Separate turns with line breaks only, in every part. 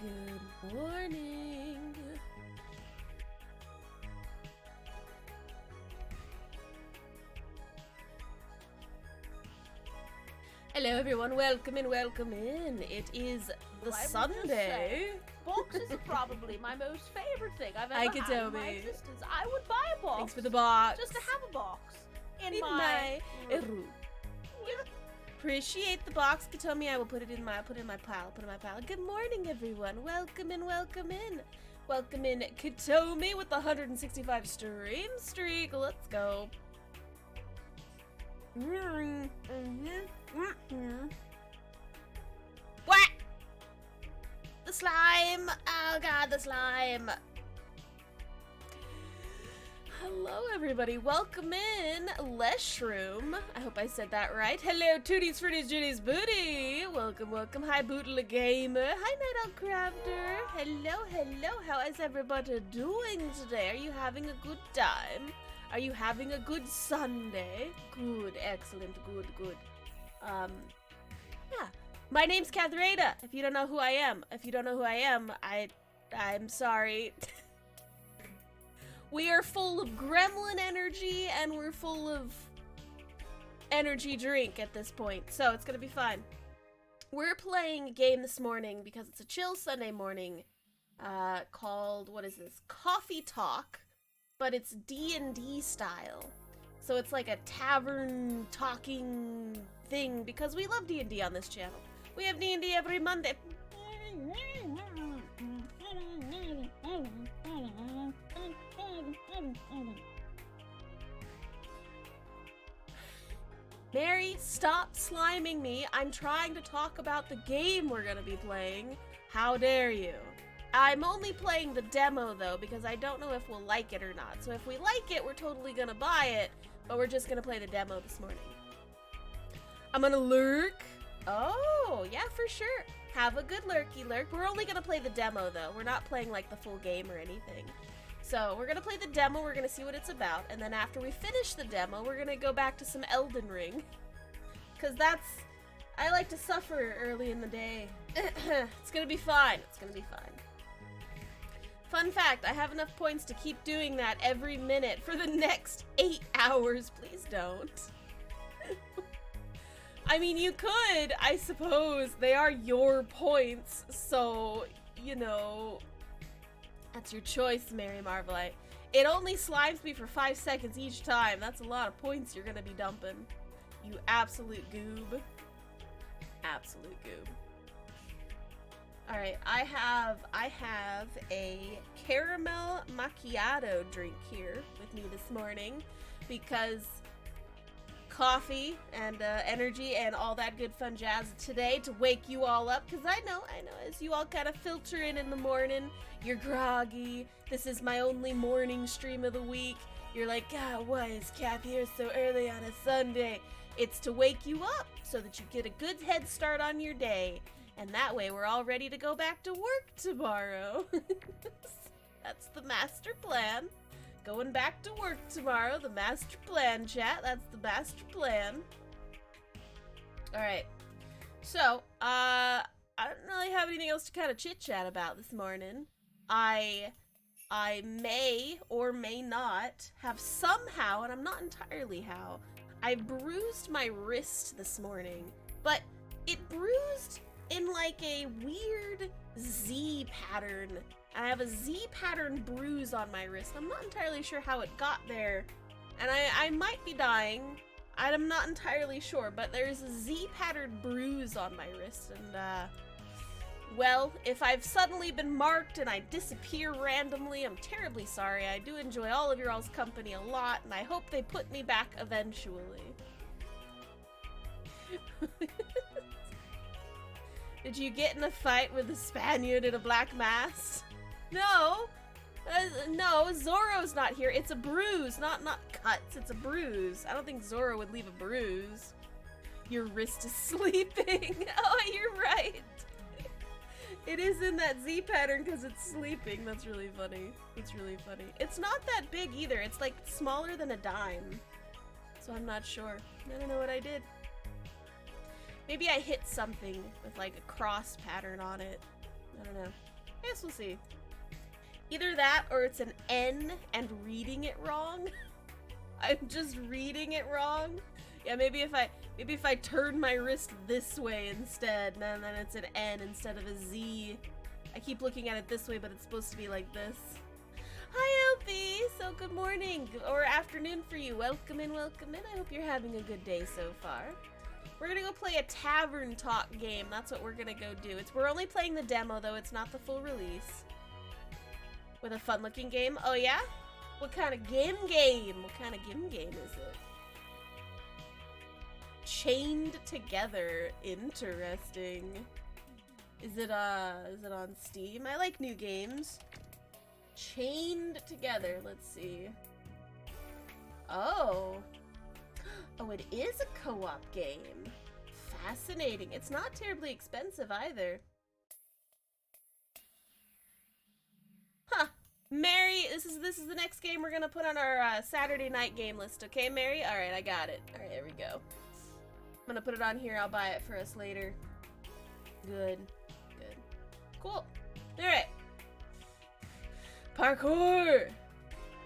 Good morning. Hello everyone, welcome in, welcome in. It is the Sunday.
Boxes are probably my most favorite thing I've ever had in my existence. I would buy a box.
Thanks for the box.
Just to have a box in
my
room.
Appreciate the box, Katomi. I will put it in my pile. Good morning, everyone. Welcome in, welcome in. Welcome in, Katomi, with the 165 stream streak. Let's go. What? The slime. Oh god, the slime. Hello everybody, welcome in, Leshroom. I hope I said that right. Hello, Tooties, Fruities, Judies, Booty. Welcome, welcome. Hi, CathrenaGame. Hi, Night Owl Crafter. Hello, hello. How is everybody doing today? Are you having a good time? Are you having a good Sunday? Good, excellent, good. Yeah. My name's Catherena. If you don't know who I am, I'm sorry. We are full of gremlin energy, and we're full of energy drink at this point, so it's gonna be fine. We're playing a game this morning because it's a chill Sunday morning, called, what is this? Coffee Talk, but it's D&D style. So it's like a tavern talking thing, because we love D&D on this channel. We have D&D every Monday. Mary, stop sliming me. I'm trying to talk about the game we're gonna be playing. How dare you? I'm only playing the demo though, because I don't know if we'll like it or not. So if we like it, we're totally gonna buy it, but we're just gonna play the demo this morning. I'm gonna lurk. Oh, yeah, for sure. Have a good lurky lurk. We're only gonna play the demo though. We're not playing like the full game or anything. So we're gonna play the demo, we're gonna see what it's about, and then after we finish the demo, we're gonna go back to some Elden Ring. Cause I like to suffer early in the day. It's gonna be fine, it's gonna be fine. Fun fact, I have enough points to keep doing that every minute for the next 8 hours. Please don't. I mean, you could, I suppose. They are your points, so, you know, that's your choice, Mary Marvelite. It only slimes me for 5 seconds each time. That's a lot of points you're gonna be dumping. You absolute goob. Absolute goob. Alright, I have a caramel macchiato drink here with me this morning because coffee and energy and all that good fun jazz today to wake you all up, because I know, as you all kind of filter in the morning, you're groggy. This is my only morning stream of the week. You're like, God, why is Cath here so early on a Sunday? It's to wake you up so that you get a good head start on your day, and that way we're all ready to go back to work tomorrow. That's the master plan. Going back to work tomorrow, the master plan, chat. That's the master plan. Alright. So, I don't really have anything else to kind of chit-chat about this morning. I may or may not have somehow, and I'm not entirely how, I bruised my wrist this morning. But it bruised in like a weird Z pattern. I have a Z pattern bruise on my wrist. I'm not entirely sure how it got there, and I might be dying. I'm not entirely sure, but there's a Z pattern bruise on my wrist, and well, if I've suddenly been marked and I disappear randomly, I'm terribly sorry. I do enjoy all of your all's company a lot, and I hope they put me back eventually. Did you get in a fight with a Spaniard in a black mask? No! No, Zoro's not here. It's a bruise, not cuts. It's a bruise. I don't think Zoro would leave a bruise. Your wrist is sleeping. Oh, you're right. It is in that Z pattern because it's sleeping. That's really funny. It's really funny. It's not that big either. It's like smaller than a dime. So I'm not sure. I don't know what I did. Maybe I hit something with like a cross pattern on it. I don't know. I guess we'll see. Either that or it's an N and reading it wrong. I'm just reading it wrong. Yeah, maybe if I turn my wrist this way instead, then it's an N instead of a Z. I keep looking at it this way, but it's supposed to be like this. Hi, Opie! So good morning, or afternoon for you. Welcome in, welcome in. I hope you're having a good day so far. We're gonna go play a Tavern Talk game. That's what we're gonna go do. We're only playing the demo, though. It's not the full release. With a fun-looking game. Oh, yeah? What kind of game? What kind of game is it? Chained Together. Interesting. Is it on Steam? I like new games. Chained Together. Let's see. Oh. Oh, it is a co-op game. Fascinating. It's not terribly expensive either. Huh. Mary, this is the next game we're gonna put on our Saturday night game list. Okay, Mary? Alright, I got it. Alright, there we go. I'm gonna put it on here. I'll buy it for us later. Good. Good. Cool. Alright. Parkour!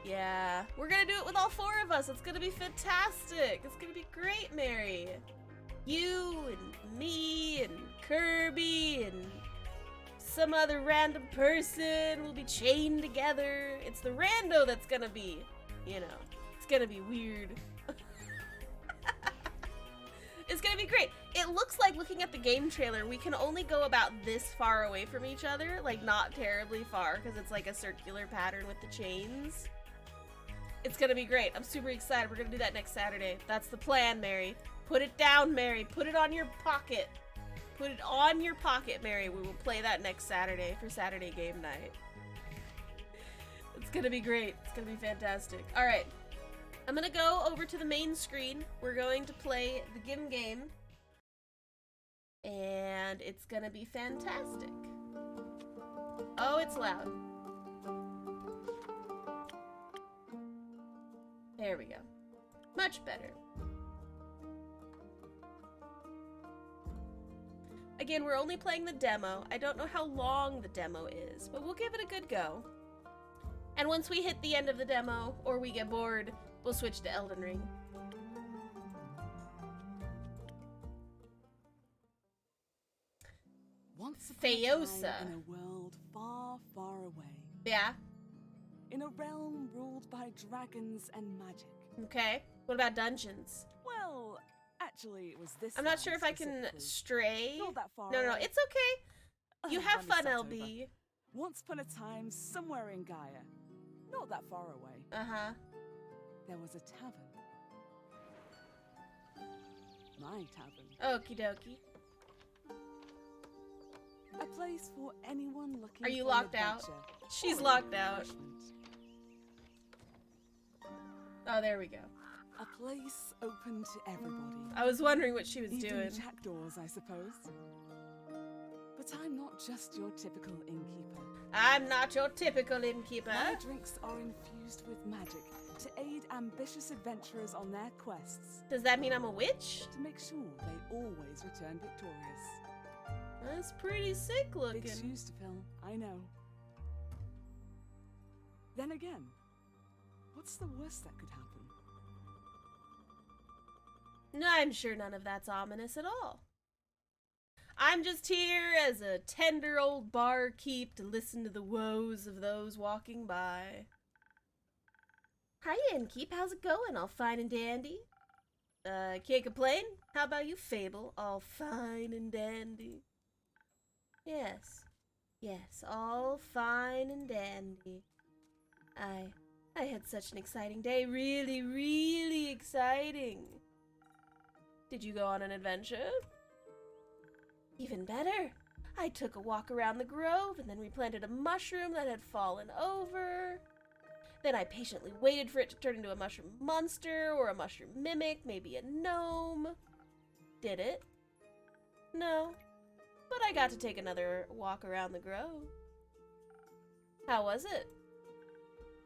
Yeah. We're gonna do it with all four of us. It's gonna be fantastic. It's gonna be great, Mary. You and me and Kirby and some other random person will be chained together. It's the rando that's gonna be, you know, it's gonna be weird. It's gonna be great. It looks like, looking at the game trailer, we can only go about this far away from each other, like not terribly far, because it's like a circular pattern with the chains. It's gonna be great. I'm super excited. We're gonna do that next Saturday. That's the plan, Mary. Put it down, Mary. Put it on your pocket. Put it on your pocket, Mary. We will play that next Saturday for Saturday game night. It's gonna be great. It's gonna be fantastic. All right. I'm gonna go over to the main screen. We're going to play the game. And it's gonna be fantastic. Oh, it's loud. There we go. Much better. Again, we're only playing the demo. I don't know how long the demo is, but we'll give it a good go. And once we hit the end of the demo, or we get bored, we'll switch to Elden Ring.
Once upon a
Feosa.
time in a world far, far away.
Yeah?
In a realm ruled by dragons and magic.
Okay. What about dungeons?
Well, actually, it was this.
I'm not sure if I can
specifically.
stray.
Not that far
No,
away.
it's okay. You have
Let me
fun,
start
LB.
over. Once upon a time, somewhere in Gaia, not that far away,
Uh-huh.
there was a tavern. My tavern.
Okie dokie.
A place for anyone looking
Are you
for
locked
an
out?
adventure
She's
or
locked out.
refreshment.
Oh, there we go.
A place open to everybody.
I was wondering what she was
Even
doing.
jackdaws, I suppose. But I'm not just your typical innkeeper.
I'm not your typical innkeeper.
My drinks are infused with magic to aid ambitious adventurers on their quests,
Does that mean I'm a witch?
to make sure they always return victorious.
That's pretty sick
Big
looking.
shoes to fill, I know. Then again, what's the worst that could happen?
No, I'm sure none of that's ominous at all. I'm just here as a tender old barkeep to listen to the woes of those walking by. Hi, Innkeep. How's it going? All fine and dandy? Can't complain. How about you, Fable? All fine and dandy. Yes, all fine and dandy. I had such an exciting day. Really, really exciting. Did you go on an adventure? Even better. I took a walk around the grove and then replanted a mushroom that had fallen over. Then I patiently waited for it to turn into a mushroom monster or a mushroom mimic, maybe a gnome. Did it? No. But I got to take another walk around the grove. How was it?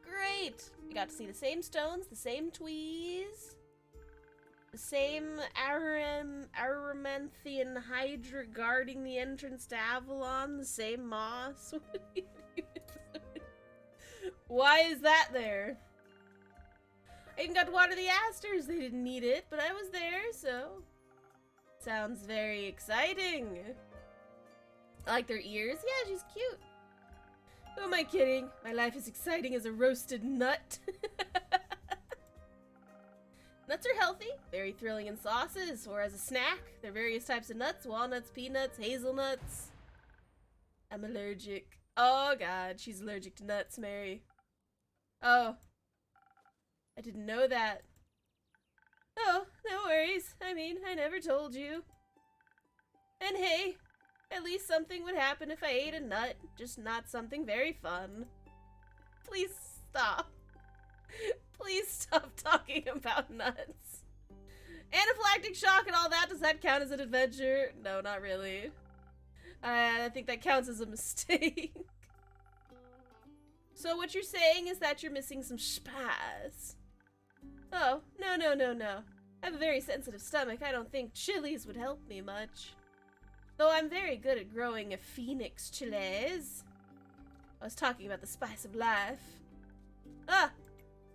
Great! I got to see the same stones, the same tweez. The same Aramanthian Hydra guarding the entrance to Avalon, the same moss. Why is that there? I even got to water the asters. They didn't need it, but I was there, so... Sounds very exciting. I like their ears. Yeah, she's cute. Who am I kidding? My life is exciting as a roasted nut. Nuts are healthy, very thrilling in sauces, or as a snack. There are various types of nuts, walnuts, peanuts, hazelnuts. I'm allergic. Oh god, she's allergic to nuts, Mary. Oh. I didn't know that. Oh, no worries. I mean, I never told you. And hey, at least something would happen if I ate a nut, just not something very fun. Please stop. Please stop talking about nuts. Anaphylactic shock and all that, does that count as an adventure? No, not really. I think that counts as a mistake. So what you're saying is that you're missing some spice. Oh, no, no, no, no. I have a very sensitive stomach. I don't think chilies would help me much. Though I'm very good at growing a phoenix chilies. I was talking about the spice of life. Ah!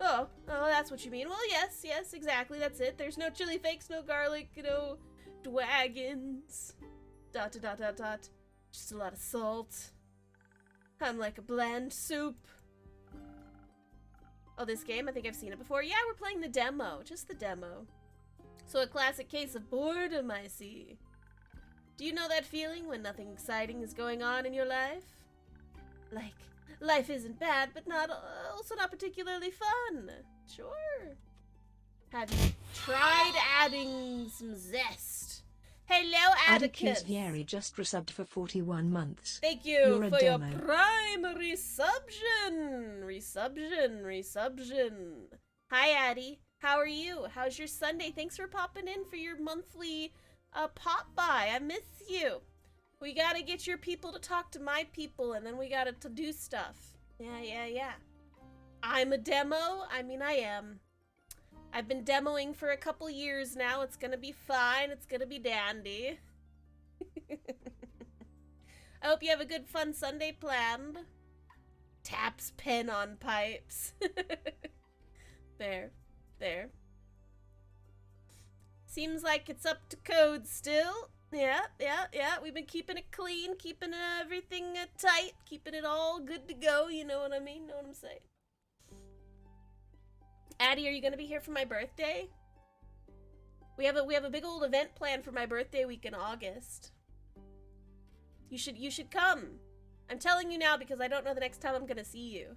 Oh, that's what you mean. Well, yes, exactly, that's it. There's no chili flakes, no garlic, no dragons. ... Just a lot of salt. I'm like a bland soup. Oh, this game? I think I've seen it before. Yeah, we're playing the demo. Just the demo. So a classic case of boredom, I see. Do you know that feeling when nothing exciting is going on in your life? Like, life isn't bad, but also not particularly fun. Sure. Have you tried adding some zest? Hello, Atticus.
Vieri just resubbed for 41 months.
Thank you for your prime resubsion. Hi, Addie. How are you? How's your Sunday? Thanks for popping in for your monthly pop by. I miss you. We gotta get your people to talk to my people, and then we gotta do stuff. Yeah. I'm a demo. I mean, I am. I've been demoing for a couple years now. It's gonna be fine. It's gonna be dandy. I hope you have a good, fun Sunday planned. Taps pen on pipes. There. Seems like it's up to code still. Yeah. We've been keeping it clean, keeping everything tight, keeping it all good to go. You know what I mean? Know what I'm saying? Addie, are you gonna be here for my birthday? We have a big old event planned for my birthday week in August. You should come. I'm telling you now because I don't know the next time I'm gonna see you.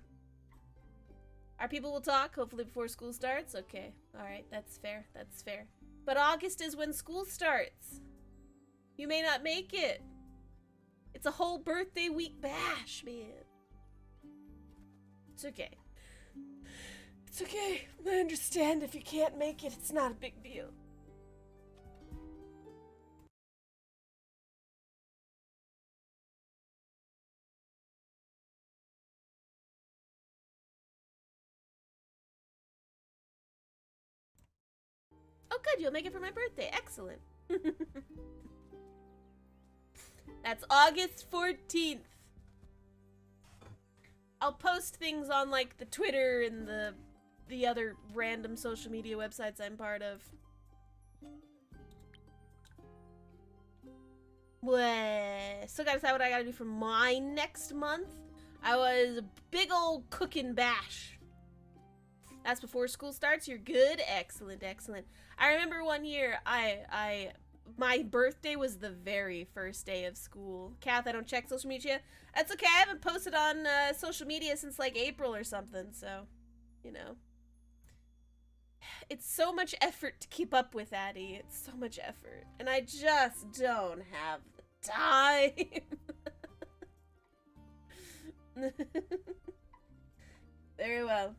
Our people will talk, hopefully before school starts. Okay, alright, that's fair. But August is when school starts. You may not make it. It's a whole birthday week bash, man. It's okay. It's okay. I understand if you can't make it. It's not a big deal. Oh, good. You'll make it for my birthday. Excellent. That's August 14th. I'll post things on, like, the Twitter and the other random social media websites I'm part of. Still gotta decide what I gotta do for mine next month. I was a big old cooking bash. That's before school starts. You're good? Excellent. I remember one year, my birthday was the very first day of school. Kath, I don't check social media. That's okay. I haven't posted on social media since like April or something, so, you know. It's so much effort to keep up with, Addie. It's so much effort. And I just don't have the time. Very well.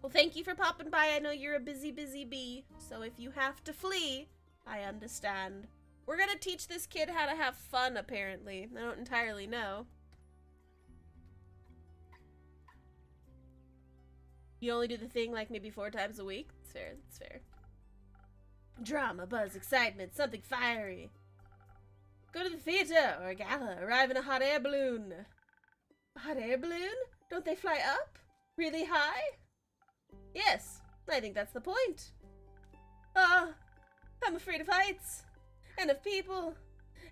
Well, thank you for popping by. I know you're a busy bee, so if you have to flee, I understand. We're gonna teach this kid how to have fun, apparently. I don't entirely know. You only do the thing like maybe 4 times a week? That's fair. Drama, buzz, excitement, something fiery. Go to the theater or a gala, arrive in a hot air balloon. A hot air balloon? Don't they fly up? Really high? Yes, I think that's the point. Ah, I'm afraid of heights, and of people,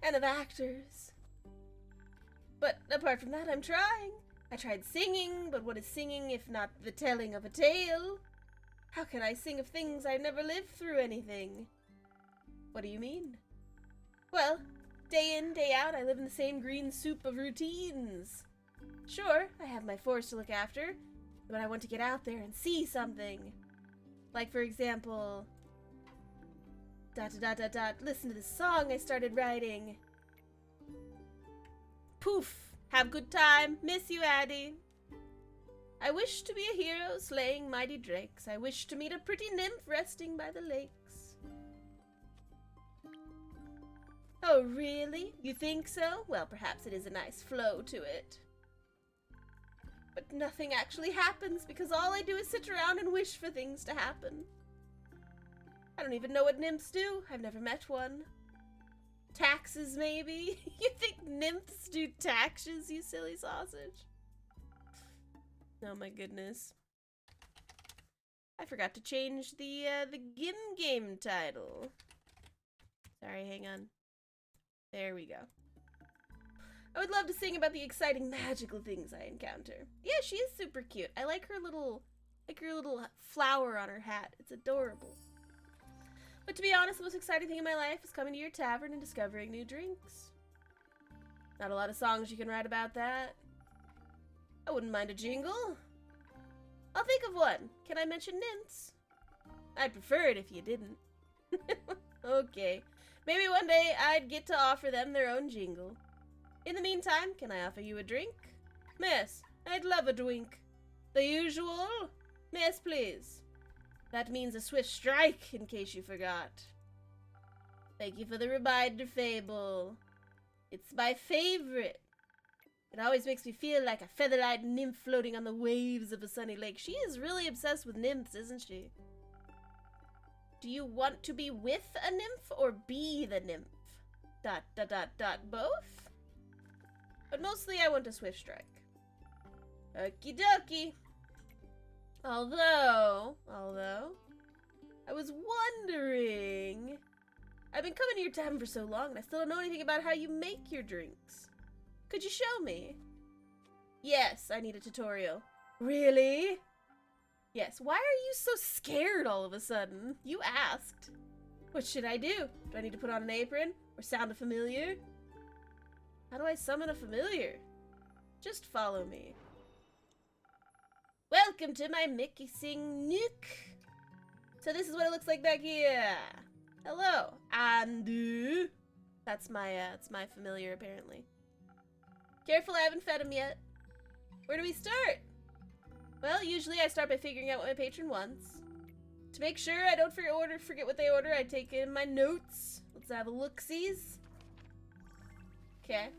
and of actors. But apart from that, I'm trying. I tried singing, but what is singing if not the telling of a tale? How can I sing of things I've never lived through anything? What do you mean? Well, day in, day out, I live in the same green soup of routines. Sure, I have my force to look after, but I want to get out there and see something. Like, for example, ... listen to this song I started writing. Poof! Have good time. Miss you, Addie. I wish to be a hero slaying mighty drakes. I wish to meet a pretty nymph resting by the lakes. Oh, really? You think so? Well, perhaps it is a nice flow to it. But nothing actually happens because all I do is sit around and wish for things to happen. I don't even know what nymphs do. I've never met one. Taxes, maybe? You think nymphs do taxes, you silly sausage? Oh my goodness. I forgot to change the game title. Sorry, hang on. There we go. I would love to sing about the exciting magical things I encounter. Yeah, she is super cute. I like her little flower on her hat. It's adorable. But to be honest, the most exciting thing in my life is coming to your tavern and discovering new drinks. Not a lot of songs you can write about that. I wouldn't mind a jingle. I'll think of one. Can I mention nymphs? I'd prefer it if you didn't. Okay. Maybe one day I'd get to offer them their own jingle. In the meantime, can I offer you a drink? Miss, I'd love a drink. The usual? Miss, please. That means a swift strike, in case you forgot. Thank you for the reminder, Fable. It's my favorite. It always makes me feel like a feather-eyed nymph floating on the waves of a sunny lake. She is really obsessed with nymphs, isn't she? Do you want to be with a nymph or be the nymph? ... Both? But mostly I want a swift strike. Okie dokie. Although, I was wondering... I've been coming to your tavern for so long and I still don't know anything about how you make your drinks. Could you show me? Yes, I need a tutorial. Really? Yes, why are you so scared all of a sudden? You asked. What should I do? Do I need to put on an apron? Or sound a familiar? How do I summon a familiar? Just follow me. Welcome to my Mickey Sing Nook. So this is what it looks like back here. Hello, Andu. That's my familiar apparently. Careful, I haven't fed him yet. Where do we start? Well, usually I start by figuring out what my patron wants. To make sure I don't forget what they order, I take in my notes. Let's have a look-sees. Okay.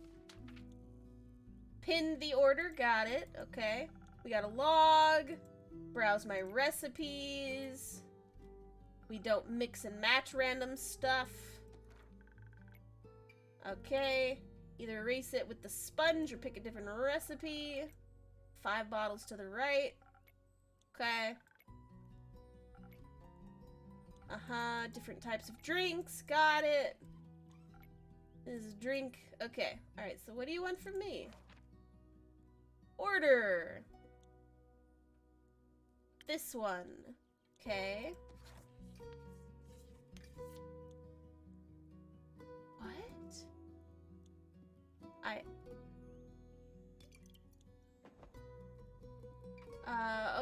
Pinned the order, got it. Okay. We got a log. Browse my recipes. We don't mix and match random stuff. Okay. Either erase it with the sponge or pick a different recipe. 5 bottles to the right. Okay. Different types of drinks. Got it. This is a drink. Okay. Alright, so what do you want from me? Order. This one. Okay. What?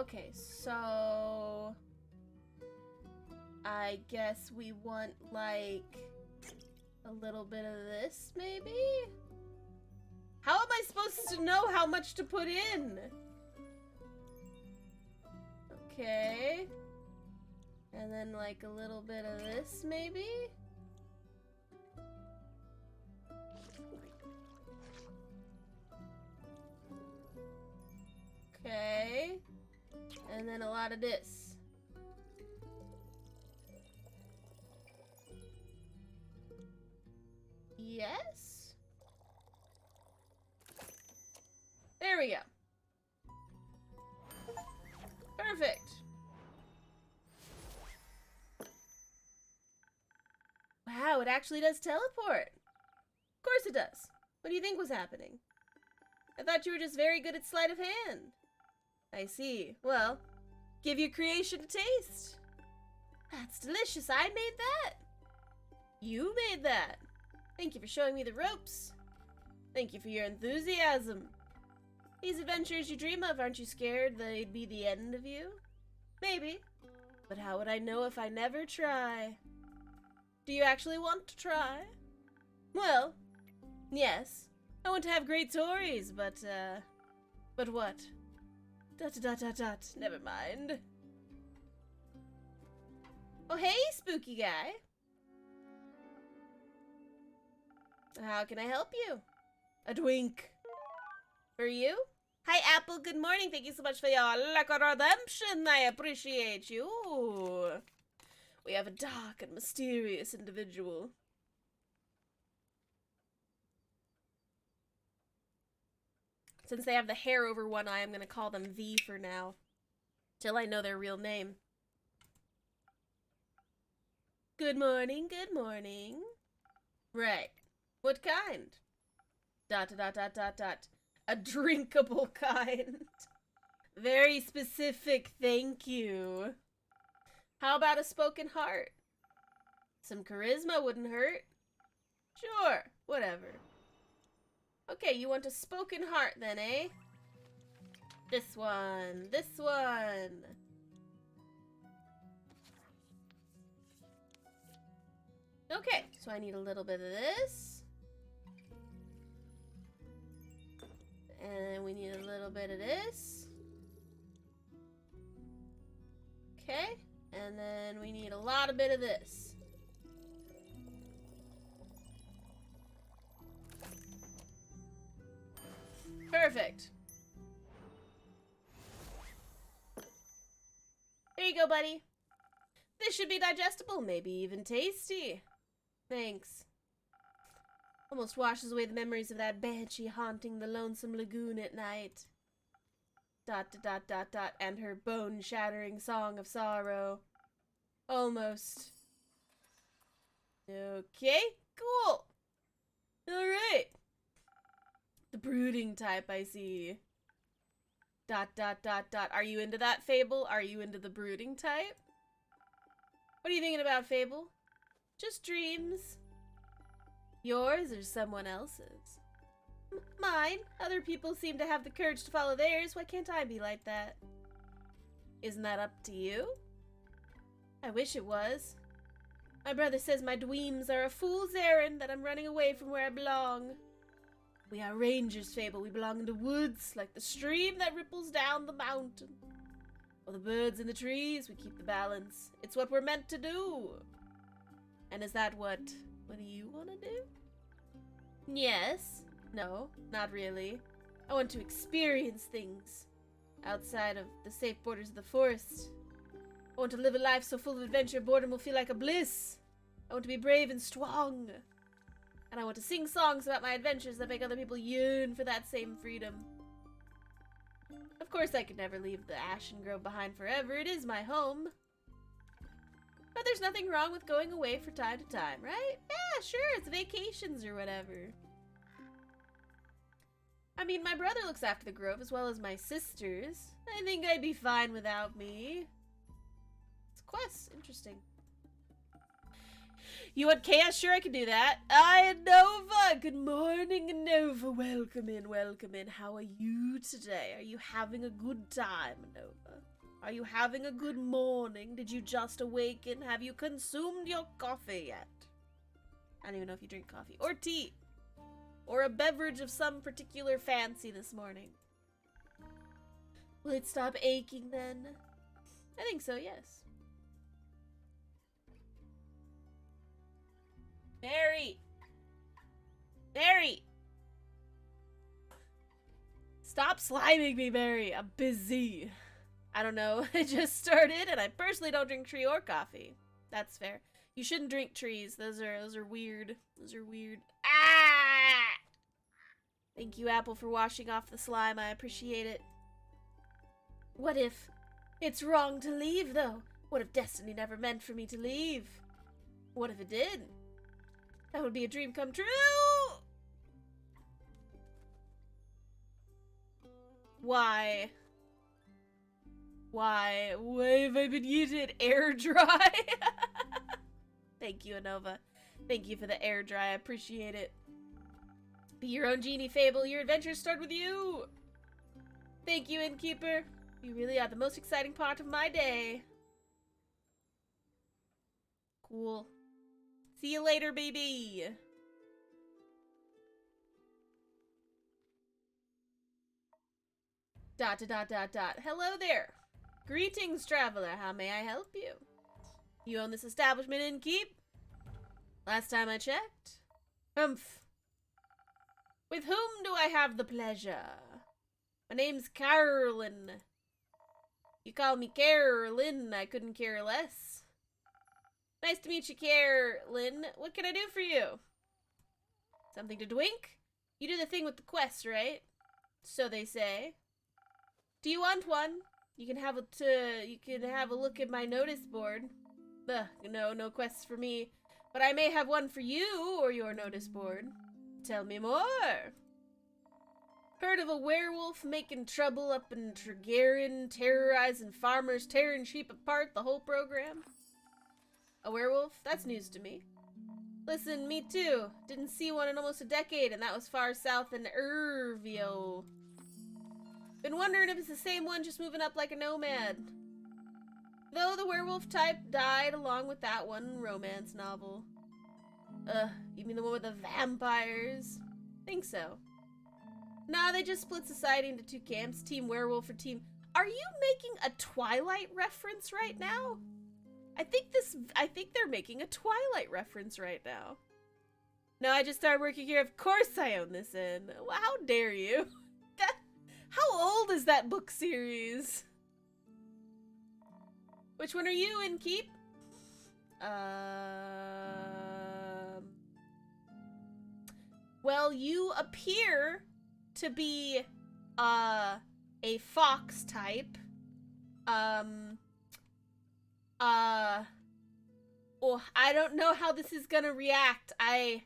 Okay, so... I guess we want, like, a little bit of this, maybe? How am I supposed to know how much to put in? Okay. And then, like, a little bit of this, maybe? Okay. And then a lot of this. Yes? There we go. Perfect. Wow, it actually does teleport. Of course it does. What do you think was happening? I thought you were just very good at sleight of hand. I see. Well, give your creation a taste. That's delicious. I made that. You made that. Thank you for showing me the ropes. Thank you for your enthusiasm. These adventures you dream of, aren't you scared they'd be the end of you? Maybe. But how would I know if I never try? Do you actually want to try? Well, yes. I want to have great stories, but what? Never mind. Oh, hey, spooky guy. How can I help you? A drink. For you? Hi, Apple. Good morning. Thank you so much for your lucky redemption. I appreciate you. We have a dark and mysterious individual. Since they have the hair over one eye, I'm going to call them V for now. Till I know their real name. Good morning, good morning. Right. What kind? ... A drinkable kind. Very specific, thank you. How about a spoken heart? Some charisma wouldn't hurt. Sure, whatever. Okay, you want a spoken heart then, eh? This one, this one. Okay, so I need a little bit of this. And we need a little bit of this. Okay, and then we need a lot of bit of this. Perfect. There you go, buddy. This should be digestible, maybe even tasty. Thanks. Almost washes away the memories of that banshee haunting the lonesome lagoon at night. ... And her bone-shattering song of sorrow. Almost. Okay, cool. Alright. The brooding type, I see. ... Are you into that, Fable? Are you into the brooding type? What are you thinking about, Fable? Just dreams. Yours or someone else's? Mine. Other people seem to have the courage to follow theirs. Why can't I be like that? Isn't that up to you? I wish it was. My brother says my dweems are a fool's errand, that I'm running away from where I belong. We are rangers, Fable. We belong in the woods, like the stream that ripples down the mountain. Or the birds in the trees, we keep the balance. It's what we're meant to do. And is that what do you want to do? Yes. No, not really. I want to experience things outside of the safe borders of the forest. I want to live a life so full of adventure, boredom will feel like a bliss. I want to be brave and strong. And I want to sing songs about my adventures that make other people yearn for that same freedom. Of course, I could never leave the Ashen Grove behind forever. It is my home. But there's nothing wrong with going away from time to time, right? Yeah, sure, it's vacations or whatever. I mean, my brother looks after the grove as well as my sisters. I think I'd be fine without me. It's quests. Interesting. You want chaos? Sure, I can do that. Nova! Good morning, Nova. Welcome in, welcome in. How are you today? Are you having a good time, Nova? Are you having a good morning? Did you just awaken? Have you consumed your coffee yet? I don't even know if you drink coffee. Or tea. Or a beverage of some particular fancy this morning. Will it stop aching then? I think so, yes. Mary! Mary! Stop sliming me, Mary! I'm busy. I don't know. I just started, and I personally don't drink tea or coffee. That's fair. You shouldn't drink trees. Those are weird. Those are weird. Ah! Thank you, Apple, for washing off the slime. I appreciate it. What if it's wrong to leave, though? What if destiny never meant for me to leave? What if it did? That would be a dream come true! Why? Why? Why have I been using air dry? Thank you, Anova. Thank you for the air dry. I appreciate it. Be your own genie, Fable. Your adventures start with you. Thank you, Innkeeper. You really are the most exciting part of my day. Cool. See you later, baby. Dot, dot, dot, dot. Hello there. Greetings, traveler. How may I help you? You own this establishment, Innkeep? Last time I checked. Humph. With whom do I have the pleasure? My name's Carolyn. You call me Carolyn, I couldn't care less. Nice to meet you, Carolyn. What can I do for you? Something to drink? You do the thing with the quests, right? So they say. Do you want one? You can have a look at my notice board. Ugh, no quests for me. But I may have one for you or your notice board. Tell me more. Heard of a werewolf making trouble up in Tregarin, terrorizing farmers, tearing sheep apart, the whole program? A werewolf? That's news to me. Listen, me too. Didn't see one in almost a decade, and that was far south in Irvio. Been wondering if it's the same one just moving up like a nomad. Though the werewolf type died along with that one romance novel. You mean the one with the vampires? Think so. Nah, they just split society into two camps, Team Werewolf or Team... Are you making a Twilight reference right now? I think they're making a Twilight reference right now. No, I just started working here. Of course I own this in. Well, how dare you? How old is that book series? Which one are you, Innkeep? Well, you appear to be, a fox type. Oh, I don't know how this is gonna react. I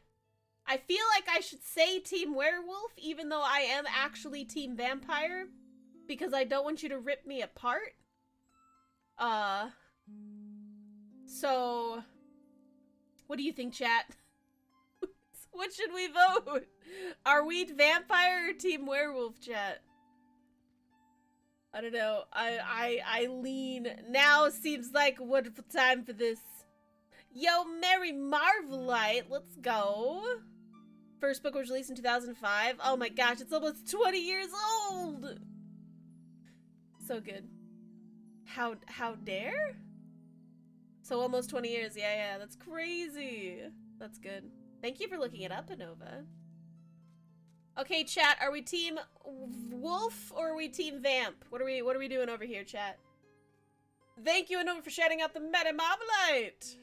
feel like I should say Team Werewolf, even though I am actually Team Vampire, because I don't want you to rip me apart. So, what do you think, chat? What should we vote? Are we Vampire or Team Werewolf, chat? I don't know. I lean. Now seems like a wonderful time for this. Yo, Mary Marvelite, let's go. First book was released in 2005. Oh my gosh, it's almost 20 years old. So good. How dare? So almost 20 years. Yeah, that's crazy. That's good. Thank you for looking it up, Anova. Okay, chat, are we Team Wolf or are we Team Vamp? What are we doing over here, chat? Thank you, Anova, for shouting out the Meta Marvelite.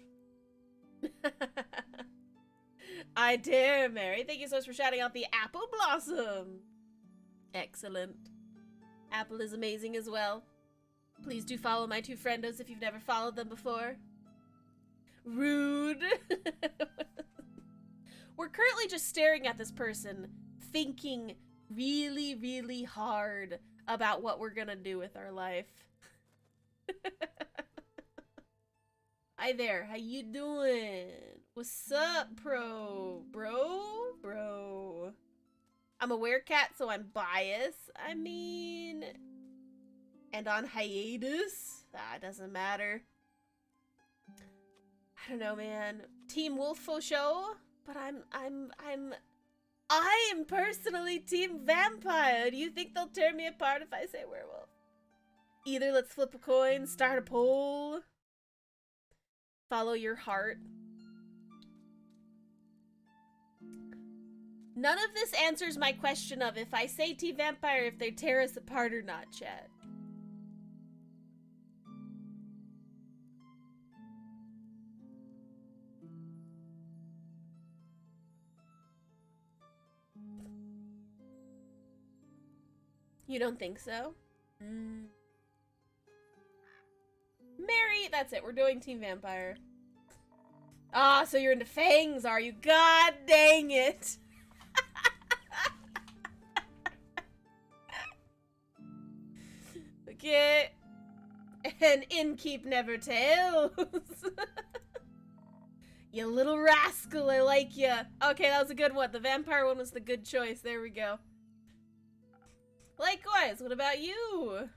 I dare, Mary. Thank you so much for shouting out the Apple Blossom. Excellent. Apple is amazing as well. Please do follow my two friendos if you've never followed them before. Rude. We're currently just staring at this person, thinking really, really hard about what we're gonna do with our life. Hi there, how you doing? What's up, bro? Bro? I'm a werecat, so I'm biased. I mean... And on hiatus? Ah, doesn't matter. I don't know, man. Team Wolfo show? But I am personally Team Vampire. Do you think they'll tear me apart if I say werewolf? Either let's flip a coin, start a poll. Follow your heart. None of this answers my question of if I say Team Vampire, if they tear us apart or not, chat. You don't think so? Mary, that's it. We're doing Team Vampire. Ah, so you're into fangs, are you? God dang it. Okay. An innkeep never tells. You little rascal, I like ya. Okay, that was a good one. The vampire one was the good choice. There we go. Likewise, what about you?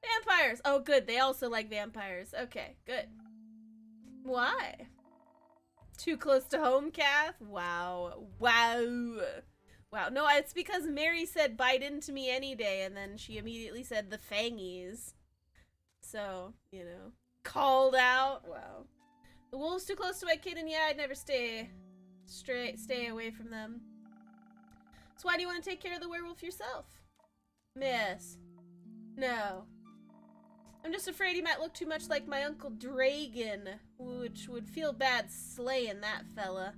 Vampires. Oh, good. They also like vampires. Okay, good. Why? Too close to home, Kath? Wow. Wow. Wow. No, it's because Mary said bite into me any day, and then she immediately said the fangies. So, you know, called out. Wow. The wolf's too close to my kid, and yeah, I'd never stay away from them. So why do you want to take care of the werewolf yourself? Miss. No. I'm just afraid he might look too much like my Uncle Dragon, which would feel bad slaying that fella.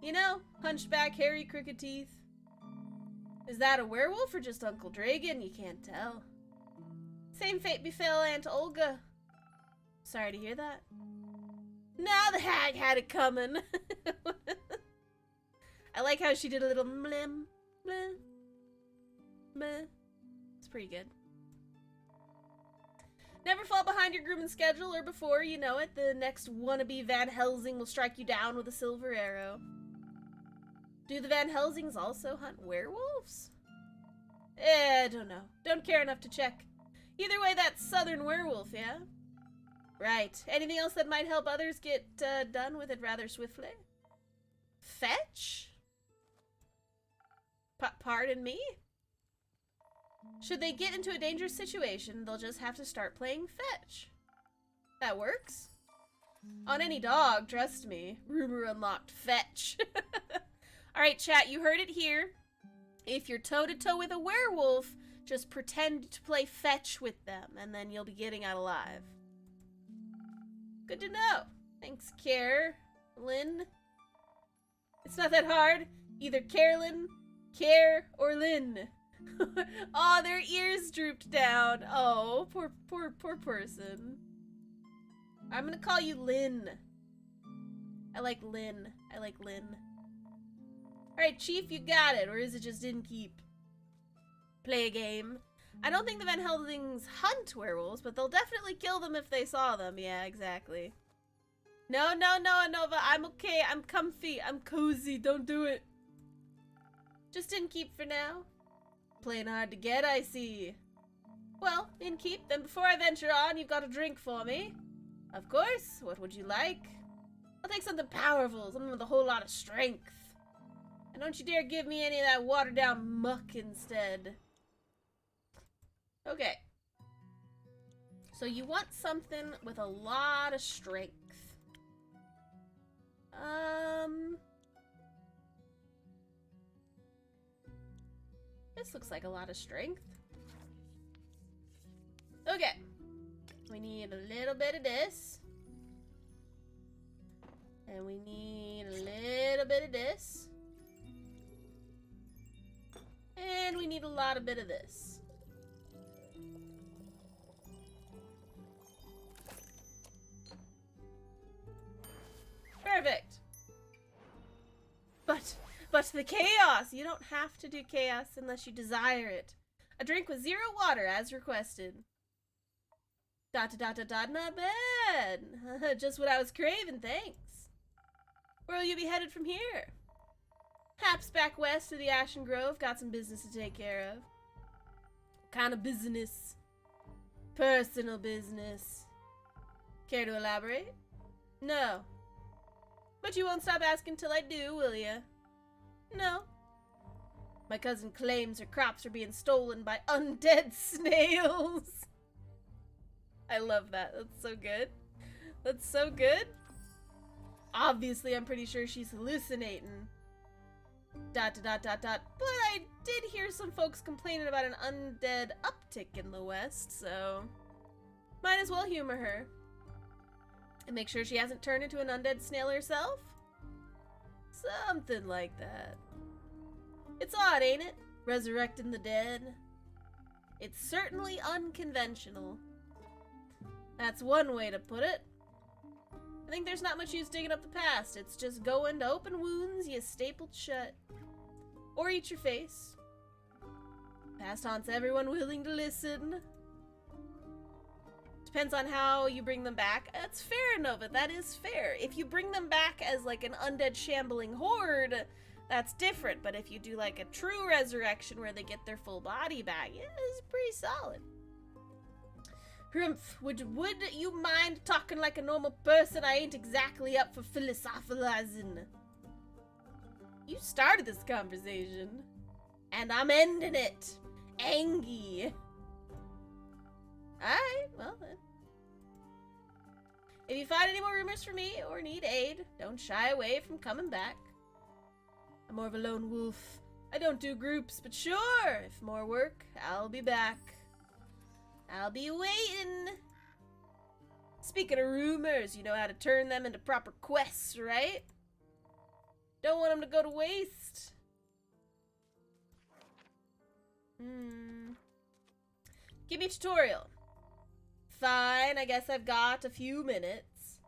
You know, hunchback, hairy, crooked teeth. Is that a werewolf or just Uncle Dragon? You can't tell. Same fate befell Aunt Olga. Sorry to hear that. Nah, the hag had it coming. I like how she did a little mlim, meh, meh. It's pretty good. Never fall behind your grooming schedule, or before you know it, the next wannabe Van Helsing will strike you down with a silver arrow. Do the Van Helsings also hunt werewolves? I don't know. Don't care enough to check. Either way, that's southern werewolf, yeah? Right. Anything else that might help others get done with it rather swiftly? Fetch? Pardon me? Should they get into a dangerous situation, they'll just have to start playing fetch. That works. On any dog, trust me. Rumor unlocked fetch. Alright, chat, you heard it here. If you're toe-to-toe with a werewolf, just pretend to play fetch with them, and then you'll be getting out alive. Good to know. Thanks, Lynn. It's not that hard. Either Carolyn, Care, or Lynn. Oh, their ears drooped down. Oh, poor person. I'm gonna call you Lynn. I like Lynn. Alright, Chief, you got it. Or is it just didn't keep? Play a game. I don't think the Van Helsings hunt werewolves, but they'll definitely kill them if they saw them. Yeah, exactly. No, Anova. I'm okay. I'm comfy. I'm cozy. Don't do it. Just innkeep for now. Playing hard to get, I see. Well, innkeep, then before I venture on, you've got a drink for me. Of course. What would you like? I'll take something powerful, something with a whole lot of strength. And don't you dare give me any of that watered-down muck instead. Okay. So you want something with a lot of strength. This looks like a lot of strength. Okay. We need a little bit of this. And we need a little bit of this. And we need a lot of bit of this. Perfect. But the chaos! You don't have to do chaos unless you desire it. A drink with 0 water as requested. Not bad. Just what I was craving, thanks. Where will you be headed from here? Haps back west to the Ashen Grove. Got some business to take care of. What kind of business? Personal business. Care to elaborate? No. But you won't stop asking till I do, will ya? No. My cousin claims her crops are being stolen by undead snails. I love that. That's so good. That's so good. Obviously, I'm pretty sure she's hallucinating. ... But I did hear some folks complaining about an undead uptick in the west, so might as well humor her. And make sure she hasn't turned into an undead snail herself. Something like that. It's odd, ain't it? Resurrecting the dead. It's certainly unconventional. That's one way to put it. I think there's not much use digging up the past. It's just going to open wounds you stapled shut. Or eat your face. Past haunts everyone willing to listen. Depends on how you bring them back. That's fair, Nova. That is fair. If you bring them back as like an undead shambling horde, that's different. But if you do like a true resurrection where they get their full body back, yeah, it's pretty solid. Hrumph, would you mind talking like a normal person? I ain't exactly up for philosophizing. You started this conversation, and I'm ending it. Angie. Alright, well then. If you find any more rumors for me or need aid, don't shy away from coming back. I'm more of a lone wolf. I don't do groups, but sure, if more work, I'll be back. I'll be waiting. Speaking of rumors, you know how to turn them into proper quests, right? Don't want them to go to waste. Give me a tutorial. Fine, I guess I've got a few minutes.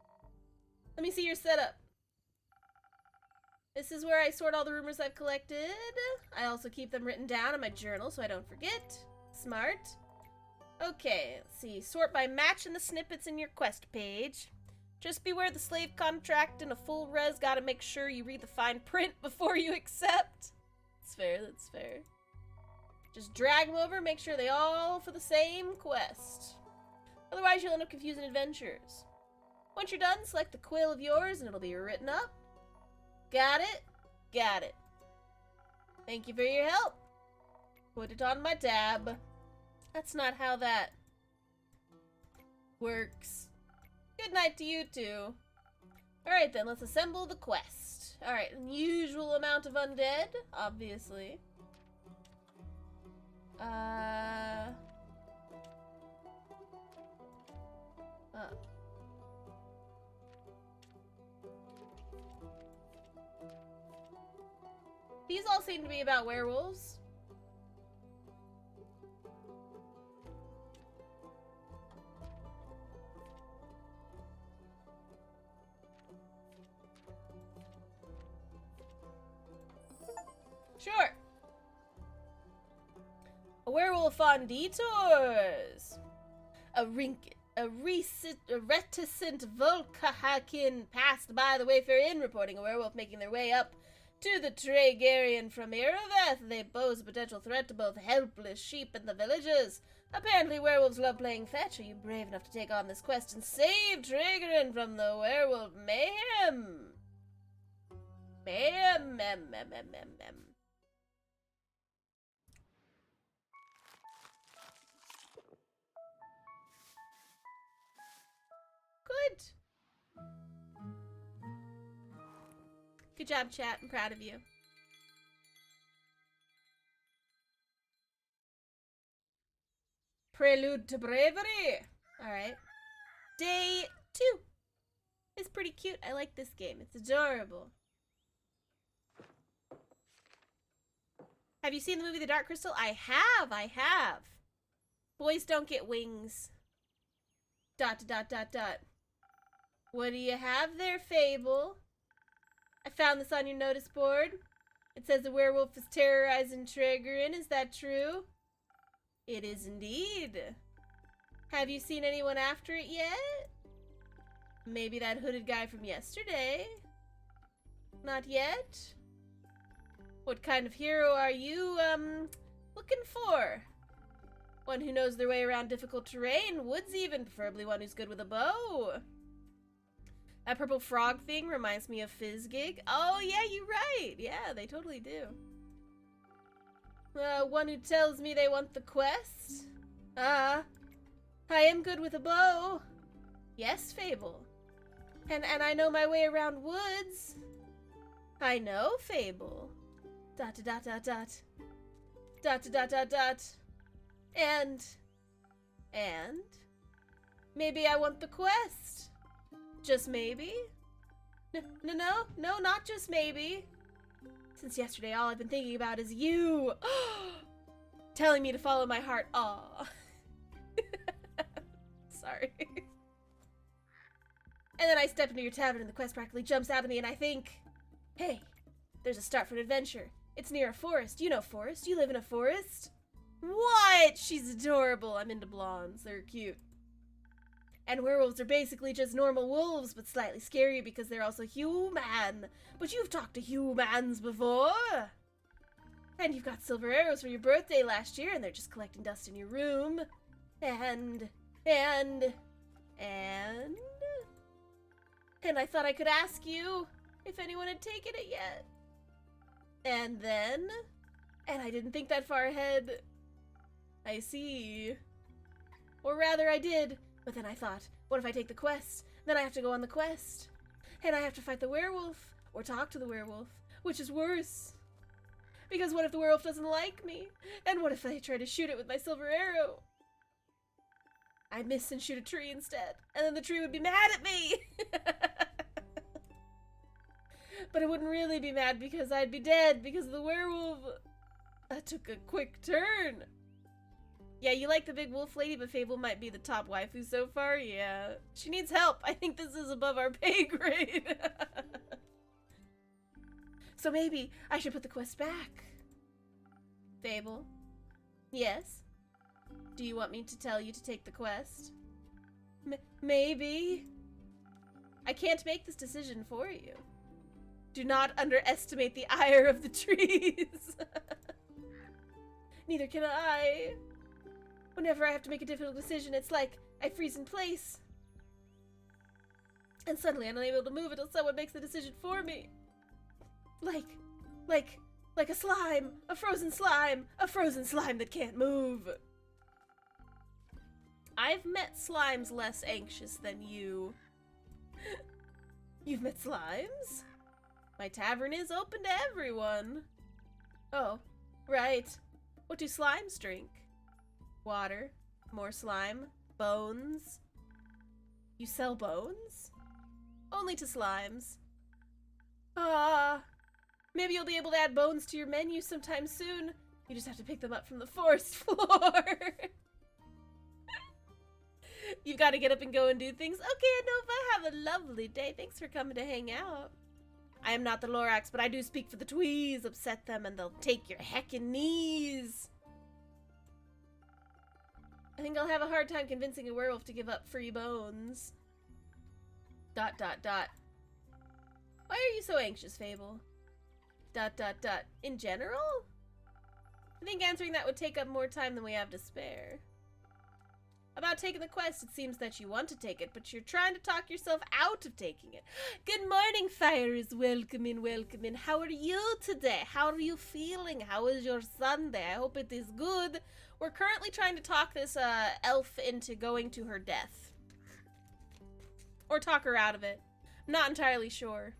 Let me see your setup. This is where I sort all the rumors I've collected. I also keep them written down in my journal so I don't forget. Smart. Okay, let's see. Sort by match in the snippets in your quest page. Just beware the slave contract and a full res. Gotta make sure you read the fine print before you accept. That's fair, that's fair. Just drag them over, make sure they all for the same quest. Otherwise, you'll end up confusing adventures. Once you're done, select the quill of yours and it'll be written up. Got it? Got it. Thank you for your help. Put it on my tab. That's not how that works. Good night to you two. Alright then, let's assemble the quest. Alright, unusual amount of undead, obviously. These all seem to be about werewolves. Sure. A werewolf on detours. A reticent Volcahakin passed by the Wayfarer Inn, reporting a werewolf making their way up to the Traegarian from Iroveth. They pose a potential threat to both helpless sheep and the villagers. Apparently werewolves love playing fetch. Are you brave enough to take on this quest and save Traegarian from the werewolf mayhem? Mayhem. Good. Good job, chat. I'm proud of you. Prelude to Bravery. Alright. Day 2. It's pretty cute. I like this game. It's adorable. Have you seen the movie The Dark Crystal? I have. Boys don't get wings. ... What do you have there, Fable? I found this on your notice board. It says the werewolf is terrorizing Traegarian. Is that true? It is indeed. Have you seen anyone after it yet? Maybe that hooded guy from yesterday? Not yet? What kind of hero are you, looking for? One who knows their way around difficult terrain, woods even, preferably one who's good with a bow. That purple frog thing reminds me of Fizzgig. Oh, yeah, you're right. Yeah, they totally do. One who tells me they want the quest? I am good with a bow. Yes, Fable. And I know my way around woods. I know, Fable. ... And maybe I want the quest. Just maybe. No, not just maybe. Since yesterday, all I've been thinking about is you. Telling me to follow my heart. Aw. Sorry. And then I step into your tavern and the quest practically jumps out at me and I think, hey, there's a start for an adventure. It's near a forest. You know forest. You live in a forest. What? She's adorable. I'm into blondes. They're cute. And werewolves are basically just normal wolves, but slightly scarier because they're also human. But you've talked to humans before. And you've got silver arrows for your birthday last year, and they're just collecting dust in your room. And I thought I could ask you if anyone had taken it yet. And I didn't think that far ahead. I see. Or rather, I did. But then I thought, what if I take the quest? Then I have to go on the quest. And I have to fight the werewolf. Or talk to the werewolf. Which is worse. Because what if the werewolf doesn't like me? And what if I try to shoot it with my silver arrow? I miss and shoot a tree instead. And then the tree would be mad at me. But it wouldn't really be mad because I'd be dead because the werewolf took a quick turn. Yeah, you like the big wolf lady, but Fable might be the top waifu so far. Yeah, she needs help. I think this is above our pay grade. So maybe I should put the quest back. Fable? Yes? Do you want me to tell you to take the quest? Maybe. I can't make this decision for you. Do not underestimate the ire of the trees. Neither can I. Whenever I have to make a difficult decision, it's like I freeze in place. And suddenly I'm unable to move until someone makes the decision for me. Like a slime, a frozen slime that can't move. I've met slimes less anxious than you. You've met slimes? My tavern is open to everyone. Oh, right. What do slimes drink? Water, more slime, bones. You sell bones? Only to slimes. Maybe you'll be able to add bones to your menu sometime soon. You just have to pick them up from the forest floor. You've got to get up and go and do things. Okay, Nova, have a lovely day. Thanks for coming to hang out. I am not the Lorax, but I do speak for the Twees. Upset them and they'll take your heckin' knees. I think I'll have a hard time convincing a werewolf to give up free bones. ... Why are you so anxious, Fable? ... In general? I think answering that would take up more time than we have to spare. About taking the quest, it seems that you want to take it, but you're trying to talk yourself out of taking it. Good morning, Fires. Welcome in, welcome in. How are you today? How are you feeling? How is your Sunday? I hope it is good. We're currently trying to talk this elf into going to her death. Or talk her out of it. Not entirely sure.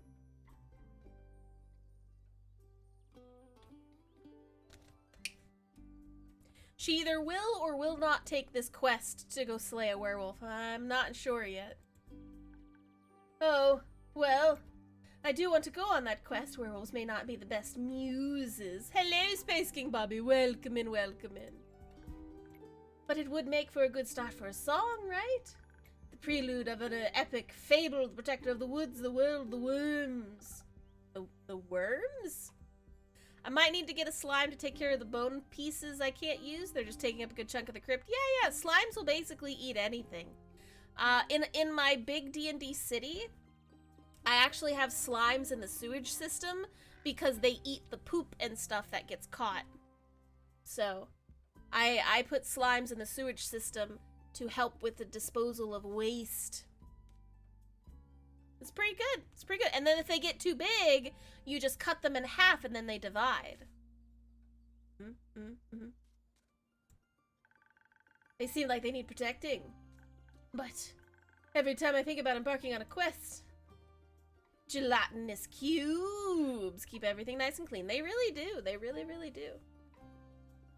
She either will or will not take this quest to go slay a werewolf. I'm not sure yet. Oh, well, I do want to go on that quest. Werewolves may not be the best muses. Hello, Space King Bobby. Welcome in, welcome in. But it would make for a good start for a song, right? The prelude of an epic fable, the protector of the woods, the world, the worms. The worms? I might need to get a slime to take care of the bone pieces I can't use. They're just taking up a good chunk of the crypt. Yeah, slimes will basically eat anything. In my big D&D city, I actually have slimes in the sewage system because they eat the poop and stuff that gets caught. So, I put slimes in the sewage system to help with the disposal of waste. It's pretty good. It's pretty good. And then if they get too big, you just cut them in half and then they divide. They seem like they need protecting. But every time I think about embarking on a quest, gelatinous cubes keep everything nice and clean. They really do. They really, really do.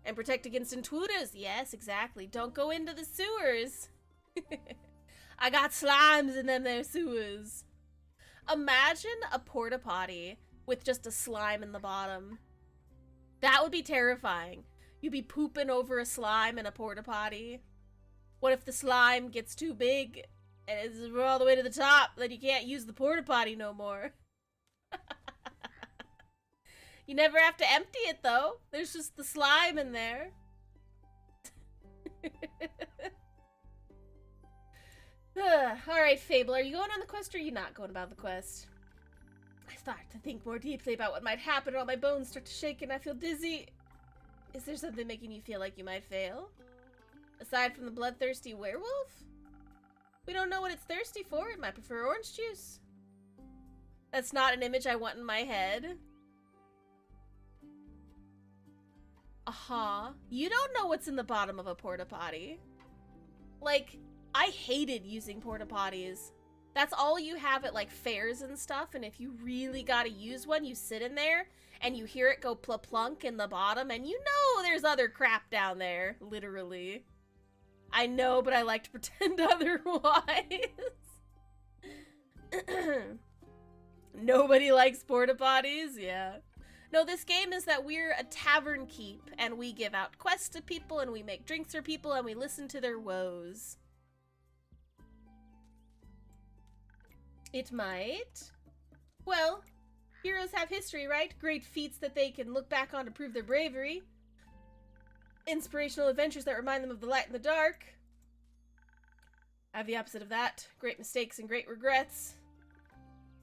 And protect against intruders. Yes, exactly. Don't go into the sewers. I got slimes in them there sewers. Imagine a porta potty with just a slime in the bottom. That would be terrifying. You'd be pooping over a slime in a porta potty. What if the slime gets too big and it's all the way to the top, then you can't use the porta potty no more? You never have to empty it though. There's just the slime in there. Alright, Fable, are you going on the quest or are you not going about the quest? I start to think more deeply about what might happen, and all my bones start to shake and I feel dizzy. Is there something making you feel like you might fail? Aside from the bloodthirsty werewolf? We don't know what it's thirsty for. It might prefer orange juice. That's not an image I want in my head. You don't know what's in the bottom of a porta potty. Like, I hated using porta potties. That's all you have at like fairs and stuff, and if you really gotta use one, you sit in there and you hear it go plunk in the bottom, and you know there's other crap down there, literally. I know, but I like to pretend otherwise. Nobody likes porta potties, yeah. No, this game is that we're a tavern keep, and we give out quests to people, and we make drinks for people, and we listen to their woes. It might. Well, heroes have history, right? Great feats that they can look back on to prove their bravery. Inspirational adventures that remind them of the light and the dark. I have the opposite of that. Great mistakes and great regrets.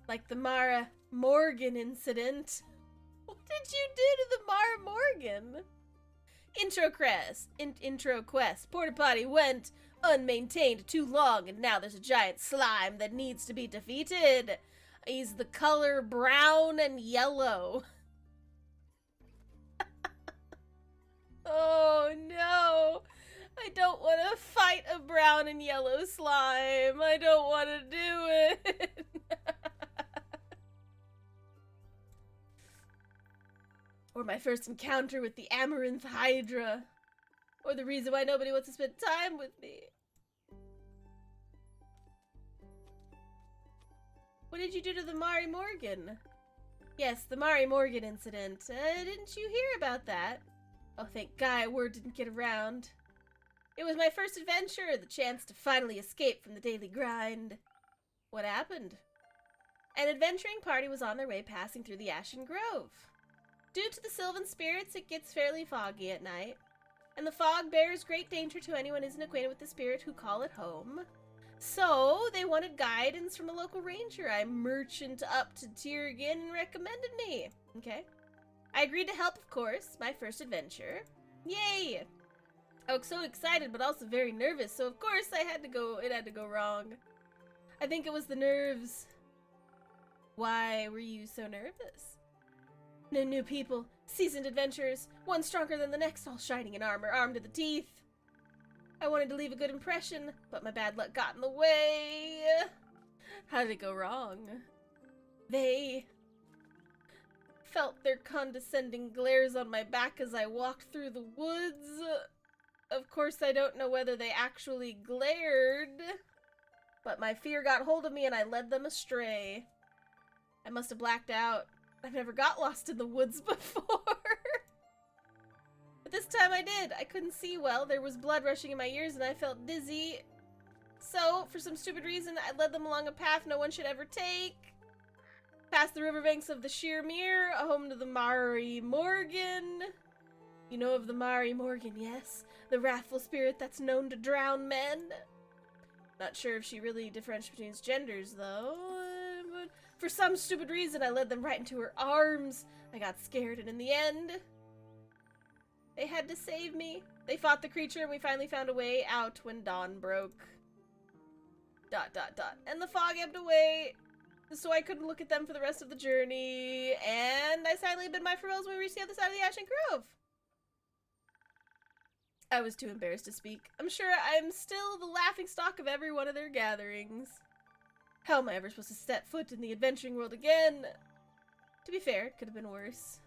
Like the Mara Morgan incident. What did you do to the Mara Morgan? Intro quest. Porta potty went unmaintained too long, and now there's a giant slime that needs to be defeated. He's the color brown and yellow. Oh no. I don't want to fight a brown and yellow slime. I don't want to do it. Or my first encounter with the Amaranth Hydra. Or the reason why nobody wants to spend time with me. What did you do to the Mari Morgan? Yes, the Mari Morgan incident. Didn't you hear about that? Oh, thank God, word didn't get around. It was my first adventure, the chance to finally escape from the daily grind. What happened? An adventuring party was on their way passing through the Ashen Grove. Due to the Sylvan spirits, it gets fairly foggy at night, and the fog bears great danger to anyone who isn't acquainted with the spirit who call it home. So, they wanted guidance from a local ranger I merchant up to Tiergan and recommended me. Okay. I agreed to help, of course, my first adventure. Yay! I was so excited, but also very nervous, so of course it had to go wrong. I think it was the nerves. Why were you so nervous? No new people, seasoned adventurers, one stronger than the next, all shining in armor, armed to the teeth. I wanted to leave a good impression, but my bad luck got in the way. How did it go wrong? They felt their condescending glares on my back as I walked through the woods. Of course, I don't know whether they actually glared, but my fear got hold of me and I led them astray. I must have blacked out. I've never got lost in the woods before. But this time I did. I couldn't see well. There was blood rushing in my ears and I felt dizzy. So, for some stupid reason, I led them along a path no one should ever take. Past the riverbanks of the Sheermere, home to the Mari Morgan. You know of the Mari Morgan, yes? The wrathful spirit that's known to drown men. Not sure if she really differentiates between genders, though. But for some stupid reason, I led them right into her arms. I got scared, and in the end, they had to save me. They fought the creature, and we finally found a way out when dawn broke. ... And the fog ebbed away, so I couldn't look at them for the rest of the journey, and I silently bid my farewells when we reached the other side of the Ashen Grove. I was too embarrassed to speak. I'm sure I'm still the laughingstock of every one of their gatherings. How am I ever supposed to step foot in the adventuring world again? To be fair, it could have been worse.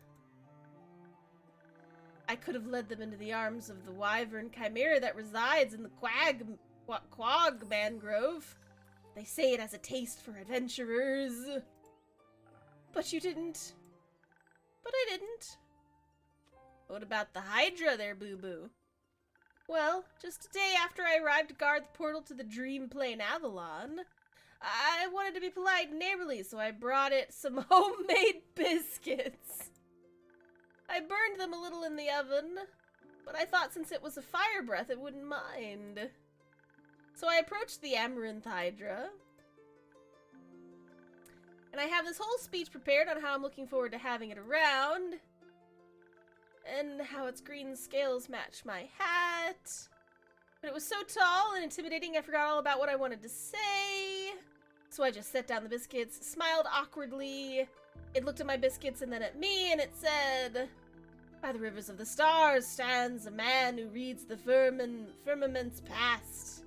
I could have led them into the arms of the wyvern chimera that resides in the Quag Mangrove. They say it has a taste for adventurers. But you didn't. But I didn't. What about the Hydra there, boo-boo? Well, just a day after I arrived to guard the portal to the Dream Plane Avalon, I wanted to be polite and neighborly, so I brought it some homemade biscuits. I burned them a little in the oven, but I thought since it was a fire breath, it wouldn't mind. So I approached the Amaranth Hydra, and I have this whole speech prepared on how I'm looking forward to having it around, and how its green scales match my hat. But it was so tall and intimidating, I forgot all about what I wanted to say. So I just set down the biscuits, smiled awkwardly. It looked at my biscuits and then at me, and it said, "By the rivers of the stars stands a man who reads the firmament's past.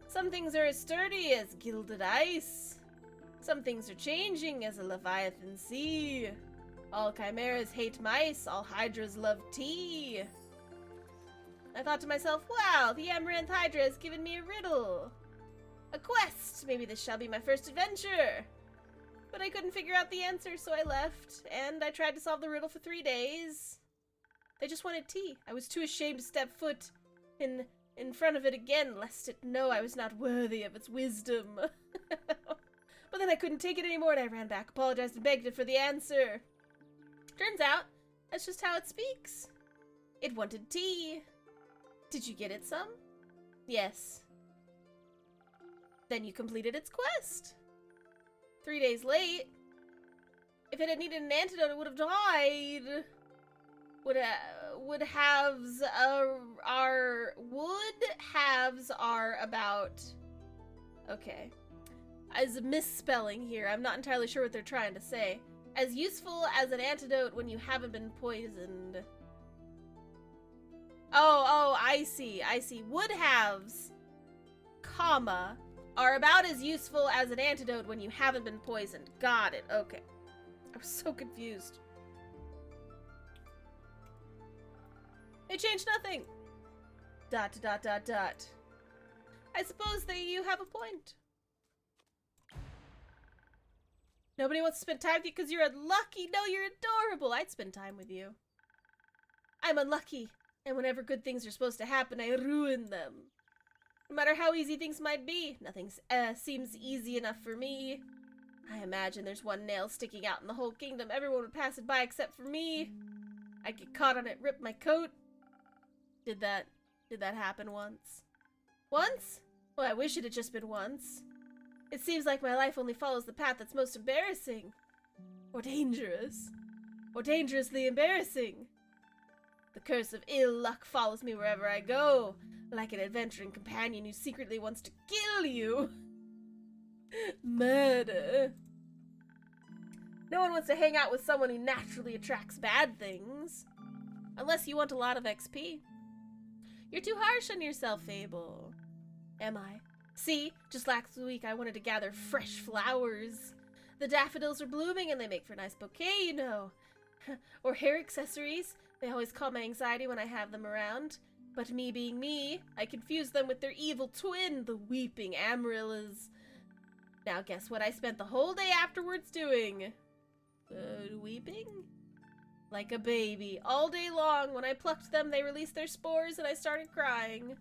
Some things are as sturdy as gilded ice. Some things are changing as a leviathan sea. All chimeras hate mice, all hydras love tea." I thought to myself, wow, the Amaranth Hydra has given me a riddle. A quest! Maybe this shall be my first adventure. But I couldn't figure out the answer, so I left, and I tried to solve the riddle for 3 days. They just wanted tea. I was too ashamed to step foot in front of it again, lest it know I was not worthy of its wisdom. But then I couldn't take it anymore, and I ran back, apologized, and begged it for the answer. Turns out, that's just how it speaks. It wanted tea. Did you get it some? Yes. Then you completed its quest. 3 days late. If it had needed an antidote, it would have died. Would halves are about... Okay. As a misspelling here, I'm not entirely sure what they're trying to say. As useful as an antidote when you haven't been poisoned. Oh, I see. Would halves, comma, are about as useful as an antidote when you haven't been poisoned. Got it. Okay. I was so confused. It changed nothing. ... I suppose that you have a point. Nobody wants to spend time with you because you're unlucky. No, you're adorable. I'd spend time with you. I'm unlucky, and whenever good things are supposed to happen, I ruin them. No matter how easy things might be, nothing seems easy enough for me. I imagine there's one nail sticking out in the whole kingdom. Everyone would pass it by except for me. I'd get caught on it, rip my coat. Did that happen once? Once? Well, I wish it had just been once. It seems like my life only follows the path that's most embarrassing. Or dangerous. Or dangerously embarrassing. The curse of ill luck follows me wherever I go, like an adventuring companion who secretly wants to kill you. Murder. No one wants to hang out with someone who naturally attracts bad things. Unless you want a lot of XP. You're too harsh on yourself, Fable. Am I? See, just last week I wanted to gather fresh flowers. The daffodils are blooming and they make for a nice bouquet, you know. Or hair accessories. They always calm my anxiety when I have them around. But me being me, I confuse them with their evil twin, the weeping amaryllis. Now guess what I spent the whole day afterwards doing? Weeping? Like a baby. All day long, when I plucked them, they released their spores and I started crying.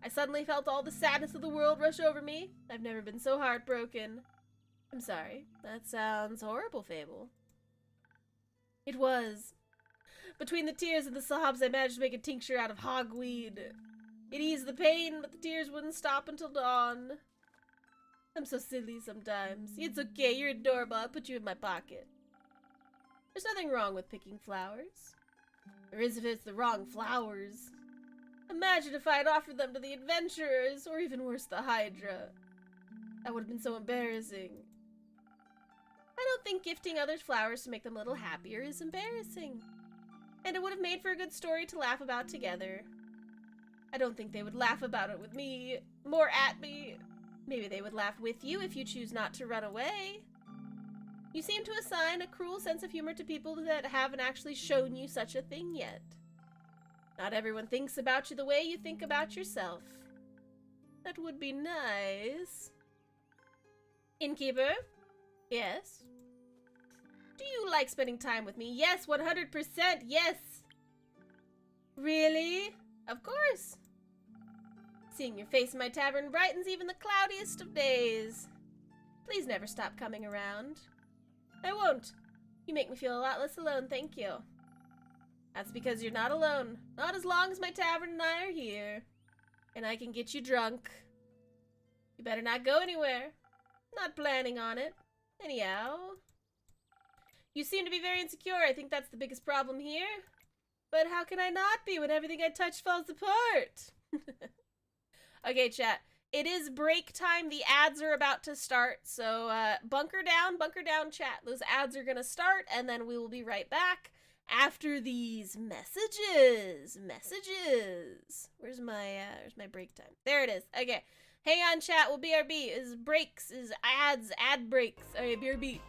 I suddenly felt all the sadness of the world rush over me. I've never been so heartbroken. I'm sorry. That sounds horrible, Fable. It was. Between the tears and the sobs, I managed to make a tincture out of hogweed. It eased the pain, but the tears wouldn't stop until dawn. I'm so silly sometimes. It's okay, you're adorable. I'll put you in my pocket. There's nothing wrong with picking flowers. Or is if it's the wrong flowers. Imagine if I had offered them to the adventurers, or even worse, the Hydra. That would have been so embarrassing. I don't think gifting others flowers to make them a little happier is embarrassing. And it would have made for a good story to laugh about together. I don't think they would laugh about it with me, more at me. Maybe they would laugh with you if you choose not to run away. You seem to assign a cruel sense of humor to people that haven't actually shown you such a thing yet. Not everyone thinks about you the way you think about yourself. That would be nice. Innkeeper? Yes? Do you like spending time with me? Yes, 100%, yes! Really? Of course. Seeing your face in my tavern brightens even the cloudiest of days. Please never stop coming around. I won't. You make me feel a lot less alone, thank you. That's because you're not alone. Not as long as my tavern and I are here. And I can get you drunk. You better not go anywhere. Not planning on it. Anyhow. You seem to be very insecure. I think that's the biggest problem here. But how can I not be when everything I touch falls apart? Okay, chat. It is break time. The ads are about to start. So bunker down, chat. Those ads are going to start, and then we will be right back after these messages. Where's my break time? There it is. Okay. Hang on, chat. We'll BRB. Is breaks, is ads, ad breaks. Okay, BRB.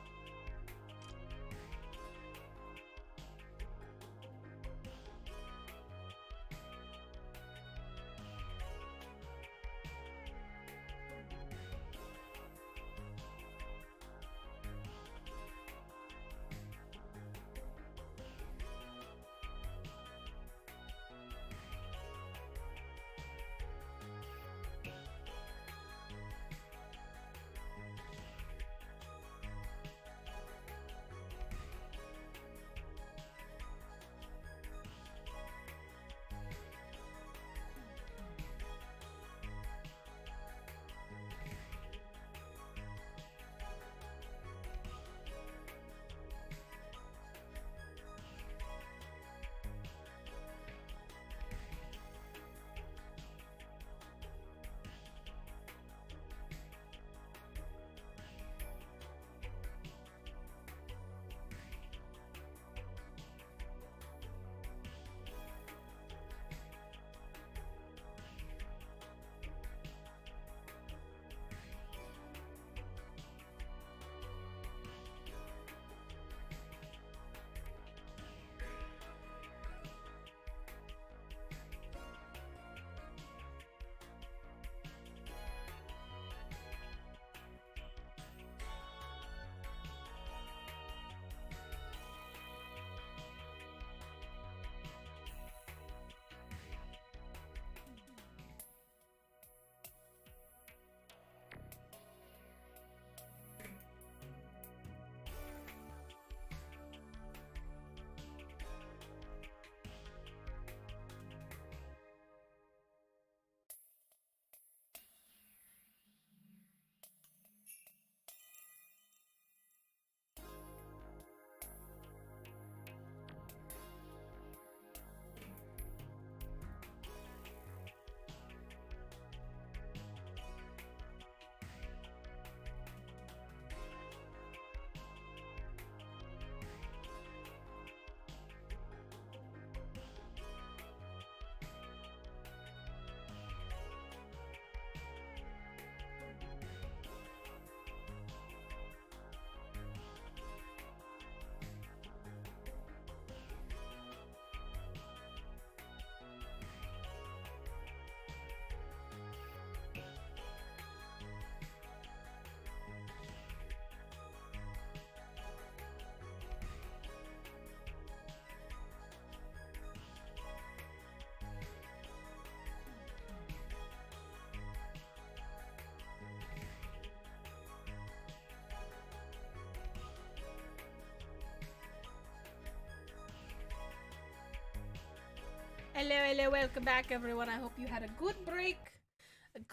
Hello, welcome back, everyone. I hope you had a good break.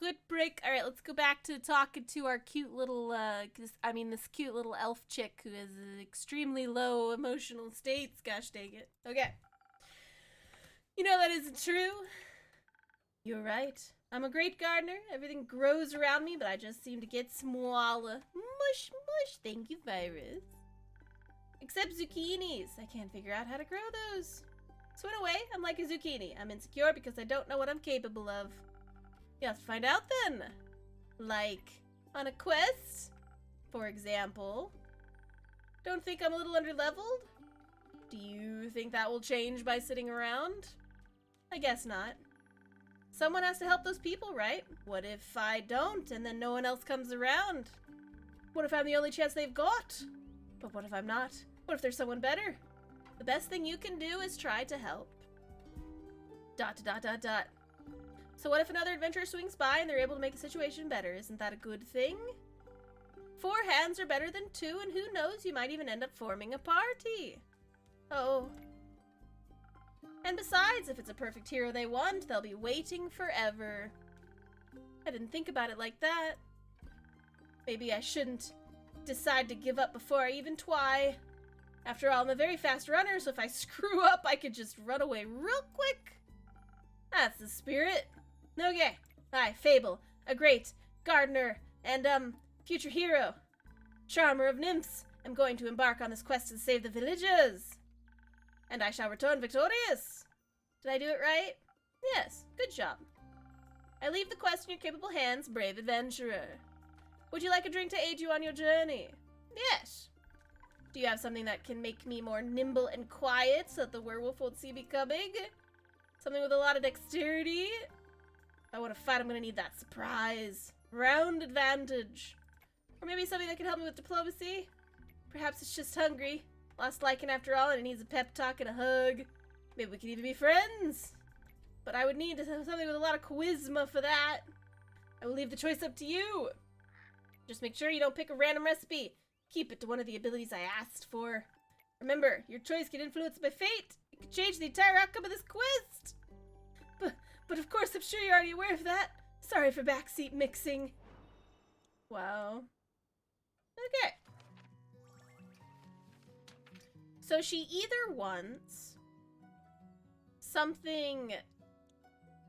All right, let's go back to talking to our cute little, this cute little elf chick who has extremely low emotional states. Gosh dang it. Okay. You know that isn't true. You're right. I'm a great gardener. Everything grows around me, but I just seem to get smaller. Mush. Thank you, Virus. Except zucchinis. I can't figure out how to grow those. So in a way, I'm like a zucchini. I'm insecure because I don't know what I'm capable of. You have to find out then. Like, on a quest, for example. Don't think I'm a little underleveled? Do you think that will change by sitting around? I guess not. Someone has to help those people, right? What if I don't and then no one else comes around? What if I'm the only chance they've got? But what if I'm not? What if there's someone better? The best thing you can do is try to help. ... So what if another adventurer swings by and they're able to make the situation better? Isn't that a good thing? 4 hands are better than 2, and who knows, you might even end up forming a party. Oh. And besides, if it's a perfect hero they want, they'll be waiting forever. I didn't think about it like that. Maybe I shouldn't decide to give up before I even try. After all, I'm a very fast runner, so if I screw up, I could just run away real quick. That's the spirit. Okay. Hi, Fable, a great gardener, and, future hero. Charmer of nymphs. I'm going to embark on this quest to save the villagers. And I shall return victorious. Did I do it right? Yes, good job. I leave the quest in your capable hands, brave adventurer. Would you like a drink to aid you on your journey? Yes. Do you have something that can make me more nimble and quiet so that the werewolf won't see me coming? Something with a lot of dexterity? If I want to fight, I'm going to need that surprise. Round advantage. Or maybe something that can help me with diplomacy? Perhaps it's just hungry. Lost Lycan after all, and it needs a pep talk and a hug. Maybe we could even be friends. But I would need something with a lot of charisma for that. I will leave the choice up to you. Just make sure you don't pick a random recipe. Keep it to one of the abilities I asked for. Remember, your choice can influence my fate. It could change the entire outcome of this quest. But of course, I'm sure you're already aware of that. Sorry for backseat mixing. Wow. Okay. So she either wants something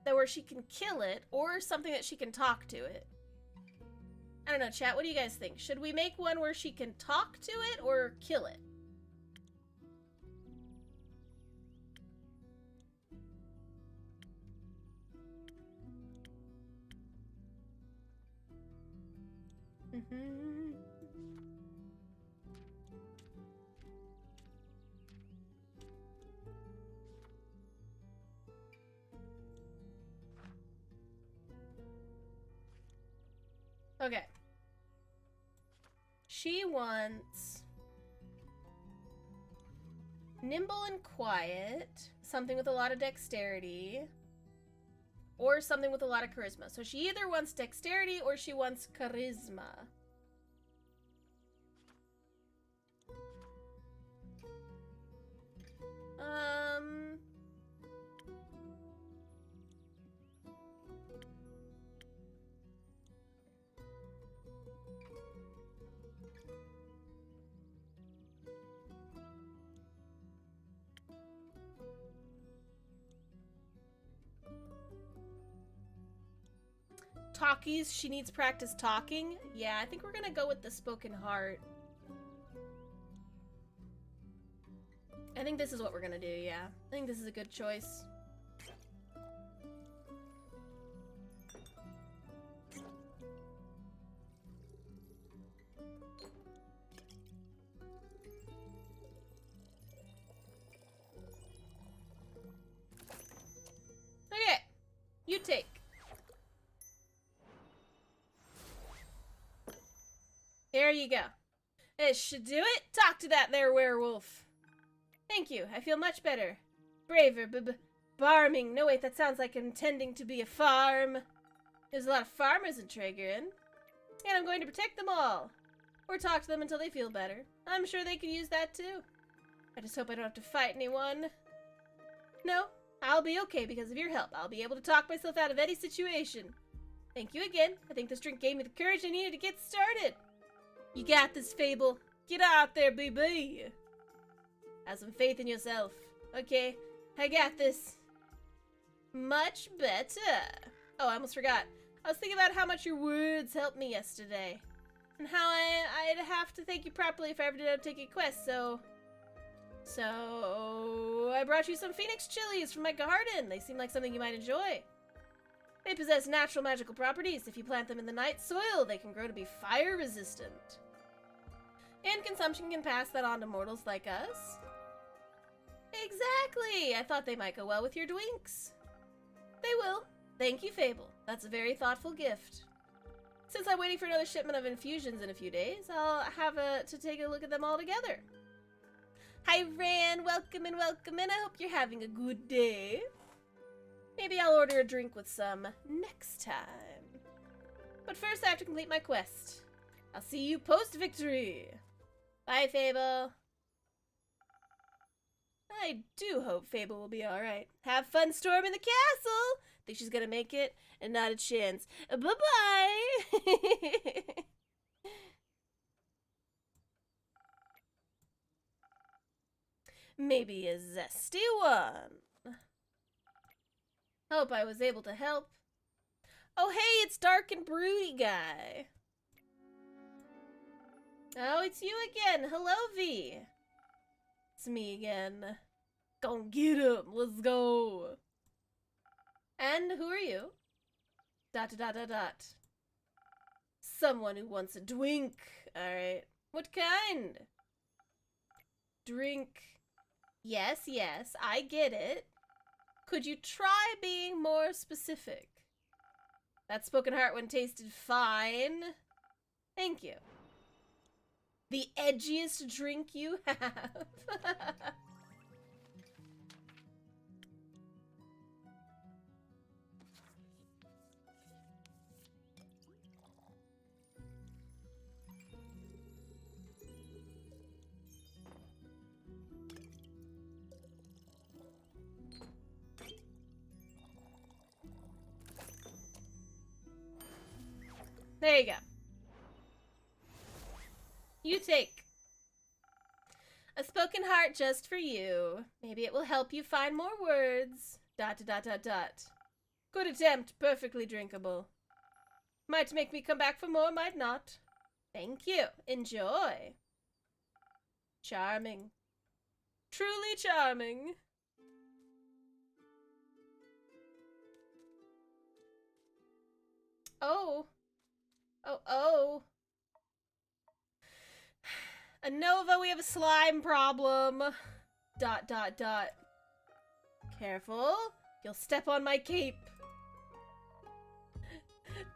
that where she can kill it, or something that she can talk to it. I don't know, chat, what do you guys think? Should we make one where she can talk to it, or kill it? Okay. She wants nimble and quiet, something with a lot of dexterity, or something with a lot of charisma. So she either wants dexterity or she wants charisma. Talkies, she needs practice talking. Yeah, I think we're gonna go with the spoken heart. I think this is what we're gonna do, yeah. I think this is a good choice. Okay, you take. There you go. This should do it. Talk to that there werewolf. Thank you. I feel much better. Braver, barming. No, wait, that sounds like intending to be a farm. There's a lot of farmers in Traegrin. And I'm going to protect them all. Or talk to them until they feel better. I'm sure they could use that too. I just hope I don't have to fight anyone. No, I'll be okay because of your help. I'll be able to talk myself out of any situation. Thank you again. I think this drink gave me the courage I needed to get started. You got this, Fable. Get out there, baby. Have some faith in yourself. Okay, I got this. Much better. Oh, I almost forgot. I was thinking about how much your words helped me yesterday. And how I'd have to thank you properly if I ever did end up taking a quest, so I brought you some phoenix chilies from my garden. They seem like something you might enjoy. They possess natural magical properties. If you plant them in the night soil, they can grow to be fire resistant. And consumption can pass that on to mortals like us. Exactly! I thought they might go well with your dwinks. They will. Thank you, Fable. That's a very thoughtful gift. Since I'm waiting for another shipment of infusions in a few days, I'll have to take a look at them all together. Hi, Ran. Welcome in. I hope you're having a good day. Maybe I'll order a drink with some next time. But first, I have to complete my quest. I'll see you post-victory. Bye, Fable. I do hope Fable will be alright. Have fun storming the castle! Think she's gonna make it? And not a chance. Bye-bye! Maybe a zesty one. Hope I was able to help. Oh, hey, it's Dark and Broody Guy. Oh, it's you again. Hello, V. It's me again. Go get him. Let's go. And who are you? ... Someone who wants a drink. Alright. What kind? Drink. Yes, I get it. Could you try being more specific? That spoken heart one tasted fine. Thank you. The edgiest drink you have. There you go. You take a spoken heart just for you. Maybe it will help you find more words. ... Good attempt, perfectly drinkable. Might make me come back for more, might not. Thank you. Enjoy. Charming. Truly charming. Oh. Oh. Anova, we have a slime problem. ... Careful. You'll step on my cape.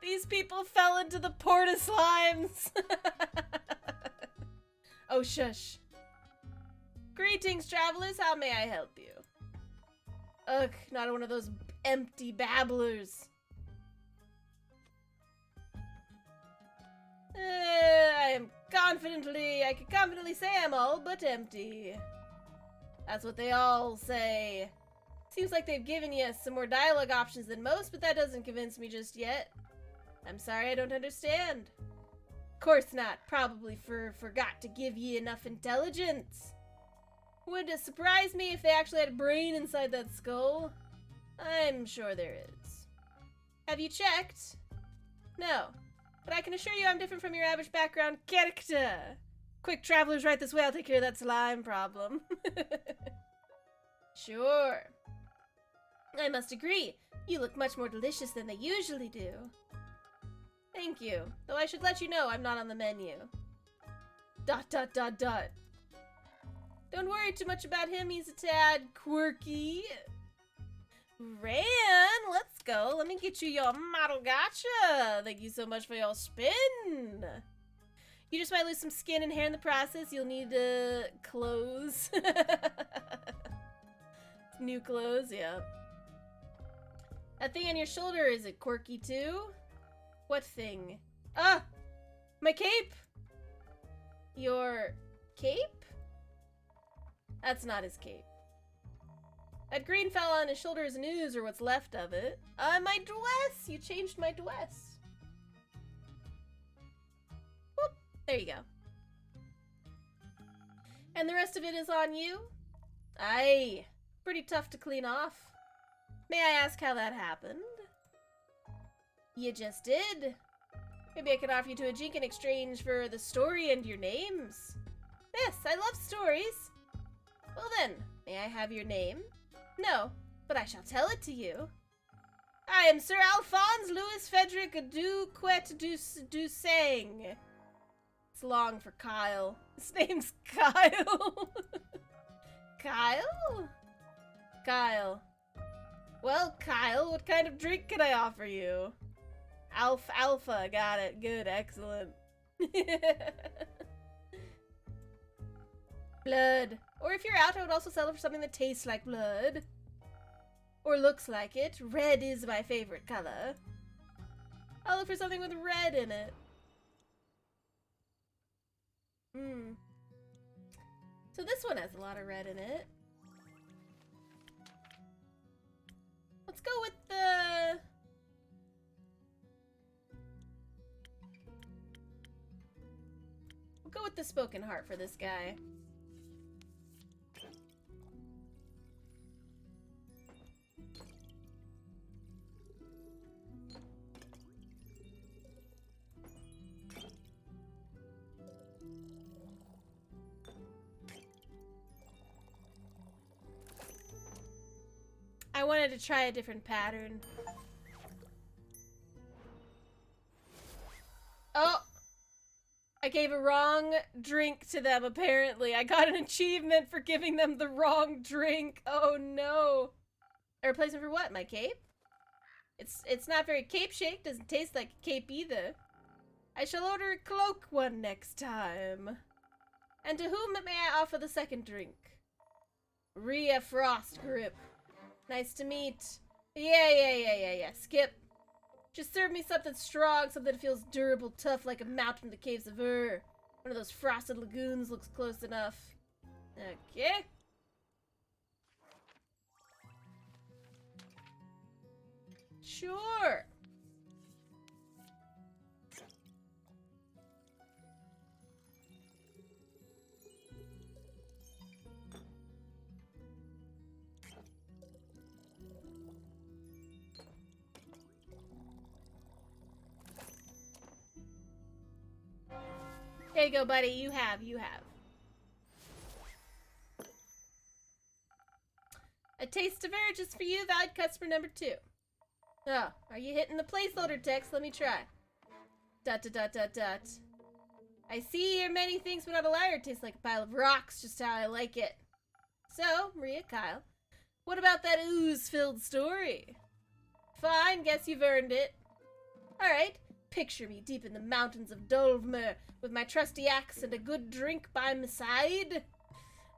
These people fell into the porta slimes. Oh, shush. Greetings, travelers. How may I help you? Ugh, not one of those empty babblers. I can confidently say I'm all but empty. That's what they all say. Seems like they've given you some more dialogue options than most, but that doesn't convince me just yet. I'm sorry, I don't understand. Course not. Probably forgot to give ye enough intelligence. Would it surprise me if they actually had a brain inside that skull? I'm sure there is. Have you checked? No. But I can assure you I'm different from your average background character. Quick, travelers, right this way. I'll take care of that slime problem. Sure. I must agree. You look much more delicious than they usually do. Thank you. Though I should let you know I'm not on the menu. ... Don't worry too much about him. He's a tad quirky. Ran, let's go. Let me get you your model gacha. Thank you so much for your spin. You just might lose some skin and hair in the process. You'll need clothes. New clothes, yeah. That thing on your shoulder, is it quirky too? What thing? Ah! My cape! Your cape? That's not his cape. That green fell on his shoulder is news, or what's left of it. My dress! You changed my dress. Whoop! There you go. And the rest of it is on you? Aye. Pretty tough to clean off. May I ask how that happened? You just did. Maybe I could offer you to a jink in exchange for the story and your names. Yes, I love stories. Well then, may I have your name? No, but I shall tell it to you. I am Sir Alphonse Louis Frederick Duquet Dusang. It's long for Kyle. His name's Kyle. Kyle? Kyle. Well, Kyle, what kind of drink can I offer you? Alpha, got it. Good, excellent. Blood. Or if you're out, I would also settle for something that tastes like blood. Or looks like it. Red is my favorite color. I'll look for something with red in it. So this one has a lot of red in it. Let's go with the... We'll go with the spoken heart for this guy. I wanted to try a different pattern. Oh! I gave a wrong drink to them, apparently. I got an achievement for giving them the wrong drink. Oh no. A replacement for what? My cape? It's not very cape-shaped. Doesn't taste like a cape either. I shall order a cloak one next time. And to whom may I offer the second drink? Rhea Frost Grip. Nice to meet. Yeah. Skip. Just serve me something strong, something that feels durable, tough, like a mountain in the caves of Ur. One of those frosted lagoons looks close enough. Okay. Sure. There you go, buddy. You have. A taste of air just for you, valid customer number 2. Oh, are you hitting the placeholder text? Let me try. ... I see you're many things but not a liar. Tastes like a pile of rocks, just how I like it. So, Maria Kyle, what about that ooze-filled story? Fine, guess you've earned it. Alright, picture me deep in the mountains of Dolvmer with my trusty axe and a good drink by my side.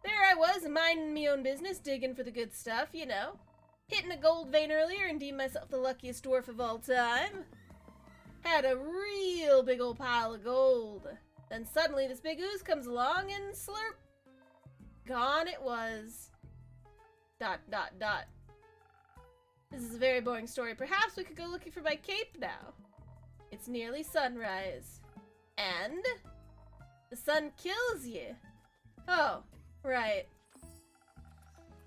There I was, minding me own business, digging for the good stuff, you know. Hitting a gold vein earlier and deemed myself the luckiest dwarf of all time. Had a real big old pile of gold. Then suddenly this big ooze comes along and slurp. Gone it was. ... This is a very boring story. Perhaps we could go looking for my cape now. It's nearly sunrise. And? The sun kills you. Oh, right.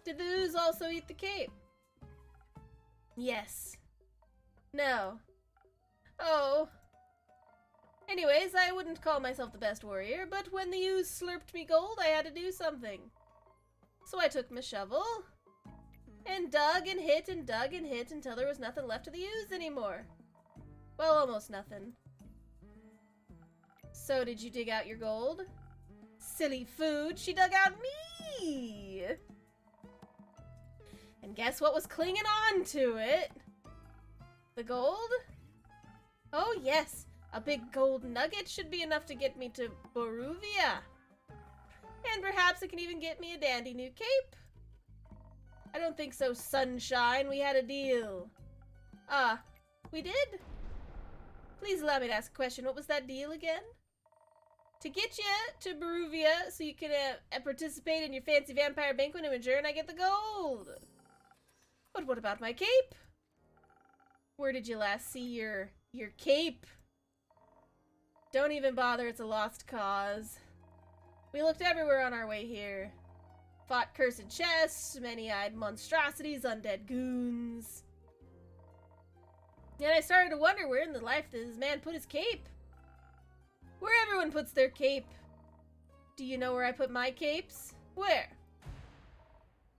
Did the ooze also eat the cape? Yes. No. Oh. Anyways, I wouldn't call myself the best warrior, but when the ooze slurped me gold, I had to do something. So I took my shovel and dug and hit until there was nothing left of the ooze anymore. Well, almost nothing. So did you dig out your gold? Silly food, she dug out me! And guess what was clinging on to it? The gold? Oh yes, a big gold nugget should be enough to get me to Boruvia. And perhaps it can even get me a dandy new cape. I don't think so, sunshine. We had a deal. Ah, we did? Please allow me to ask a question. What was that deal again? To get you to Boruvia so you can participate in your fancy vampire banquet in return, I get the gold. But what about my cape? Where did you last see your cape? Don't even bother, it's a lost cause. We looked everywhere on our way here. Fought cursed chests, many-eyed monstrosities, undead goons. And I started to wonder where in the life does this man put his cape? Where everyone puts their cape. Do you know where I put my capes? Where?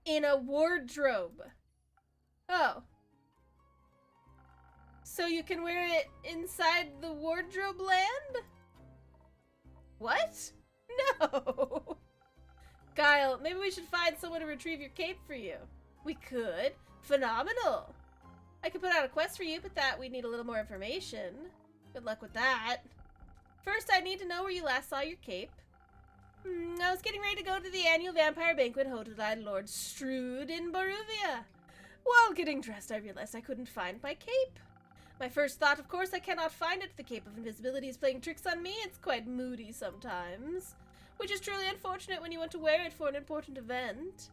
In a wardrobe. Oh. So you can wear it inside the wardrobe land? What? No. Kyle, maybe we should find someone to retrieve your cape for you. We could. Phenomenal. I could put out a quest for you, but that we'd need a little more information. Good luck with that. First, I need to know where you last saw your cape. I was getting ready to go to the annual vampire banquet hosted by Lord Strood in Baruvia. While getting dressed, I realized I couldn't find my cape. My first thought, of course, I cannot find it. The Cape of Invisibility is playing tricks on me. It's quite moody sometimes, which is truly unfortunate when you want to wear it for an important event.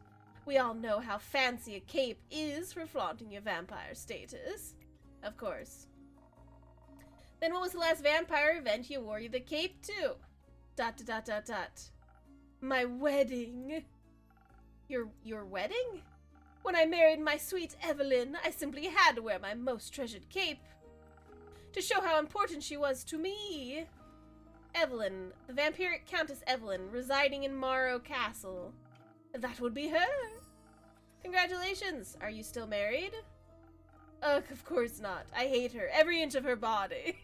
We all know how fancy a cape is for flaunting your vampire status. Of course. Then what was the last vampire event you wore the cape to? ... My wedding. Your wedding? When I married my sweet Evelyn, I simply had to wear my most treasured cape to show how important she was to me. Evelyn, the vampiric Countess Evelyn, residing in Morrow Castle. That would be her. Congratulations. Are you still married? Ugh, of course not. I hate her. Every inch of her body.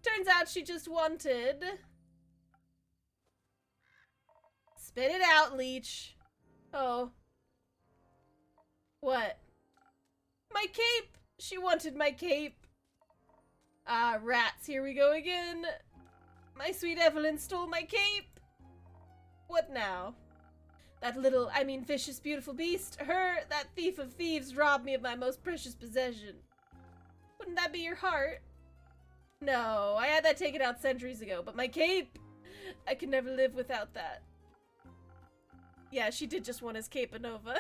Turns out she just wanted... Spit it out, leech. Oh. What? My cape! She wanted my cape. Ah, rats, here we go again. My sweet Evelyn stole my cape. What now? That little, vicious, beautiful beast, that thief of thieves, robbed me of my most precious possession. Wouldn't that be your heart? No, I had that taken out centuries ago, but my cape! I could never live without that. Yeah, she did just want his cape, Nova.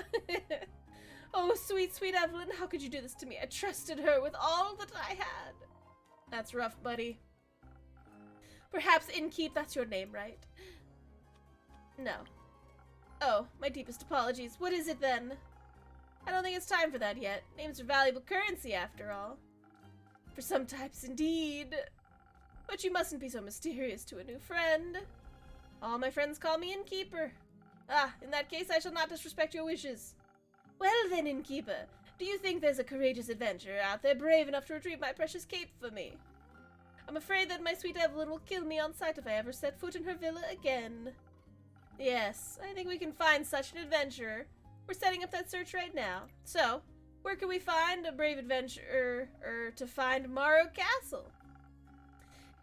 Oh, sweet, sweet Evelyn, how could you do this to me? I trusted her with all that I had. That's rough, buddy. Perhaps Innkeep, that's your name, right? No. Oh, my deepest apologies. What is it then? I don't think it's time for that yet. Names are valuable currency, after all. For some types, indeed. But you mustn't be so mysterious to a new friend. All my friends call me Innkeeper. Ah, in that case, I shall not disrespect your wishes. Well then, Innkeeper, do you think there's a courageous adventurer out there brave enough to retrieve my precious cape for me? I'm afraid that my sweet Evelyn will kill me on sight if I ever set foot in her villa again. Yes, I think we can find such an adventurer. We're setting up that search right now. So, where can we find a brave adventurer to find Morrow Castle?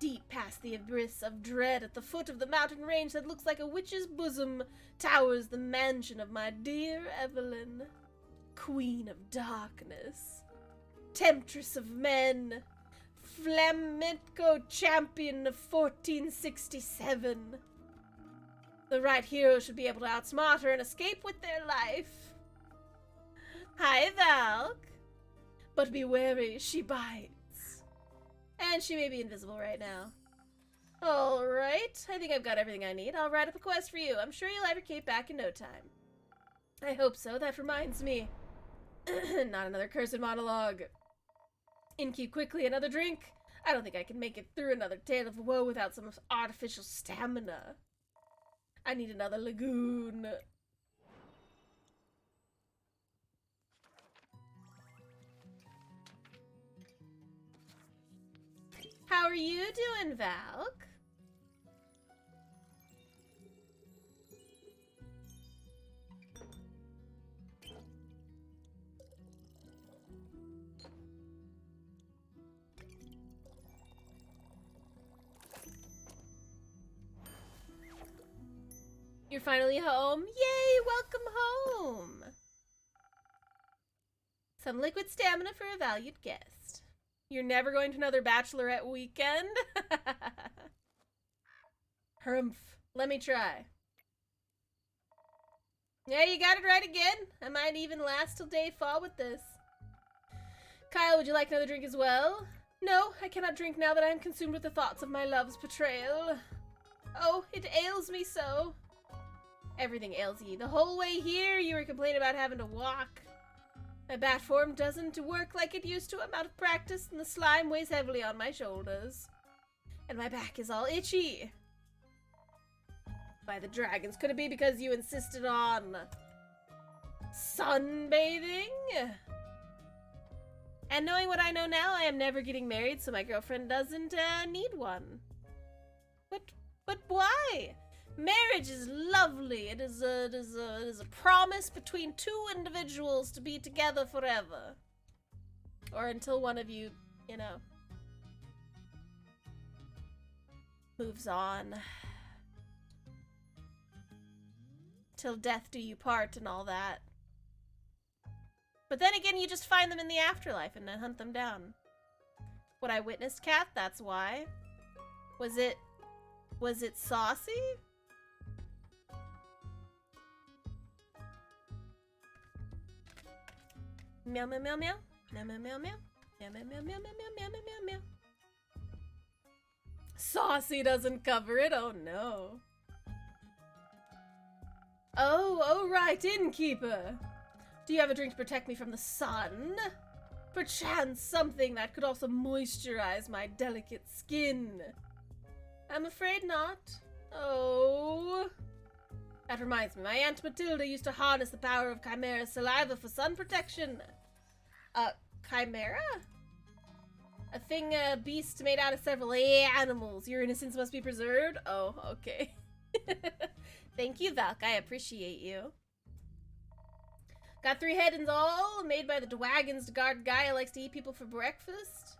Deep past the abyss of dread at the foot of the mountain range that looks like a witch's bosom towers the mansion of my dear Evelyn. Queen of darkness, temptress of men, flamenco champion of 1467. The right hero should be able to outsmart her and escape with their life. Hi, Valk. But be wary, she bites. And she may be invisible right now. Alright, I think I've got everything I need. I'll write up a quest for you. I'm sure you'll have your cape back in no time. I hope so. That reminds me. Not another cursed monologue. Innkeep, quickly, another drink. I don't think I can make it through another tale of woe without some artificial stamina. I need another lagoon. How are you doing, Valk? You're finally home. Yay, welcome home. Some liquid stamina for a valued guest. You're never going to another bachelorette weekend? Humph. Let me try. Yeah, you got it right again. I might even last till day fall with this. Kyle, would you like another drink as well? No, I cannot drink now that I am consumed with the thoughts of my love's betrayal. Oh, it ails me so. Everything ails ye. The whole way here, you were complaining about having to walk. My bat form doesn't work like it used to. I'm out of practice, and the slime weighs heavily on my shoulders. And my back is all itchy. By the dragons, could it be because you insisted on sunbathing? And knowing what I know now, I am never getting married, so my girlfriend doesn't need one. But why? Marriage is lovely. It is a promise between two individuals to be together forever. Or until one of you, you know, moves on. Till death do you part and all that. But then again, you just find them in the afterlife and then hunt them down. What I witnessed, Kath, that's why. Was it saucy? Meow meow meow meow. Meow meow meow meow. Meow meow meow meow meow meow meow meow meow. Saucy doesn't cover it, oh no. Oh right, innkeeper. Do you have a drink to protect me from the sun? Perchance something that could also moisturize my delicate skin. I'm afraid not. Oh. That reminds me, my Aunt Matilda used to harness the power of Chimera's saliva for sun protection. Chimera? A thing, a beast made out of several animals. Your innocence must be preserved? Oh, okay. Thank you, Valk. I appreciate you. Got 3 heads and all, made by the Dwagons to guard guy who likes to eat people for breakfast.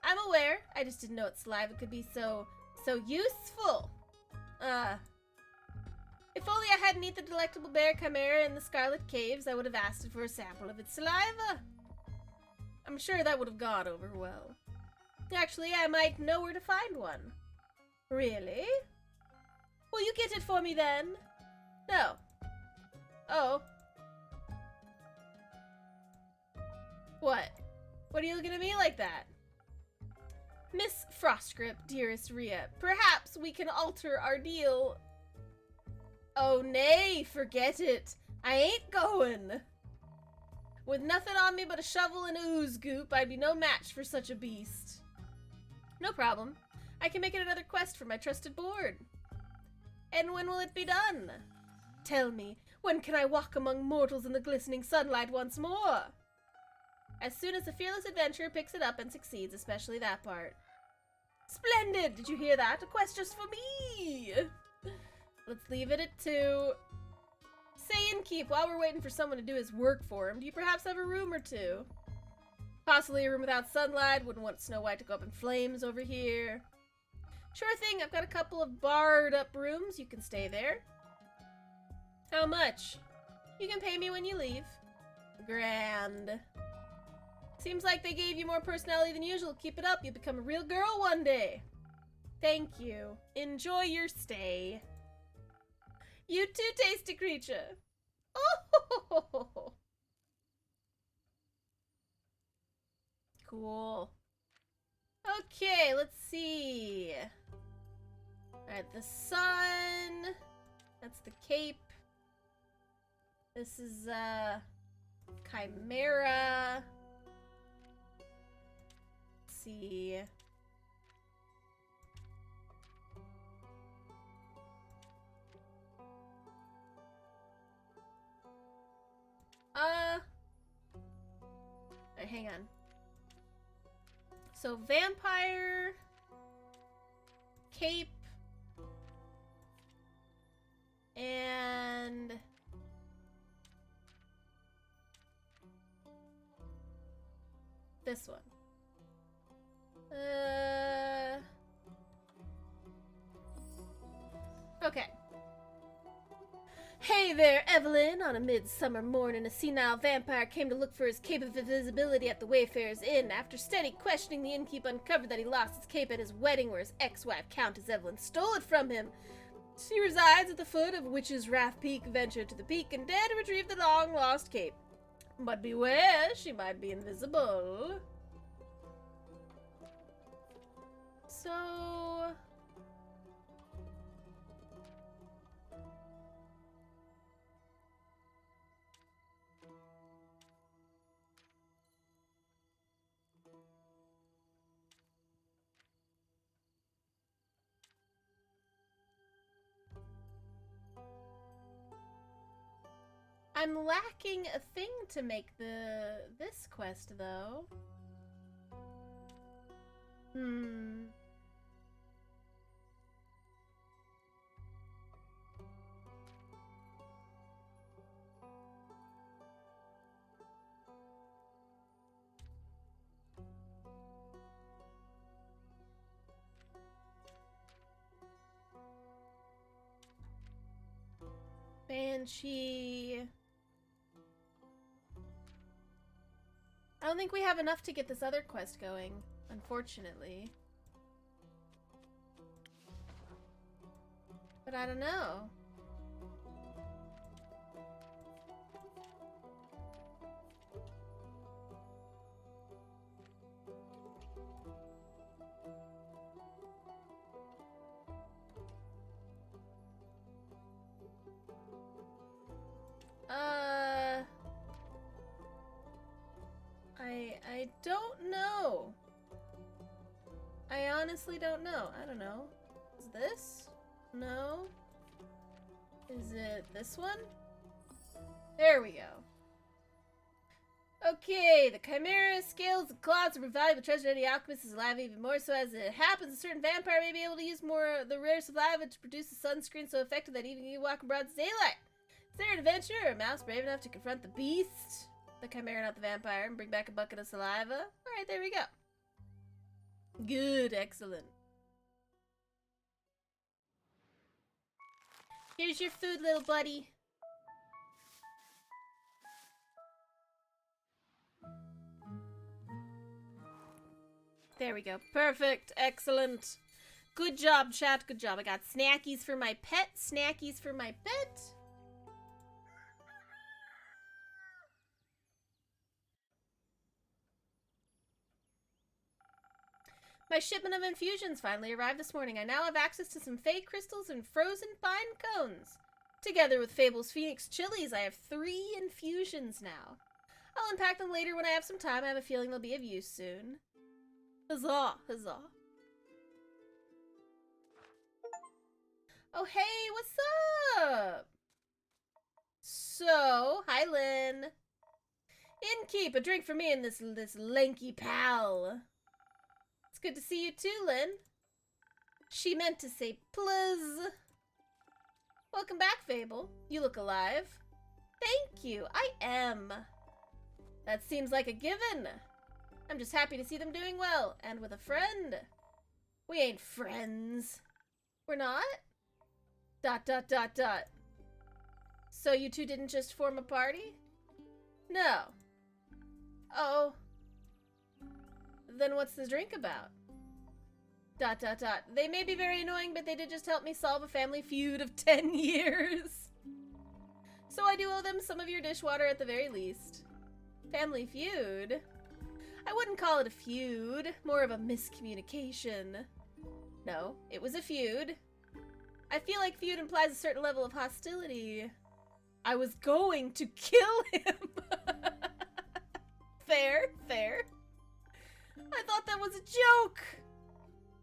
I'm aware. I just didn't know its saliva could be so useful. If only I hadn't eaten the delectable bear chimera in the Scarlet Caves, I would have asked it for a sample of its saliva. I'm sure that would have gone over well. Actually, I might know where to find one. Really? Will you get it for me then? No. Oh. What? What are you looking at me like that? Miss Frostgrip, dearest Rhea, perhaps we can alter our deal. Oh nay, forget it. I ain't going. With nothing on me but a shovel and ooze goop, I'd be no match for such a beast. No problem. I can make it another quest for my trusted board. And when will it be done? Tell me, when can I walk among mortals in the glistening sunlight once more? As soon as the fearless adventurer picks it up and succeeds, especially that part. Splendid! Did you hear that? A quest just for me! Let's leave it at 2. Say innkeep, while we're waiting for someone to do his work for him, do you perhaps have a room or two? Possibly a room without sunlight, wouldn't want Snow White to go up in flames over here. Sure thing, I've got a couple of barred up rooms, you can stay there. How much? You can pay me when you leave. Grand. Seems like they gave you more personality than usual. Keep it up, you'll become a real girl one day. Thank you. Enjoy your stay. You too, tasty creature. Oh! Cool. Okay, let's see. Alright, the sun. That's the cape. This is, Chimera. Let's see. Hang on. So, vampire, cape, and this one. Okay. Hey there, Evelyn! On a midsummer morning, a senile vampire came to look for his cape of invisibility at the Wayfarer's Inn. After steady questioning, the innkeep uncovered that he lost his cape at his wedding, where his ex-wife, Countess Evelyn, stole it from him. She resides at the foot of Witch's Raft Peak, ventured to the peak, and dared to retrieve the long-lost cape. But beware, she might be invisible. So... I'm lacking a thing to make this quest, though. Banshee. I don't think we have enough to get this other quest going, unfortunately. But I don't know. I don't know. I honestly don't know. I don't know. Is this? No. Is it this one? There we go. Okay, the Chimera scales the clouds are valuable treasure to any alchemist is alive, even more so as it happens a certain vampire may be able to use more of the rare saliva to produce a sunscreen so effective that even you walk in broad daylight. Is there an adventurer or a mouse brave enough to confront the beast? The Chimera, not the vampire, and bring back a bucket of saliva? Alright, there we go. Good, excellent. Here's your food, little buddy. There we go. Perfect. Excellent. Good job, chat. Good job. I got snackies for my pet. Snackies for my pet. My shipment of infusions finally arrived this morning. I now have access to some fey crystals and frozen pine cones. Together with Fable's Phoenix chilies, I have 3 infusions now. I'll unpack them later when I have some time. I have a feeling they'll be of use soon. Huzzah! Huzzah! Oh, hey, what's up? So, hi, Lynn. Innkeep, a drink for me and this lanky pal. It's good to see you too, Lynn. She meant to say please. Welcome back, Fable. You look alive. Thank you, I am. That seems like a given. I'm just happy to see them doing well, and with a friend. We ain't friends. We're not? ... So you two didn't just form a party? No. Oh. Then what's this drink about? ... They may be very annoying, but they did just help me solve a family feud of 10 years. So I do owe them some of your dishwater at the very least. Family feud? I wouldn't call it a feud, more of a miscommunication. No, it was a feud. I feel like feud implies a certain level of hostility. I was going to kill him! Fair, fair. I thought that was a joke!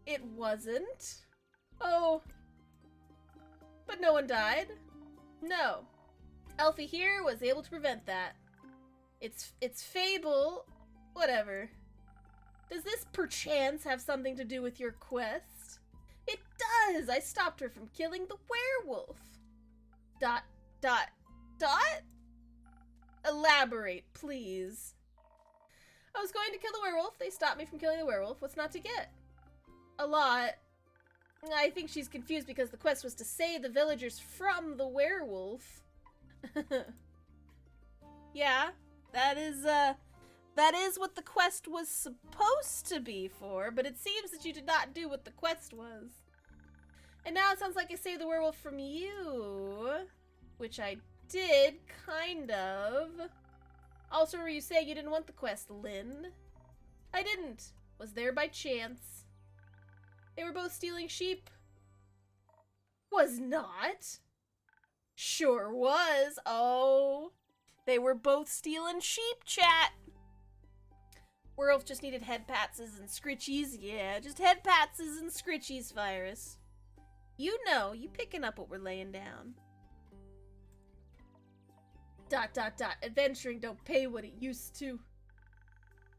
It wasn't. Oh. But no one died? No. Elfie here was able to prevent that. It's Fable. Whatever. Does this perchance have something to do with your quest? It does! I stopped her from killing the werewolf. ... Elaborate, please. I was going to kill the werewolf. They stopped me from killing the werewolf. What's not to get? A lot. I think she's confused because the quest was to save the villagers from the werewolf. Yeah, that is what the quest was supposed to be for, but it seems that you did not do what the quest was. And now it sounds like I saved the werewolf from you, which I did, kind of. Also, were you saying you didn't want the quest, Lynn? I didn't. Was there by chance. They were both stealing sheep. Was not. Sure was. Oh. They were both stealing sheep, chat. Werewolf just needed head patses and scritchies. Yeah, just head patses and scritchies, Virus. You know, you picking up what we're laying down. ... Adventuring don't pay what it used to.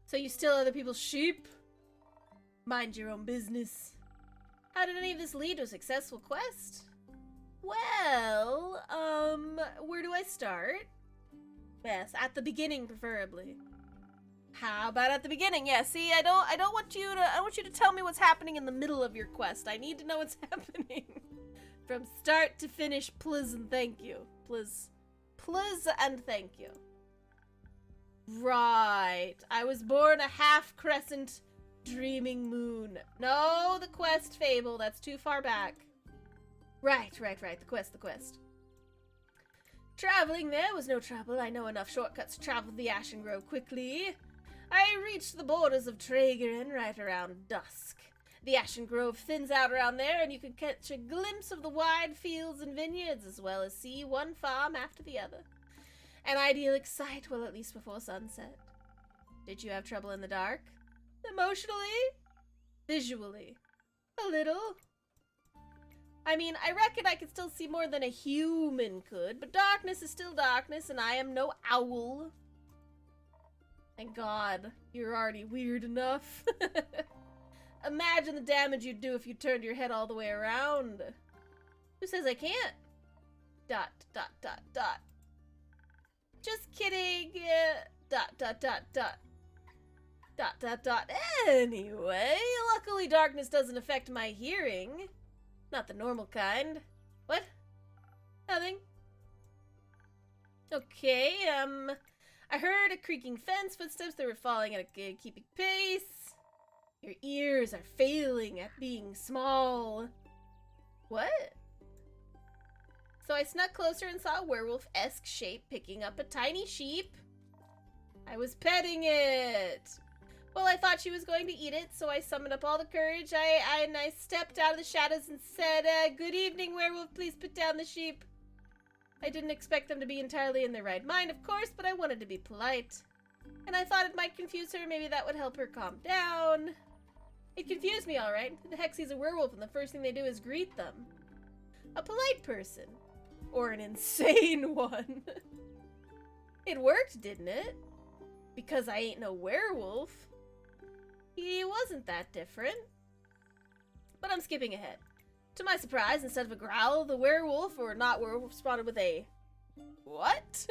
So you steal other people's sheep? Mind your own business. How did any of this lead to a successful quest? Well, where do I start? Yes, at the beginning, preferably. How about at the beginning? Yeah, see, I don't want you to tell me what's happening in the middle of your quest. I need to know what's happening. From start to finish, please and thank you. please. Please and thank you. Right. I was born a half-crescent dreaming moon. No, the quest fable. That's too far back. Right. The quest. Traveling there was no trouble. I know enough shortcuts to travel the Ashen Grove quickly. I reached the borders of Traegeren right around dusk. The Ashen Grove thins out around there, and you can catch a glimpse of the wide fields and vineyards, as well as see one farm after the other. An idyllic sight, well, at least before sunset. Did you have trouble in the dark? Emotionally? Visually? A little? I mean, I reckon I could still see more than a human could, but darkness is still darkness, and I am no owl. Thank God, you're already weird enough. Imagine the damage you'd do if you turned your head all the way around. Who says I can't? ... Just kidding. ... Anyway, luckily darkness doesn't affect my hearing. Not the normal kind. What? Nothing. Okay, I heard a creaking fence, footsteps that were falling at a keeping pace. Your ears are failing at being small. What? So I snuck closer and saw a werewolf-esque shape picking up a tiny sheep. I was petting it. Well, I thought she was going to eat it, so I summoned up all the courage. I stepped out of the shadows and said, "Good evening, werewolf. Please put down the sheep." I didn't expect them to be entirely in their right mind, of course, but I wanted to be polite. And I thought it might confuse her. Maybe that would help her calm down. It confused me, all right. Who the heck sees a werewolf and the first thing they do is greet them? A polite person. Or an insane one. It worked, didn't it? Because I ain't no werewolf. He wasn't that different. But I'm skipping ahead. To my surprise, instead of a growl, the werewolf, or not werewolf, responded with a... What?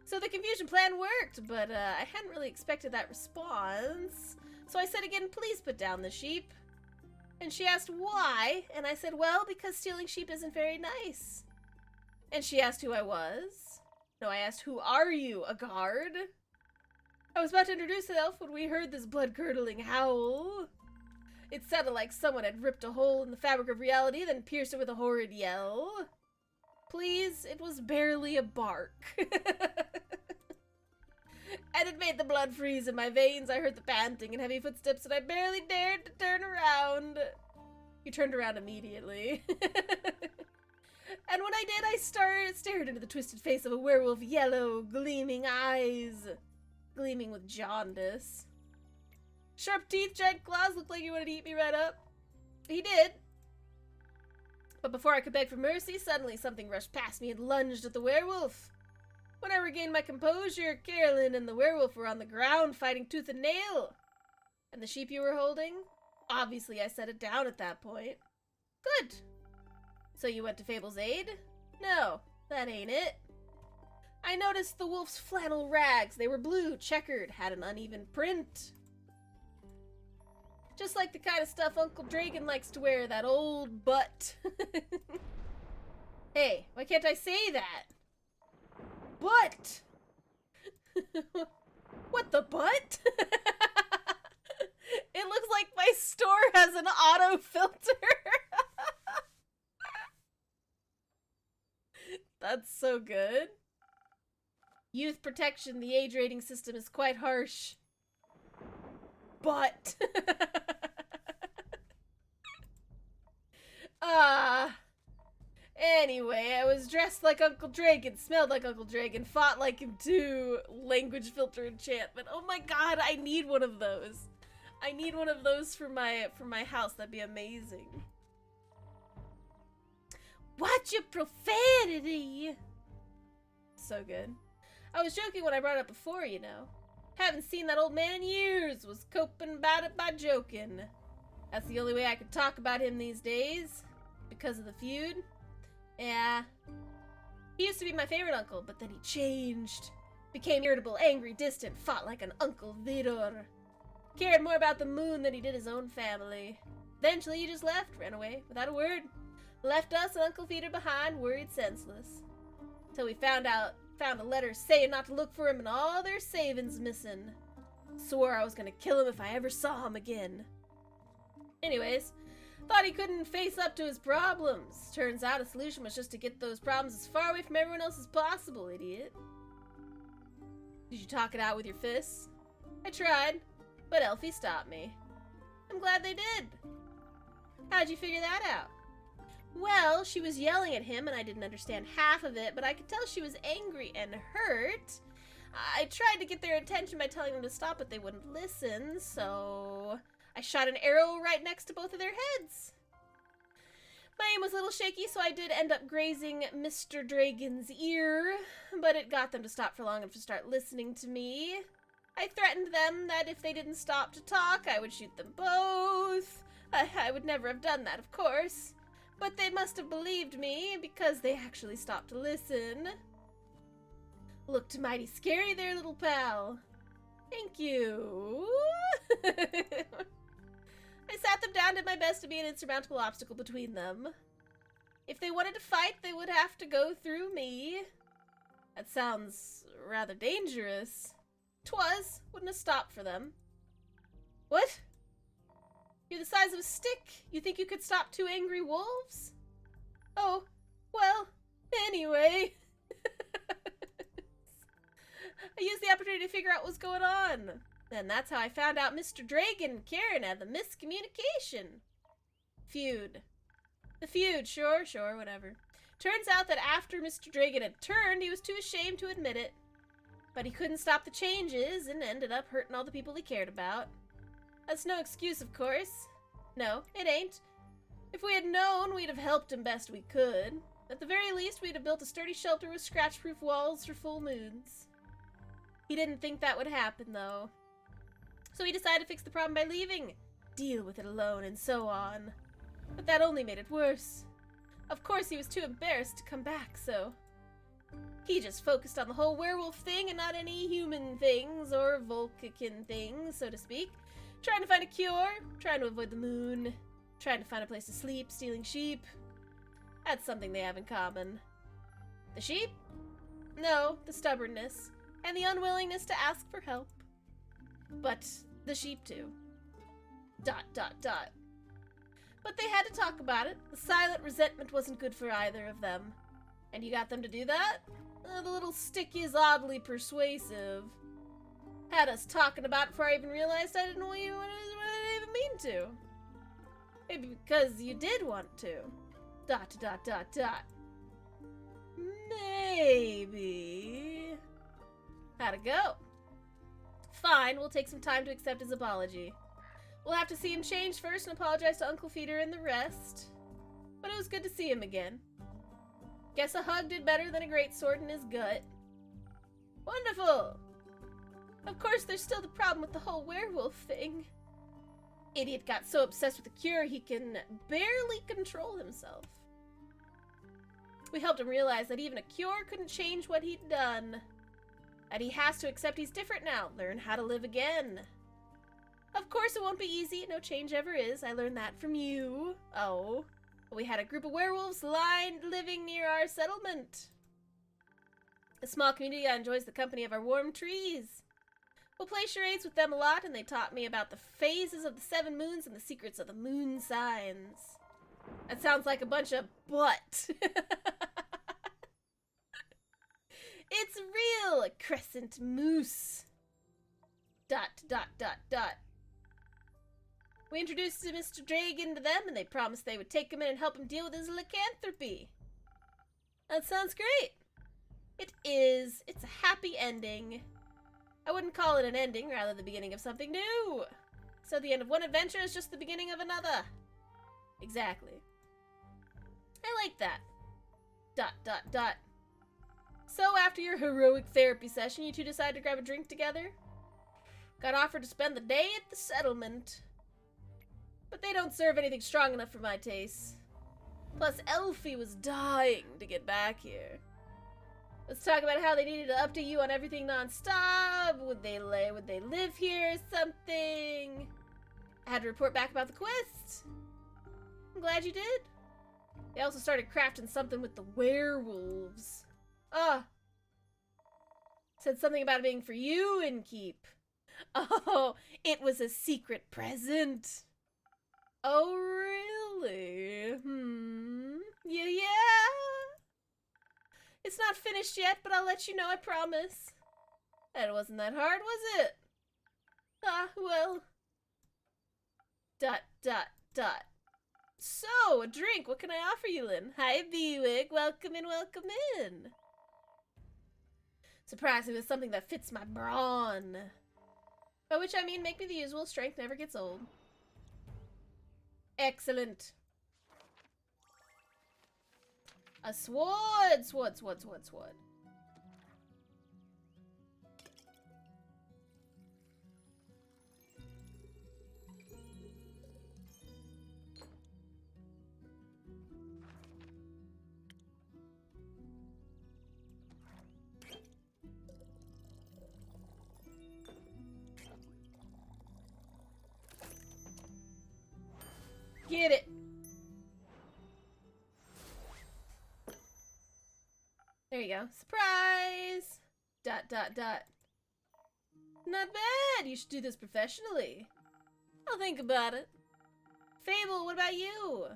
So the confusion plan worked, but I hadn't really expected that response. So I said again, "Please put down the sheep." And she asked why, and I said, "Well, because stealing sheep isn't very nice." And she asked who I was. No, I asked, "Who are you, a guard?" I was about to introduce myself when we heard this blood-curdling howl. It sounded like someone had ripped a hole in the fabric of reality, then pierced it with a horrid yell. Please, it was barely a bark. And it made the blood freeze in my veins. I heard the panting and heavy footsteps, and I barely dared to turn around. You turned around immediately. And when I did, I stared into the twisted face of a werewolf, yellow, gleaming eyes. Gleaming with jaundice. Sharp teeth, giant claws, looked like he wanted to eat me right up. He did. But before I could beg for mercy, suddenly something rushed past me and lunged at the werewolf. When I regained my composure, Carolyn and the werewolf were on the ground fighting tooth and nail. And the sheep you were holding? Obviously, I set it down at that point. Good. So you went to Fable's aid? No, that ain't it. I noticed the wolf's flannel rags. They were blue, checkered, had an uneven print. Just like the kind of stuff Uncle Dragon likes to wear, that old butt. Hey, why can't I say that? Butt! What the butt? It looks like my store has an auto filter. That's so good. Youth protection, the age rating system is quite harsh. But anyway, I was dressed like Uncle Dragon, smelled like Uncle Dragon, fought like him too. Language filter enchantment. Oh my god, I need one of those. I need one of those for my house. That'd be amazing. Watch your profanity. So good. I was joking when I brought it up before, you know. Haven't seen that old man in years. Was coping about it by joking. That's the only way I could talk about him these days. Because of the feud. Yeah. He used to be my favorite uncle, but then he changed. Became irritable, angry, distant, fought like an Uncle Vidor. Cared more about the moon than he did his own family. Eventually he just left, ran away, without a word. Left us and Uncle Peter behind, worried senseless. Till we found a letter saying not to look for him and all their savings missing. Swore I was gonna kill him if I ever saw him again. Anyways, thought he couldn't face up to his problems. Turns out a solution was just to get those problems as far away from everyone else as possible, idiot. Did you talk it out with your fists? I tried, but Elfie stopped me. I'm glad they did. How'd you figure that out? Well, she was yelling at him and I didn't understand half of it, but I could tell she was angry and hurt. I tried to get their attention by telling them to stop, but they wouldn't listen, so I shot an arrow right next to both of their heads. My aim was a little shaky, so I did end up grazing Mr. Dragon's ear, but it got them to stop for long enough to start listening to me. I threatened them that if they didn't stop to talk, I would shoot them both. I would never have done that, of course. But they must have believed me, because they actually stopped to listen. Looked mighty scary there, little pal. Thank you. I sat them down, did my best to be an insurmountable obstacle between them. If they wanted to fight, they would have to go through me. That sounds rather dangerous. 'Twas, wouldn't have stopped for them. What? You're the size of a stick. You think you could stop 2 angry wolves? Oh, well, anyway. I used the opportunity to figure out what was going on. And that's how I found out Mr. Dragon and Karen had the miscommunication. Feud. The feud, sure, whatever. Turns out that after Mr. Dragon had turned, he was too ashamed to admit it. But he couldn't stop the changes and ended up hurting all the people he cared about. That's no excuse, of course. No, it ain't. If we had known, we'd have helped him best we could. At the very least, we'd have built a sturdy shelter with scratch-proof walls for full moons. He didn't think that would happen, though. So he decided to fix the problem by leaving, deal with it alone, and so on. But that only made it worse. Of course, he was too embarrassed to come back, so he just focused on the whole werewolf thing and not any human things or Volkican things, so to speak. Trying to find a cure, trying to avoid the moon, trying to find a place to sleep, stealing sheep. That's something they have in common. The sheep? No, the stubbornness and the unwillingness to ask for help. But the sheep too. ... But they had to talk about it. The silent resentment wasn't good for either of them. And you got them to do that? The little stick is oddly persuasive. Had us talking about it before I even realized I didn't what I even mean to. Maybe because you did want to. ... Maybe. How'd it go? Fine, we'll take some time to accept his apology. We'll have to see him change first and apologize to Uncle Feeder and the rest. But it was good to see him again. Guess a hug did better than a greatsword in his gut. Wonderful! Of course, there's still the problem with the whole werewolf thing. Idiot got so obsessed with the cure he can barely control himself. We helped him realize that even a cure couldn't change what he'd done. That he has to accept he's different now, learn how to live again. Of course it won't be easy, no change ever is, I learned that from you. Oh, we had a group of werewolves living near our settlement. A small community that enjoys the company of our warm trees. We'll play charades with them a lot, and they taught me about the phases of the 7 moons and the secrets of the moon signs. That sounds like a bunch of butt. It's real, a crescent moose. ... We introduced Mr. Dragon to them, and they promised they would take him in and help him deal with his lycanthropy. That sounds great. It is. It's a happy ending. I wouldn't call it an ending, rather the beginning of something new. So the end of one adventure is just the beginning of another. Exactly. I like that. ... So after your heroic therapy session, you two decided to grab a drink together? Got offered to spend the day at the settlement. But they don't serve anything strong enough for my taste. Plus, Elfie was dying to get back here. Let's talk about how they needed to update you on everything non-stop. Would they live here or something? I had to report back about the quest. I'm glad you did. They also started crafting something with the werewolves. Said something about it being for you, Innkeep. Oh, it was a secret present. Oh, really? Yeah. It's not finished yet, but I'll let you know, I promise. That wasn't that hard, was it? Well. ... So, a drink. What can I offer you, Lynn? Hi, Bewick. Welcome in, welcome in. Surprise me with something that fits my brawn. By which I mean, make me the usual. Strength never gets old. Excellent. A sword! Sword. Get it. There you go. Surprise! ... Not bad! You should do this professionally. I'll think about it. Fable, what about you?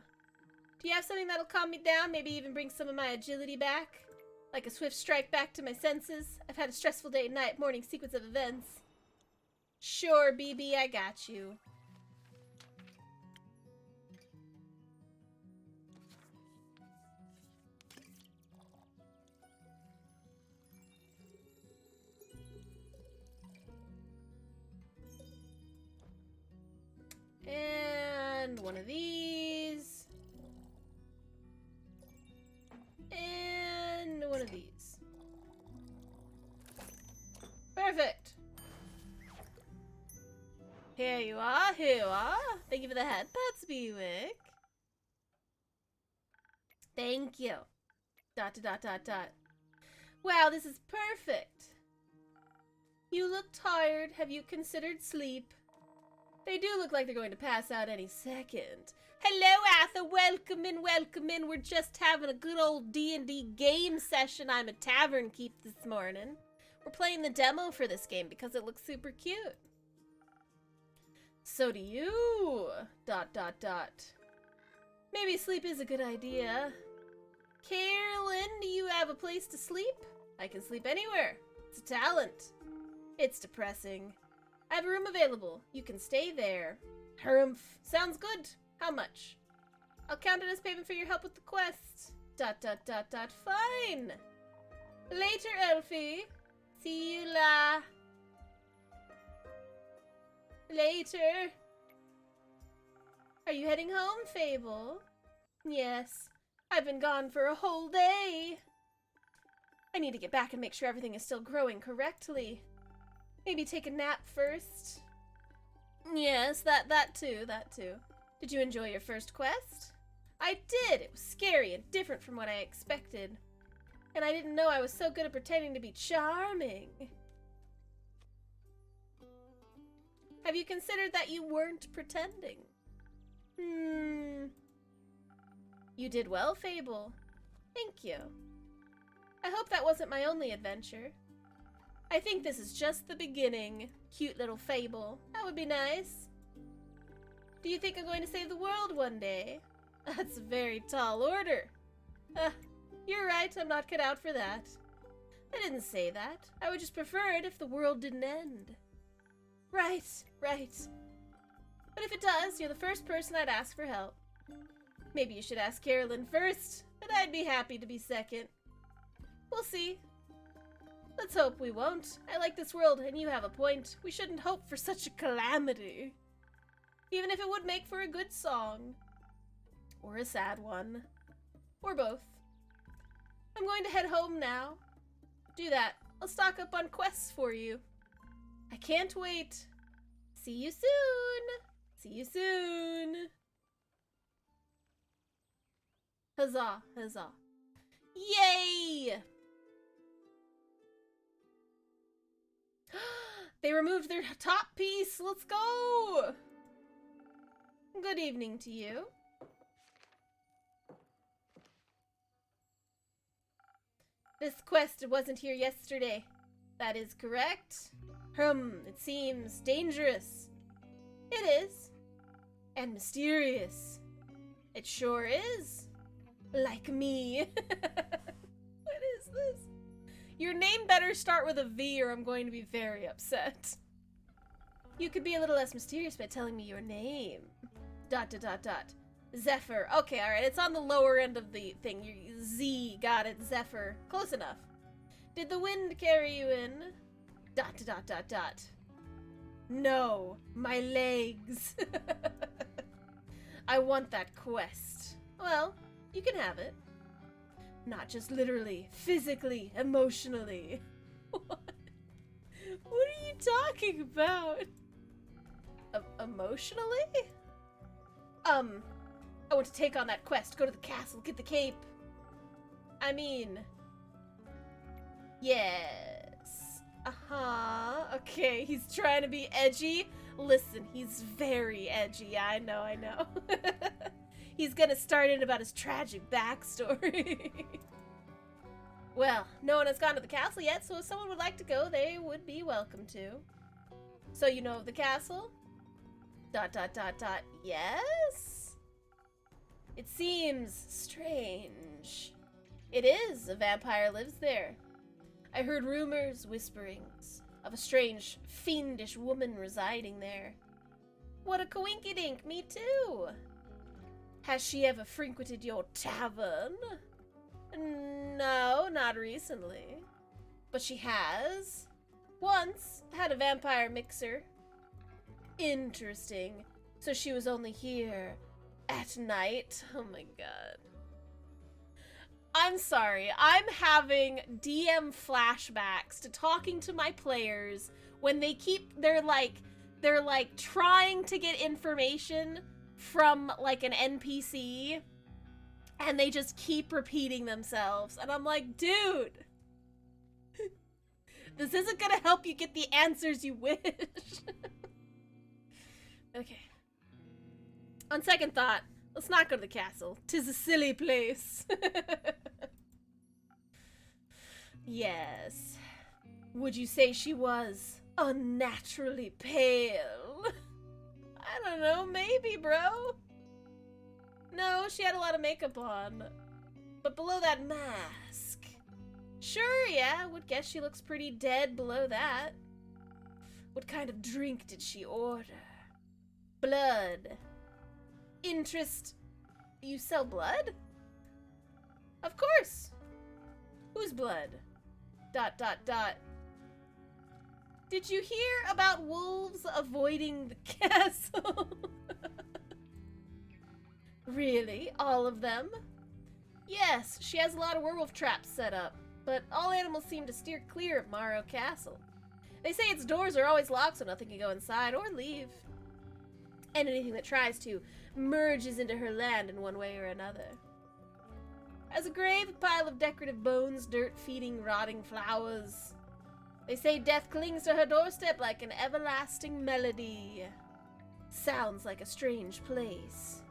Do you have something that'll calm me down? Maybe even bring some of my agility back? Like a swift strike back to my senses? I've had a stressful day and night, morning sequence of events. Sure, BB, I got you. And one of these. And one of these. Perfect. Here you are, here you are. Thank you for the head pats, Bewick. Thank you. ... Wow, this is perfect. You look tired. Have you considered sleep? They do look like they're going to pass out any second. Hello, Arthur. Welcome in, welcome in. We're just having a good old D&D game session. I'm a tavern keep this morning. We're playing the demo for this game because it looks super cute. So do you. ... Maybe sleep is a good idea. Carolyn, do you have a place to sleep? I can sleep anywhere. It's a talent. It's depressing. I have a room available. You can stay there. Harumph. Sounds good. How much? I'll count it as payment for your help with the quest. ... Fine. Later, Elfie. See you later. Are you heading home, Fable? Yes. I've been gone for a whole day. I need to get back and make sure everything is still growing correctly. Maybe take a nap first. Yes, that too. Did you enjoy your first quest? I did. It was scary and different from what I expected. And I didn't know I was so good at pretending to be charming. Have you considered that you weren't pretending? You did well, Fable. Thank you. I hope that wasn't my only adventure. I think this is just the beginning. Cute little Fable. That would be nice. Do you think I'm going to save the world one day? That's a very tall order. You're right, I'm not cut out for that. I didn't say that. I would just prefer it if the world didn't end. Right. But if it does, you're the first person I'd ask for help. Maybe you should ask Carolyn first, but I'd be happy to be second. We'll see. Let's hope we won't. I like this world, and you have a point. We shouldn't hope for such a calamity. Even if it would make for a good song. Or a sad one. Or both. I'm going to head home now. Do that. I'll stock up on quests for you. I can't wait. See you soon. Huzzah. Yay! They removed their top piece. Let's go! Good evening to you. This quest wasn't here yesterday. That is correct. It seems dangerous. It is. And mysterious. It sure is. Like me. What is this? Your name better start with a V or I'm going to be very upset. You could be a little less mysterious by telling me your name. ... Zephyr. Okay, alright, it's on the lower end of the thing. Z, got it, Zephyr. Close enough. Did the wind carry you in? ... No, my legs. I want that quest. Well, you can have it. Not just literally, physically, emotionally. What are you talking about? Emotionally? I want to take on that quest, go to the castle, get the cape. I mean... Yes. Uh-huh. Okay, he's trying to be edgy. Listen, he's very edgy. I know. He's gonna start in about his tragic backstory. Well, no one has gone to the castle yet, so if someone would like to go, they would be welcome to. So you know of the castle? ... Yes? It seems strange. It is. A vampire lives there. I heard rumors, whisperings, of a strange, fiendish woman residing there. What a coinkydink, me too. Has she ever frequented your tavern? No, not recently. But she has. Once had a vampire mixer. Interesting. So she was only here at night. Oh my god. I'm sorry. I'm having DM flashbacks to talking to my players when they're like trying to get information from like an NPC and they just keep repeating themselves. And I'm like, dude, this isn't gonna help you get the answers you wish. Okay. On second thought, let's not go to the castle. 'Tis a silly place. Yes. Would you say she was unnaturally pale? I don't know, maybe, bro. No, she had a lot of makeup on. But below that mask... Sure, yeah, would guess she looks pretty dead below that. What kind of drink did she order? Blood. Interest. You sell blood? Of course. Whose blood? ... Did you hear about wolves avoiding the castle? Really? All of them? Yes, she has a lot of werewolf traps set up, but all animals seem to steer clear of Morrow Castle. They say its doors are always locked so nothing can go inside or leave. And anything that tries to merges into her land in one way or another. As a grave, a pile of decorative bones, dirt feeding rotting flowers. They say death clings to her doorstep like an everlasting melody. Sounds like a strange place.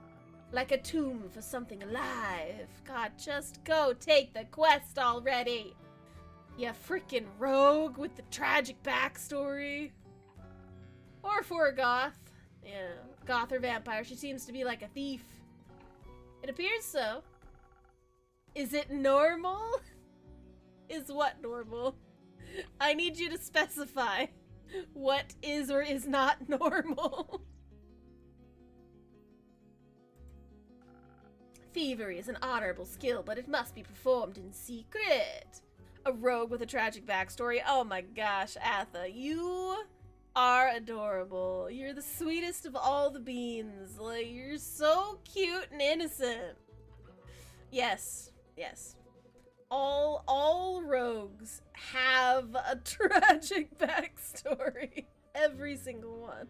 Like a tomb for something alive. God, just go take the quest already. You freaking rogue with the tragic backstory. Or for a goth. Yeah, goth or vampire, she seems to be like a thief. It appears so. Is it normal? Is what normal? I need you to specify what is or is not normal. Thievery is an honorable skill, but it must be performed in secret. A rogue with a tragic backstory. Oh my gosh, Atha, you are adorable. You're the sweetest of all the beans. Like, you're so cute and innocent. Yes, yes. All rogues have a tragic backstory. Every single one.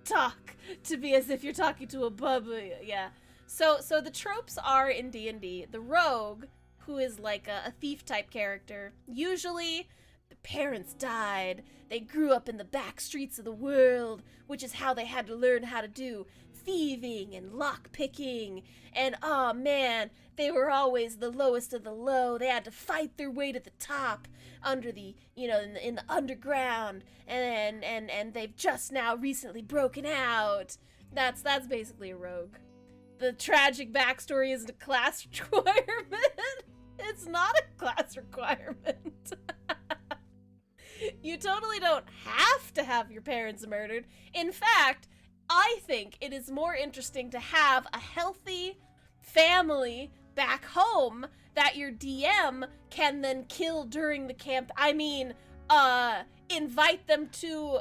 Talk to be as if you're talking to a bubba. Yeah. So the tropes are in D&D. The rogue, who is like a thief type character, usually the parents died. They grew up in the back streets of the world, which is how they had to learn how to do thieving and lockpicking, and oh man, they were always the lowest of the low. They had to fight their way to the top under the, in the underground, and they've just now recently broken out. That's basically a rogue. The tragic backstory isn't a class requirement. It's not a class requirement. You totally don't have to have your parents murdered. In fact, I think it is more interesting to have a healthy family back home that your DM can then kill during the camp. I mean, invite them to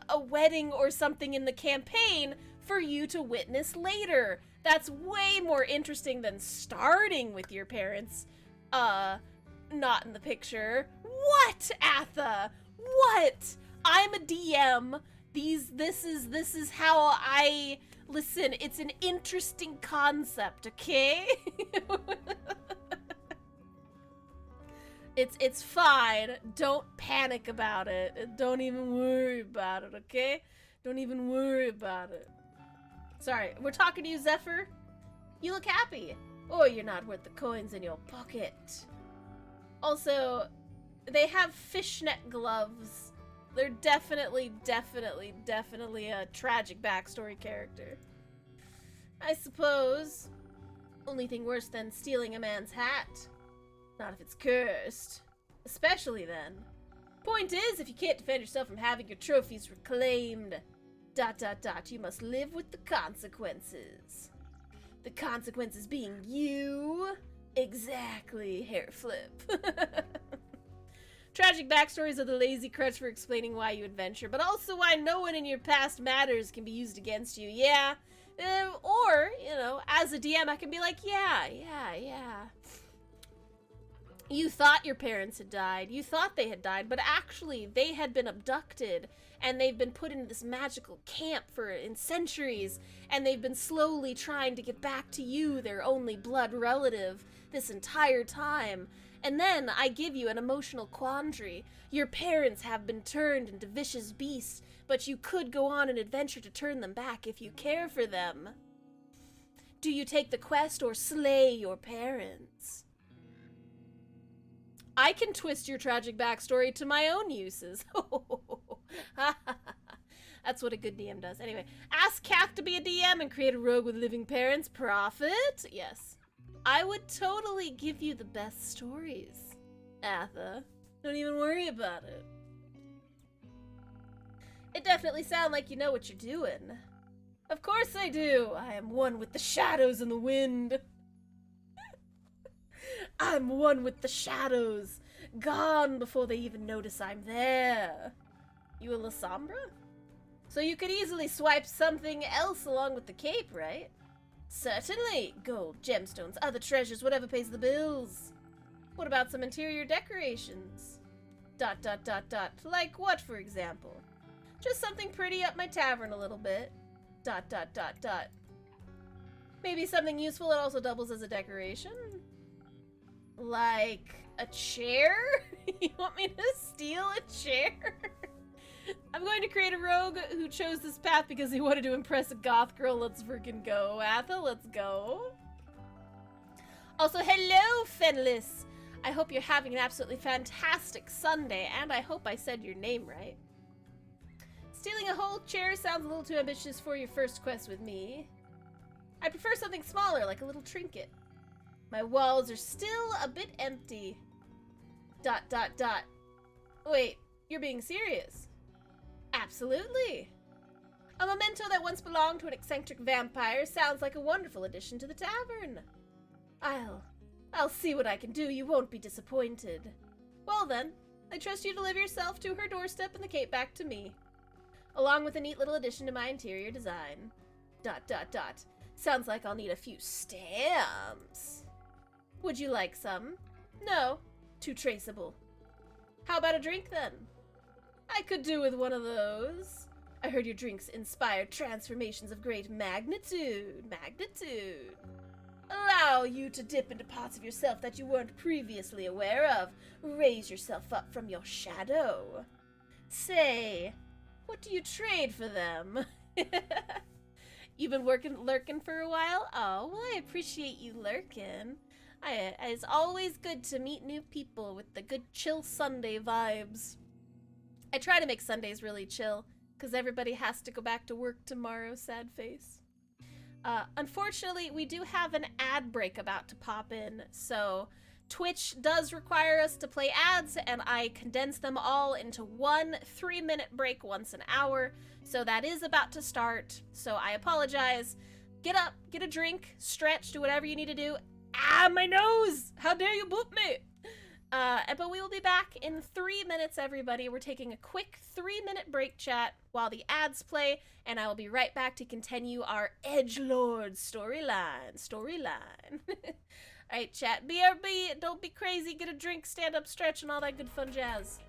a wedding or something in the campaign for you to witness later. That's way more interesting than starting with your parents, not in the picture. What, Atha? What? I'm a DM. This is how I listen. It's an interesting concept, okay? It's fine. Don't panic about it. Don't even worry about it, okay? Don't even worry about it. Sorry, we're talking to you, Zephyr. You look happy. Or you're not worth the coins in your pocket. Also, they have fishnet gloves. They're definitely a tragic backstory character. I suppose. Only thing worse than stealing a man's hat. Not if it's cursed. Especially then. Point is, if you can't defend yourself from having your trophies reclaimed, ... you must live with the consequences. The consequences being you. Exactly, hair flip. Tragic backstories are the lazy crutch for explaining why you adventure, but also why no one in your past matters can be used against you, yeah? Or, as a DM, I can be like, yeah. You thought your parents had died. You thought they had died, but actually they had been abducted, and they've been put in this magical camp in centuries, and they've been slowly trying to get back to you, their only blood relative, this entire time. And then I give you an emotional quandary. Your parents have been turned into vicious beasts, but you could go on an adventure to turn them back if you care for them. Do you take the quest or slay your parents? I can twist your tragic backstory to my own uses. That's what a good DM does. Anyway, ask Cath to be a DM and create a rogue with living parents. Profit? Yes. I would totally give you the best stories, Atha. Don't even worry about it. It definitely sounds like you know what you're doing. Of course I do. I am one with the shadows and the wind. I'm one with the shadows. Gone before they even notice I'm there. You a Lasombra? So you could easily swipe something else along with the cape, right? Certainly. Gold, gemstones, other treasures, whatever pays the bills. What about some interior decorations? ... Like what, for example? Just something pretty up my tavern a little bit. ... Maybe something useful that also doubles as a decoration? Like a chair? You want me to steal a chair? I'm going to create a rogue who chose this path because he wanted to impress a goth girl. Let's freaking go, Atha. Let's go. Also, hello, Fenlis. I hope you're having an absolutely fantastic Sunday, and I hope I said your name right. Stealing a whole chair sounds a little too ambitious for your first quest with me. I prefer something smaller, like a little trinket. My walls are still a bit empty. ... Wait, you're being serious? Absolutely. A memento that once belonged to an eccentric vampire sounds like a wonderful addition to the tavern. I'll see what I can do. You won't be disappointed. Well then, I trust you deliver yourself to her doorstep and the cape back to me, along with a neat little addition to my interior design. ... Sounds like I'll need a few stamps. Would you like some? No, too traceable. How about a drink then? I could do with one of those. I heard your drinks inspire transformations of great magnitude. Allow you to dip into parts of yourself that you weren't previously aware of. Raise yourself up from your shadow. Say, what do you trade for them? You've been lurking for a while? Oh, well, I appreciate you lurking. It's always good to meet new people with the good chill Sunday vibes. I try to make Sundays really chill, because everybody has to go back to work tomorrow, sad face. Unfortunately, we do have an ad break about to pop in, so Twitch does require us to play ads, and I condense them all into one 3-minute break once an hour, so that is about to start, so I apologize. Get up, get a drink, stretch, do whatever you need to do. Ah, my nose! How dare you boop me! But we will be back in 3 minutes, everybody. We're taking a quick 3-minute break chat while the ads play, and I will be right back to continue our edgelord storyline. Alright, chat. BRB, don't be crazy. Get a drink, stand up, stretch, and all that good fun jazz.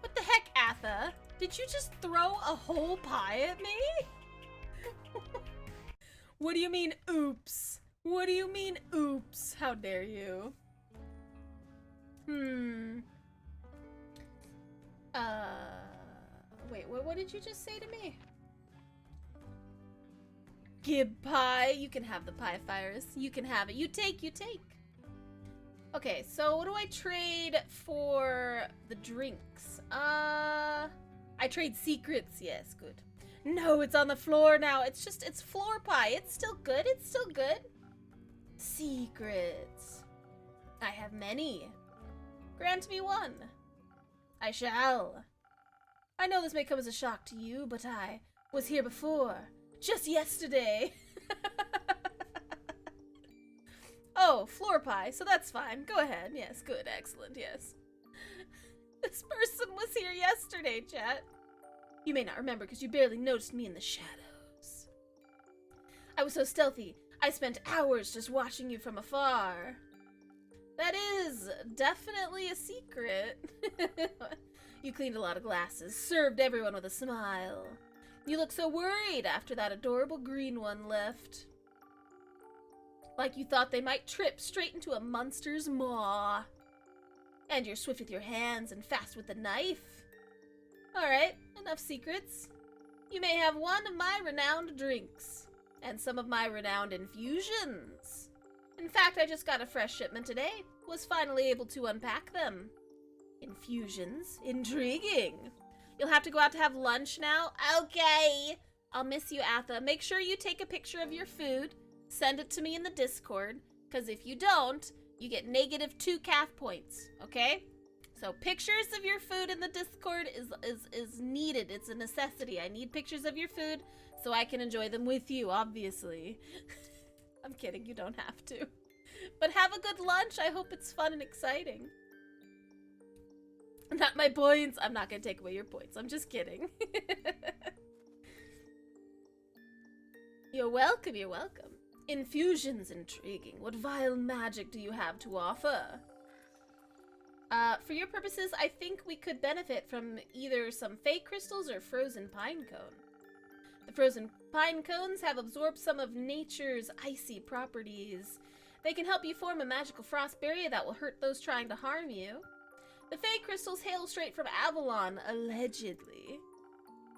What the heck, Atha? Did you just throw a whole pie at me? What do you mean, oops? What do you mean, oops? How dare you? Wait, what did you just say to me? Gib pie. You can have the pie, Fires. You can have it. You take, you take. Okay, so what do I trade for the drinks? I trade secrets. Yes, good. No, it's on the floor now. It's floor pie. It's still good. It's still good. Secrets. I have many. Grant me one. I shall. I know this may come as a shock to you, but I was here before. Just yesterday. Oh, floor pie, so that's fine. Go ahead. Yes, good, excellent, yes. This person was here yesterday, chat. You may not remember because you barely noticed me in the shadows. I was so stealthy, I spent hours just watching you from afar. That is definitely a secret. You cleaned a lot of glasses, served everyone with a smile. You looked so worried after that adorable green one left. Like you thought they might trip straight into a monster's maw. And you're swift with your hands and fast with the knife. Alright, enough secrets. You may have one of my renowned drinks, and some of my renowned infusions. In fact, I just got a fresh shipment today. Was finally able to unpack them. Infusions? Intriguing. You'll have to go out to have lunch now? Okay. I'll miss you, Atha. Make sure you take a picture of your food. Send it to me in the Discord. Because if you don't, you get -2 Cath points. Okay? So pictures of your food in the Discord is needed. It's a necessity. I need pictures of your food so I can enjoy them with you, obviously. I'm kidding. You don't have to. But have a good lunch. I hope it's fun and exciting. Not my points. I'm not going to take away your points. I'm just kidding. You're welcome. You're welcome. Infusions intriguing. What vile magic do you have to offer? For your purposes, I think we could benefit from either some fake crystals or frozen pine cone. The frozen pine cones have absorbed some of nature's icy properties. They can help you form a magical frost barrier that will hurt those trying to harm you. The fake crystals hail straight from Avalon, allegedly.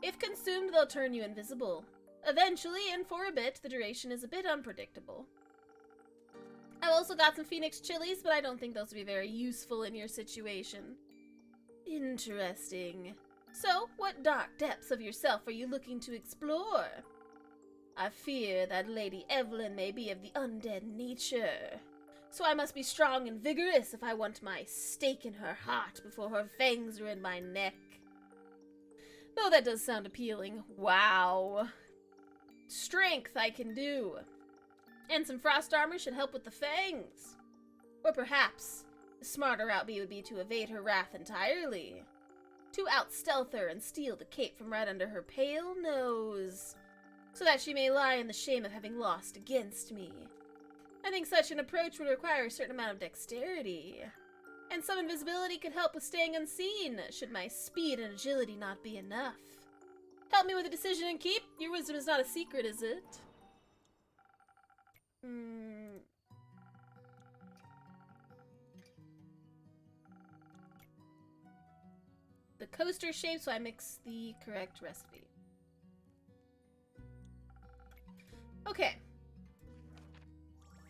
If consumed, they'll turn you invisible. Eventually, and for a bit, the duration is a bit unpredictable. I've also got some Phoenix chilies, but I don't think those would be very useful in your situation. Interesting. So, what dark depths of yourself are you looking to explore? I fear that Lady Evelyn may be of the undead nature. So I must be strong and vigorous if I want my stake in her heart before her fangs are in my neck. Though that does sound appealing. Wow. Strength I can do. And some frost armor should help with the fangs. Or perhaps, the smarter route would be to evade her wrath entirely. To out-stealth her and steal the cape from right under her pale nose. So that she may lie in the shame of having lost against me. I think such an approach would require a certain amount of dexterity. And some invisibility could help with staying unseen, should my speed and agility not be enough. Help me with a decision and keep. Your wisdom is not a secret, is it? The coaster shape, so I mix the correct recipe. Okay.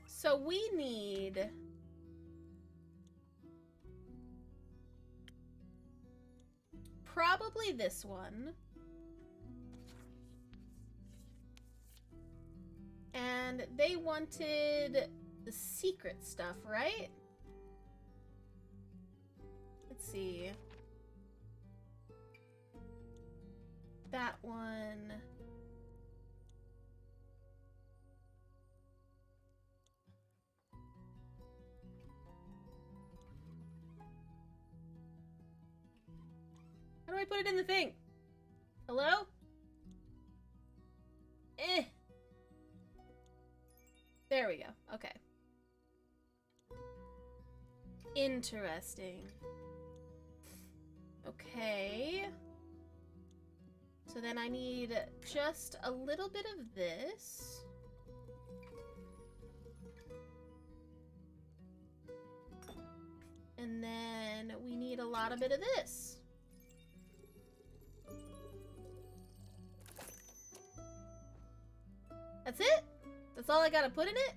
So we need probably this one. And they wanted the secret stuff, right? Let's see. That one. How do I put it in the thing? Hello? There we go. Okay. Interesting. Okay. So then I need just a little bit of this. And then we need a lot of bit of this. That's it? That's all I gotta put in it?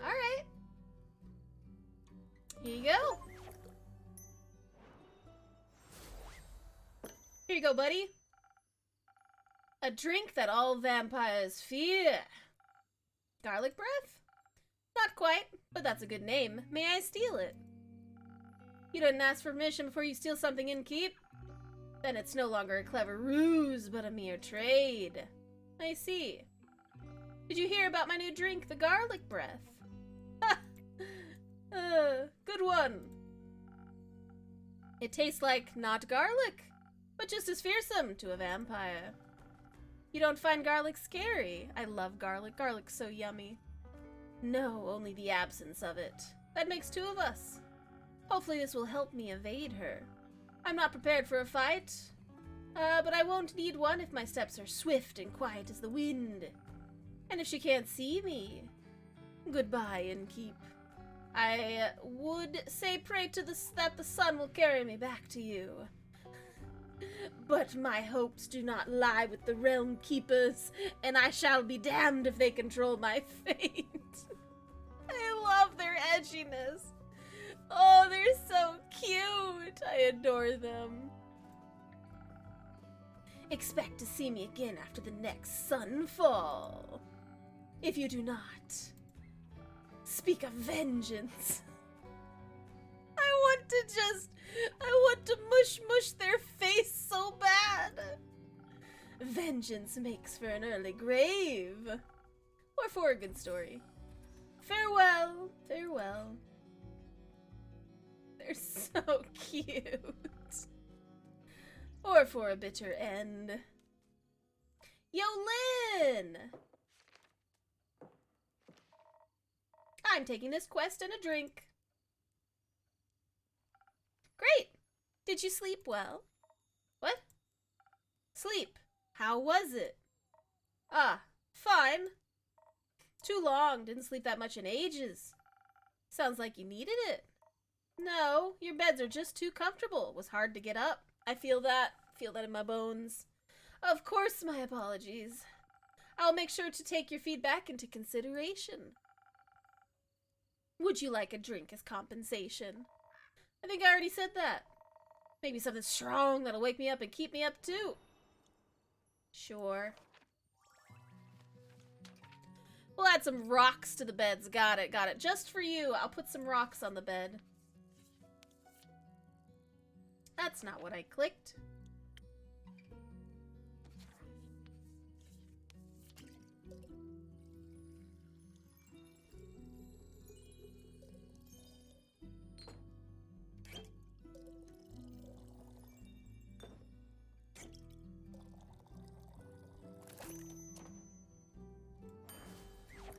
Alright. Here you go. Here you go, buddy. A drink that all vampires fear. Garlic breath? Not quite, but that's a good name. May I steal it? You didn't ask for permission before you steal something in keep? Then it's no longer a clever ruse, but a mere trade. I see. Did you hear about my new drink, the garlic breath? Ha! Good one. It tastes like not garlic, but just as fearsome to a vampire. You don't find garlic scary? I love garlic. Garlic's so yummy. No, only the absence of it. That makes two of us. Hopefully this will help me evade her. I'm not prepared for a fight, but I won't need one if my steps are swift and quiet as the wind. And if she can't see me, goodbye, innkeep. I would say pray to that the sun will carry me back to you. But my hopes do not lie with the realm keepers, and I shall be damned if they control my fate. I love their edginess. Oh, they're so cute. I adore them. Expect to see me again after the next sunfall. If you do not, speak of vengeance. I want to mush their face so bad. Vengeance makes for an early grave. Or for a good story. Farewell, farewell. They're so cute. Or for a bitter end. Yolin! I'm taking this quest and a drink. Great! Did you sleep well? What? Sleep. How was it? Ah, fine. Too long. Didn't sleep that much in ages. Sounds like you needed it. No, your beds are just too comfortable. It was hard to get up. I feel that. Feel that in my bones. Of course, my apologies. I'll make sure to take your feedback into consideration. Would you like a drink as compensation? I think I already said that. Maybe something strong that'll wake me up and keep me up too. Sure. We'll add some rocks to the beds. Got it, got it. Just for you, I'll put some rocks on the bed. That's not what I clicked.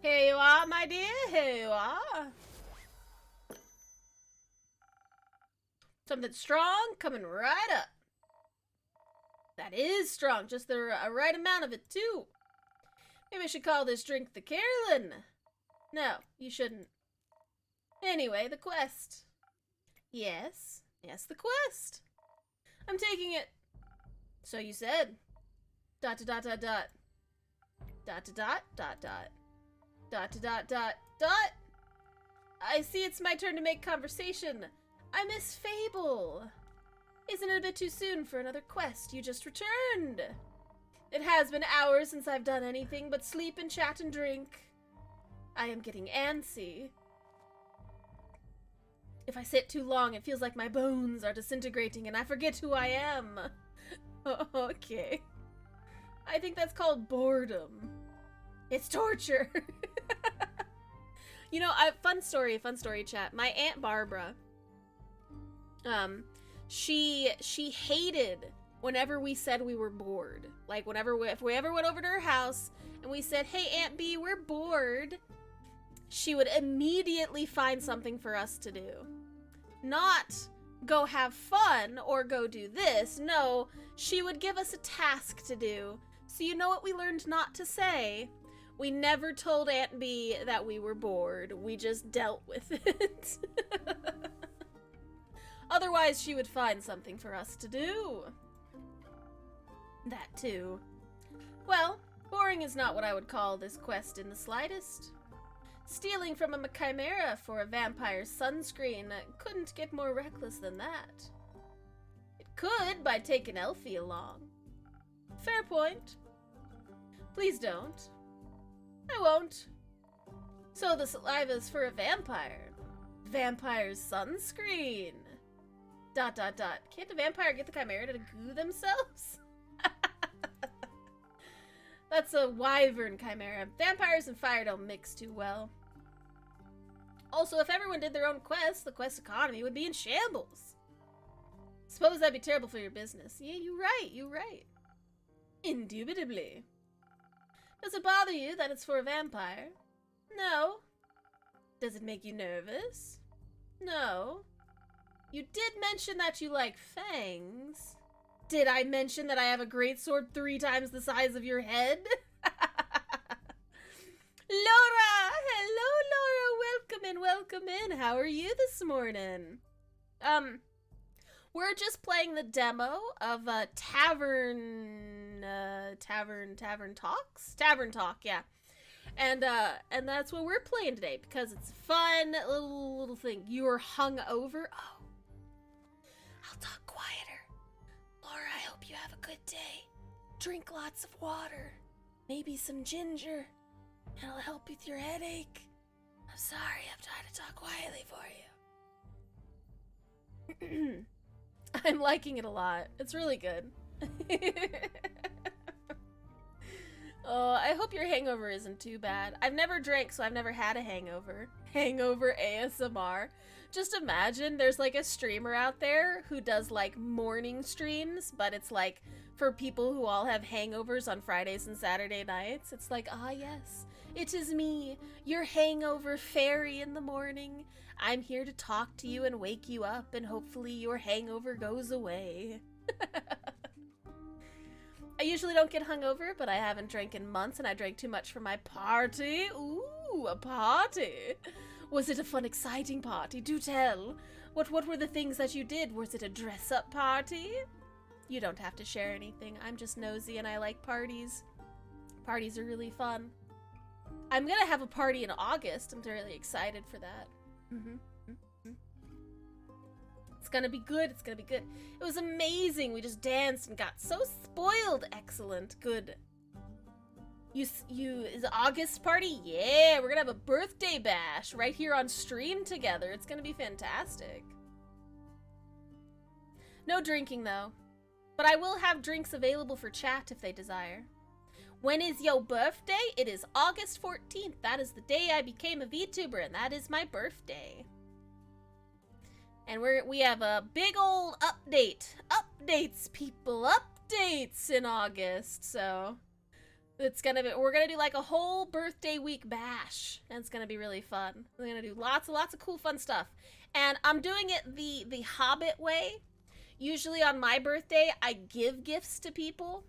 Here you are, my dear. Here you are. Something strong coming right up. That is strong. Just the right amount of it, too. Maybe I should call this drink the Carolyn. No, you shouldn't. Anyway, the quest. Yes. Yes, the quest. I'm taking it. So you said. Dot dot dot dot. Dot dot dot dot. Dot dot dot dot. I see it's my turn to make conversation. I miss Fable. Isn't it a bit too soon for another quest? You just returned. It has been hours since I've done anything but sleep and chat and drink. I am getting antsy. If I sit too long, it feels like my bones are disintegrating and I forget who I am. Okay. I think that's called boredom. It's torture. You know, fun story chat. My Aunt Barbara, she hated whenever we said we were bored. Like if we ever went over to her house and we said, "Hey Aunt B, we're bored," she would immediately find something for us to do. Not go have fun or go do this. No, she would give us a task to do. So you know what we learned not to say? We never told Aunt B that we were bored. We just dealt with it. Otherwise, she would find something for us to do. That too. Well, boring is not what I would call this quest in the slightest. Stealing from a chimera for a vampire's sunscreen couldn't get more reckless than that. It could by taking Elfie along. Fair point. Please don't. I won't. So the saliva's for a vampire. Vampire's sunscreen. Dot dot dot. Can't a vampire get the chimera to goo themselves? That's a wyvern chimera. Vampires and fire don't mix too well. Also, if everyone did their own quests, the quest economy would be in shambles. Suppose that'd be terrible for your business. Yeah, you're right. Indubitably. Does it bother you that it's for a vampire? No. Does it make you nervous? No. You did mention that you like fangs. Did I mention that I have a great sword 3 times the size of your head? Laura! Hello, Laura! Welcome in. How are you this morning? We're just playing the demo of Tavern Talk, yeah. And that's what we're playing today because it's a fun little thing. You are hung over. Oh. I'll talk quieter. Laura, I hope you have a good day. Drink lots of water. Maybe some ginger. It'll help with your headache. I'm sorry, I'm trying to talk quietly for you. I'm liking it a lot. It's really good. Oh, I hope your hangover isn't too bad. I've never drank, so I've never had a hangover. Hangover ASMR. Just imagine there's like a streamer out there who does like morning streams, but it's like for people who all have hangovers on Fridays and Saturday nights. It's like, ah yes, it is me, your hangover fairy in the morning. I'm here to talk to you and wake you up, and hopefully your hangover goes away. I usually don't get hungover, but I haven't drank in months, and I drank too much for my party. Ooh, a party. Was it a fun, exciting party? Do tell. What were the things that you did? Was it a dress-up party? You don't have to share anything. I'm just nosy, and I like parties. Parties are really fun. I'm gonna have a party in August. I'm really excited for that. It's gonna be good. It's gonna be good. It was amazing. We just danced and got so spoiled. Excellent. Good. Is the August party? Yeah, we're gonna have a birthday bash right here on stream together. It's gonna be fantastic. No drinking though, but I will have drinks available for chat if they desire. When is your birthday? It is August 14th. That is the day I became a VTuber, and that is my birthday. And we have a big old update. Updates, people. Updates in August. So it's gonna be, we're gonna do like a whole birthday week bash. And it's gonna be really fun. We're gonna do lots of cool fun stuff. And I'm doing it the Hobbit way. Usually on my birthday, I give gifts to people.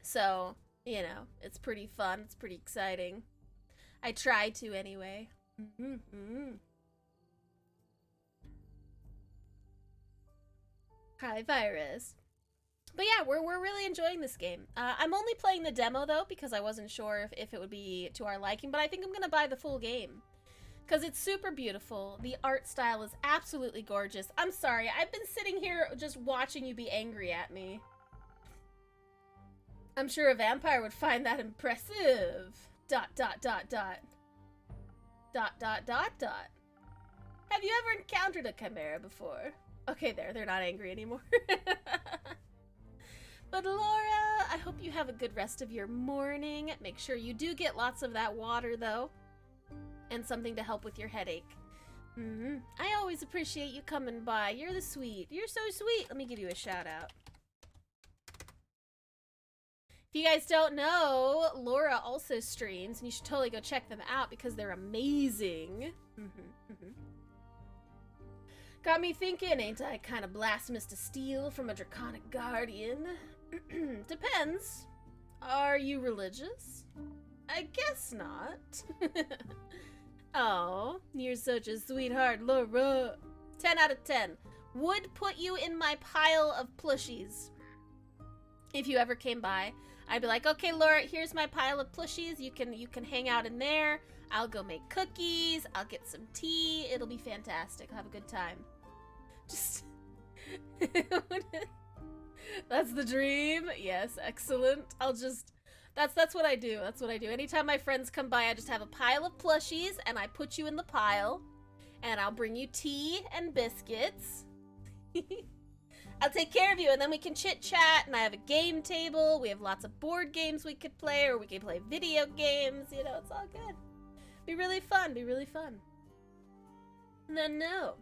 So, you know, it's pretty fun. It's pretty exciting. I try to anyway. Hi, Virus. But yeah, we're really enjoying this game. I'm only playing the demo though because I wasn't sure if it would be to our liking, but I think I'm gonna buy the full game because it's super beautiful. The art style is absolutely gorgeous. I'm sorry, I've been sitting here just watching you be angry at me. I'm sure a vampire would find that impressive. ... Have you ever encountered a chimera before? Okay, they're not angry anymore. But Laura, I hope you have a good rest of your morning. Make sure you do get lots of that water though. And something to help with your headache. I always appreciate you coming by. You're the sweet. You're so sweet. Let me give you a shout out. If you guys don't know, Laura also streams, and you should totally go check them out because they're amazing. Got me thinking, ain't I kind of blasphemous to steal from a draconic guardian? Depends. Are you religious? I guess not. Oh, you're such a sweetheart, Laura. 10 out of 10. Would put you in my pile of plushies. If you ever came by, I'd be like, okay, Laura, here's my pile of plushies. You can hang out in there. I'll go make cookies. I'll get some tea. It'll be fantastic. I'll have a good time. Just... That's the dream. Yes, excellent. That's what I do. That's what I do. Anytime my friends come by, I just have a pile of plushies, and I put you in the pile, and I'll bring you tea and biscuits. I'll take care of you, and then we can chit-chat, and I have a game table. We have lots of board games we could play, or we could play video games. You know, it's all good. Be really fun. Be really fun. No.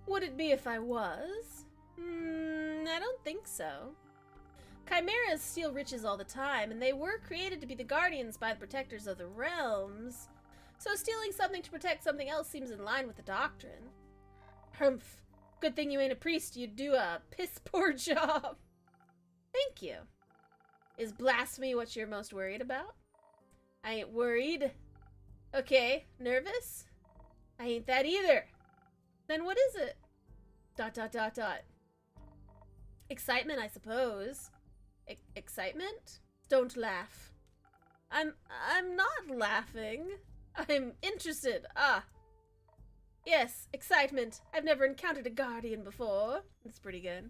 Would it be if I was? I don't think so. Chimeras steal riches all the time, and they were created to be the guardians by the protectors of the realms. So stealing something to protect something else seems in line with the doctrine. Humph. Good thing you ain't a priest. You'd do a piss-poor job. Thank you. Is blasphemy what you're most worried about? I ain't worried. Okay, nervous? I ain't that either. Then what is it? ... Excitement, I suppose. Excitement? Don't laugh. I'm not laughing. I'm interested. Ah. Yes, excitement. I've never encountered a guardian before. That's pretty good.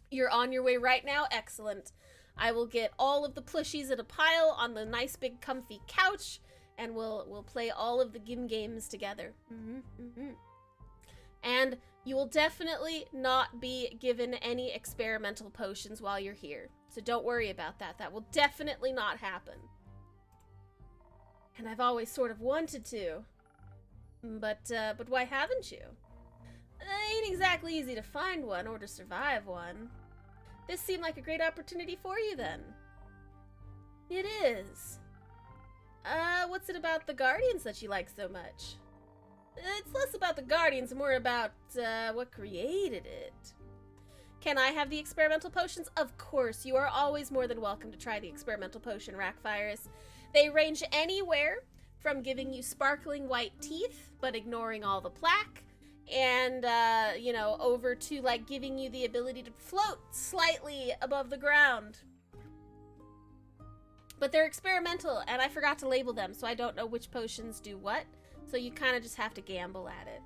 You're on your way right now? Excellent. I will get all of the plushies in a pile on the nice big comfy couch, and we'll play all of the games together. And you will definitely not be given any experimental potions while you're here. So don't worry about that. That will definitely not happen. And I've always sort of wanted to. But why haven't you? It ain't exactly easy to find one or to survive one. This seemed like a great opportunity for you then. It is. What's it about the Guardians that you like so much? It's less about the Guardians, more about, what created it. Can I have the experimental potions? Of course, you are always more than welcome to try the experimental potion, Rackfires. They range anywhere from giving you sparkling white teeth, but ignoring all the plaque, and, you know, over to, like, giving you the ability to float slightly above the ground. But they're experimental, and I forgot to label them, so I don't know which potions do what. So you kind of just have to gamble at it.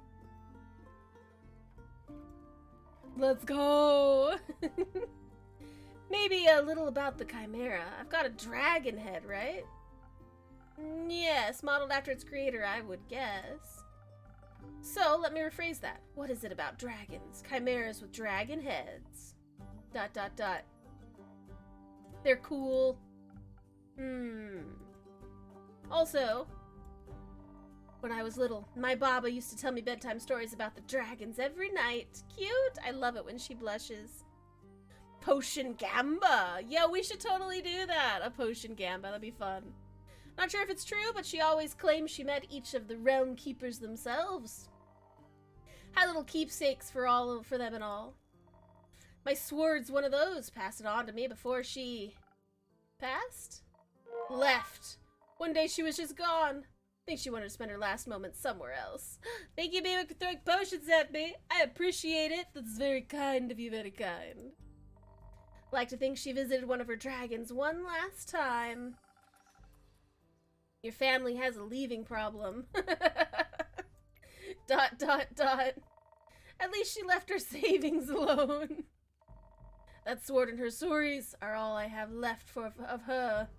Let's go! Maybe a little about the Chimera. I've got a dragon head, right? Yes, modeled after its creator, I would guess. So, let me rephrase that. What is it about dragons? Chimeras with dragon heads. ... They're cool. Also, when I was little, my Baba used to tell me bedtime stories about the dragons every night. Cute! I love it when she blushes. Potion Gamba! Yeah, we should totally do that! A Potion Gamba, that'd be fun. Not sure if it's true, but she always claims she met each of the realm keepers themselves. Had little keepsakes for them and all. My sword's one of those. Passed it on to me before she... passed? Left. One day she was just gone. Think she wanted to spend her last moments somewhere else. Thank you, baby, for throwing potions at me. I appreciate it. That's very kind of you, very kind. Like to think she visited one of her dragons one last time. Your family has a leaving problem. ... At least she left her savings alone. That sword and her stories are all I have left of her.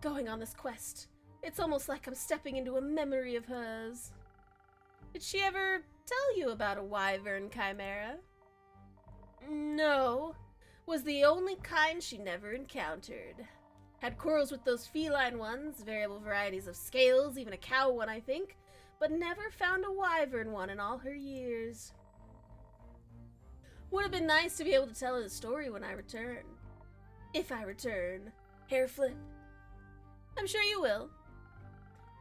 Going on this quest, it's almost like I'm stepping into a memory of hers. Did she ever tell you about a wyvern chimera? No. Was the only kind she never encountered. Had quarrels with those feline ones, variable varieties of scales, even a cow one, I think, but never found a wyvern one in all her years. Would have been nice to be able to tell her the story when I return. If I return. Hair flip. I'm sure you will.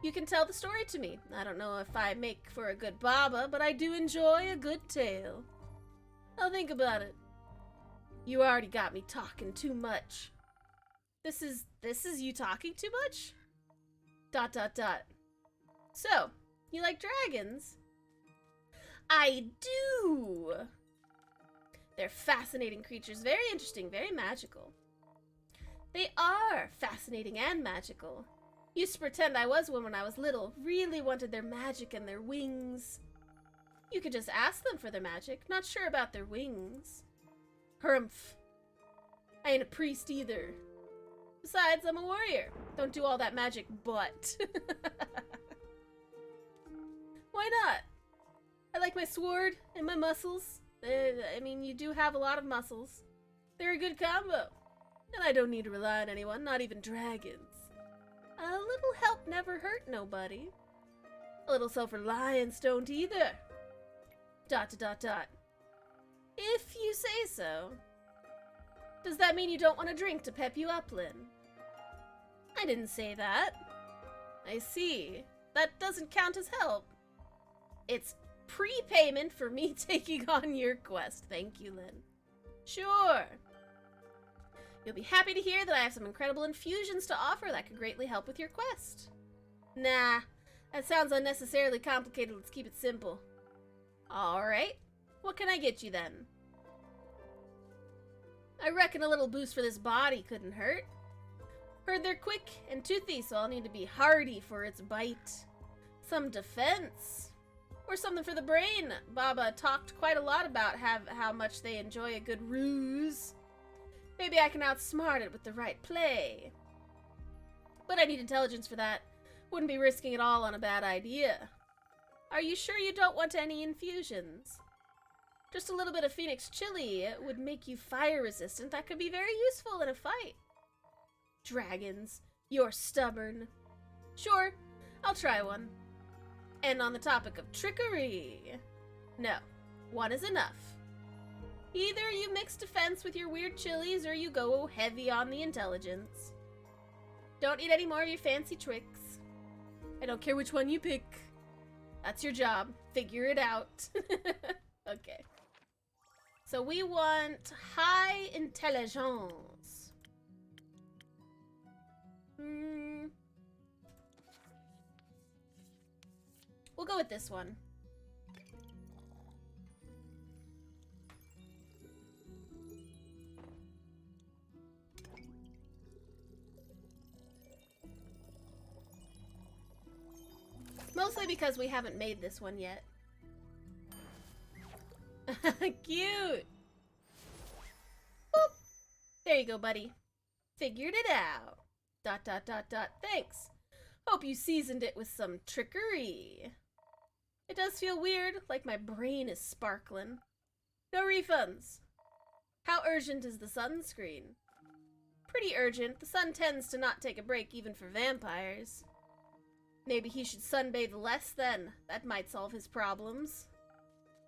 You can tell the story to me. I don't know if I make for a good Baba, but I do enjoy a good tale. I'll think about it. You already got me talking too much. This is you talking too much? ... So, you like dragons? I do! They're fascinating creatures, very interesting, very magical. They are fascinating and magical. Used to pretend I was one when I was little, really wanted their magic and their wings. You could just ask them for their magic, not sure about their wings. Humph. I ain't a priest either. Besides, I'm a warrior. Don't do all that magic, but... Why not? I like my sword and my muscles. I mean, you do have a lot of muscles. They're a good combo. And I don't need to rely on anyone, not even dragons. A little help never hurt nobody. A little self-reliance don't either. ... If you say so. Does that mean you don't want a drink to pep you up, Lynn? I didn't say that. I see. That doesn't count as help. It's prepayment for me taking on your quest. Thank you, Lynn. Sure. You'll be happy to hear that I have some incredible infusions to offer that could greatly help with your quest. Nah, that sounds unnecessarily complicated. Let's keep it simple. Alright. What can I get you then? I reckon a little boost for this body couldn't hurt. Heard they're quick and toothy, so I'll need to be hardy for its bite. Some defense. Or something for the brain. Baba talked quite a lot about how much they enjoy a good ruse. Maybe I can outsmart it with the right play. But I need intelligence for that. Wouldn't be risking it all on a bad idea. Are you sure you don't want any infusions? Just a little bit of Phoenix chili would make you fire resistant. That could be very useful in a fight. Dragons, you're stubborn. Sure, I'll try one. And on the topic of trickery, no, one is enough. Either you mix defense with your weird chilies or you go heavy on the intelligence. Don't need any more of your fancy tricks. I don't care which one you pick. That's your job. Figure it out. Okay. So we want high intelligence. We'll go with this one. Mostly because we haven't made this one yet. Cute! Boop. There you go, buddy. Figured it out. ... Thanks. Hope you seasoned it with some trickery. It does feel weird, like my brain is sparkling. No refunds. How urgent is the sunscreen? Pretty urgent. The sun tends to not take a break even for vampires. Maybe he should sunbathe less then. That might solve his problems.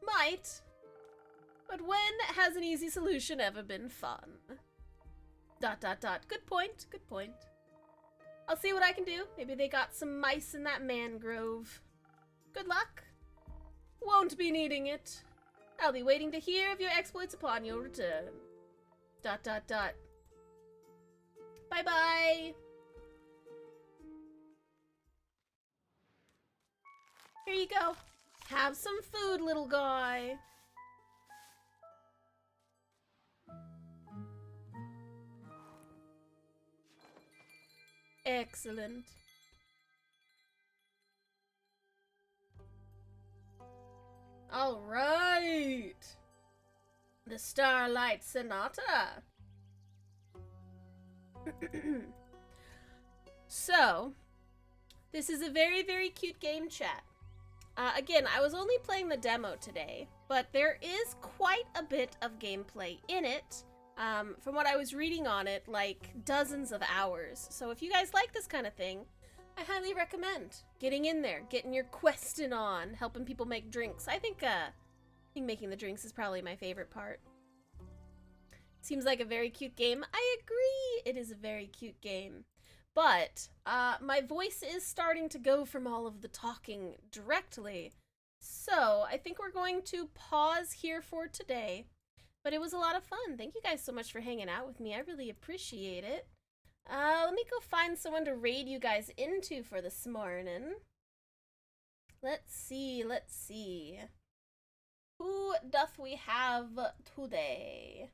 Might. But when has an easy solution ever been fun? ... Good point, good point. I'll see what I can do. Maybe they got some mice in that mangrove. Good luck. Won't be needing it. I'll be waiting to hear of your exploits upon your return. ... Bye-bye. Here you go. Have some food, little guy. Excellent. All right. The Starlight Sonata. So, this is a very, very cute game, chat. Again, I was only playing the demo today, but there is quite a bit of gameplay in it. From what I was reading on it, like dozens of hours. So if you guys like this kind of thing, I highly recommend getting in there, getting your questing on, helping people make drinks. I think making the drinks is probably my favorite part. Seems like a very cute game. I agree, it is a very cute game. But my voice is starting to go from all of the talking directly. So I think we're going to pause here for today. But it was a lot of fun. Thank you guys so much for hanging out with me. I really appreciate it. Let me go find someone to raid you guys into for this morning. Let's see. Who doth we have today?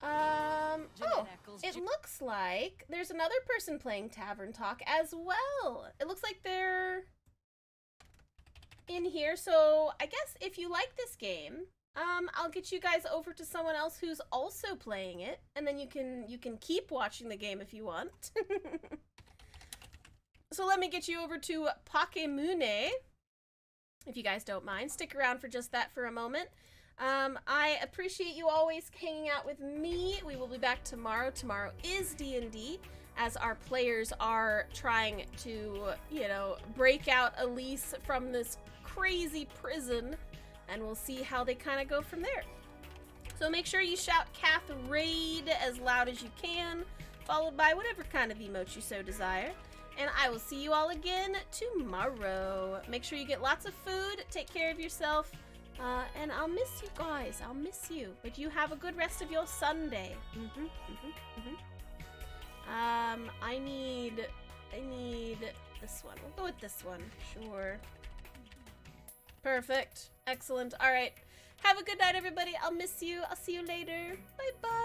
Oh, it looks like there's another person playing Tavern Talk as well. It looks like they're in here, so I guess if you like this game, I'll get you guys over to someone else who's also playing it, and then you can keep watching the game if you want. So let me get you over to Pakemune, if you guys don't mind. Stick around for just that for a moment. I appreciate you always hanging out with me. We will be back tomorrow. Tomorrow is D&D. as our players are trying to, you know, break out Elise from this crazy prison, and we'll see how they kind of go from there. So make sure you shout Cath Raid as loud as you can, followed by whatever kind of emote you so desire. And I will see you all again tomorrow. Make sure you get lots of food, take care of yourself, and I'll miss you guys. I'll miss you. But you have a good rest of your Sunday. I need this one. We'll go with this one. Sure. Perfect. Excellent. All right. Have a good night, everybody. I'll miss you. I'll see you later. Bye-bye.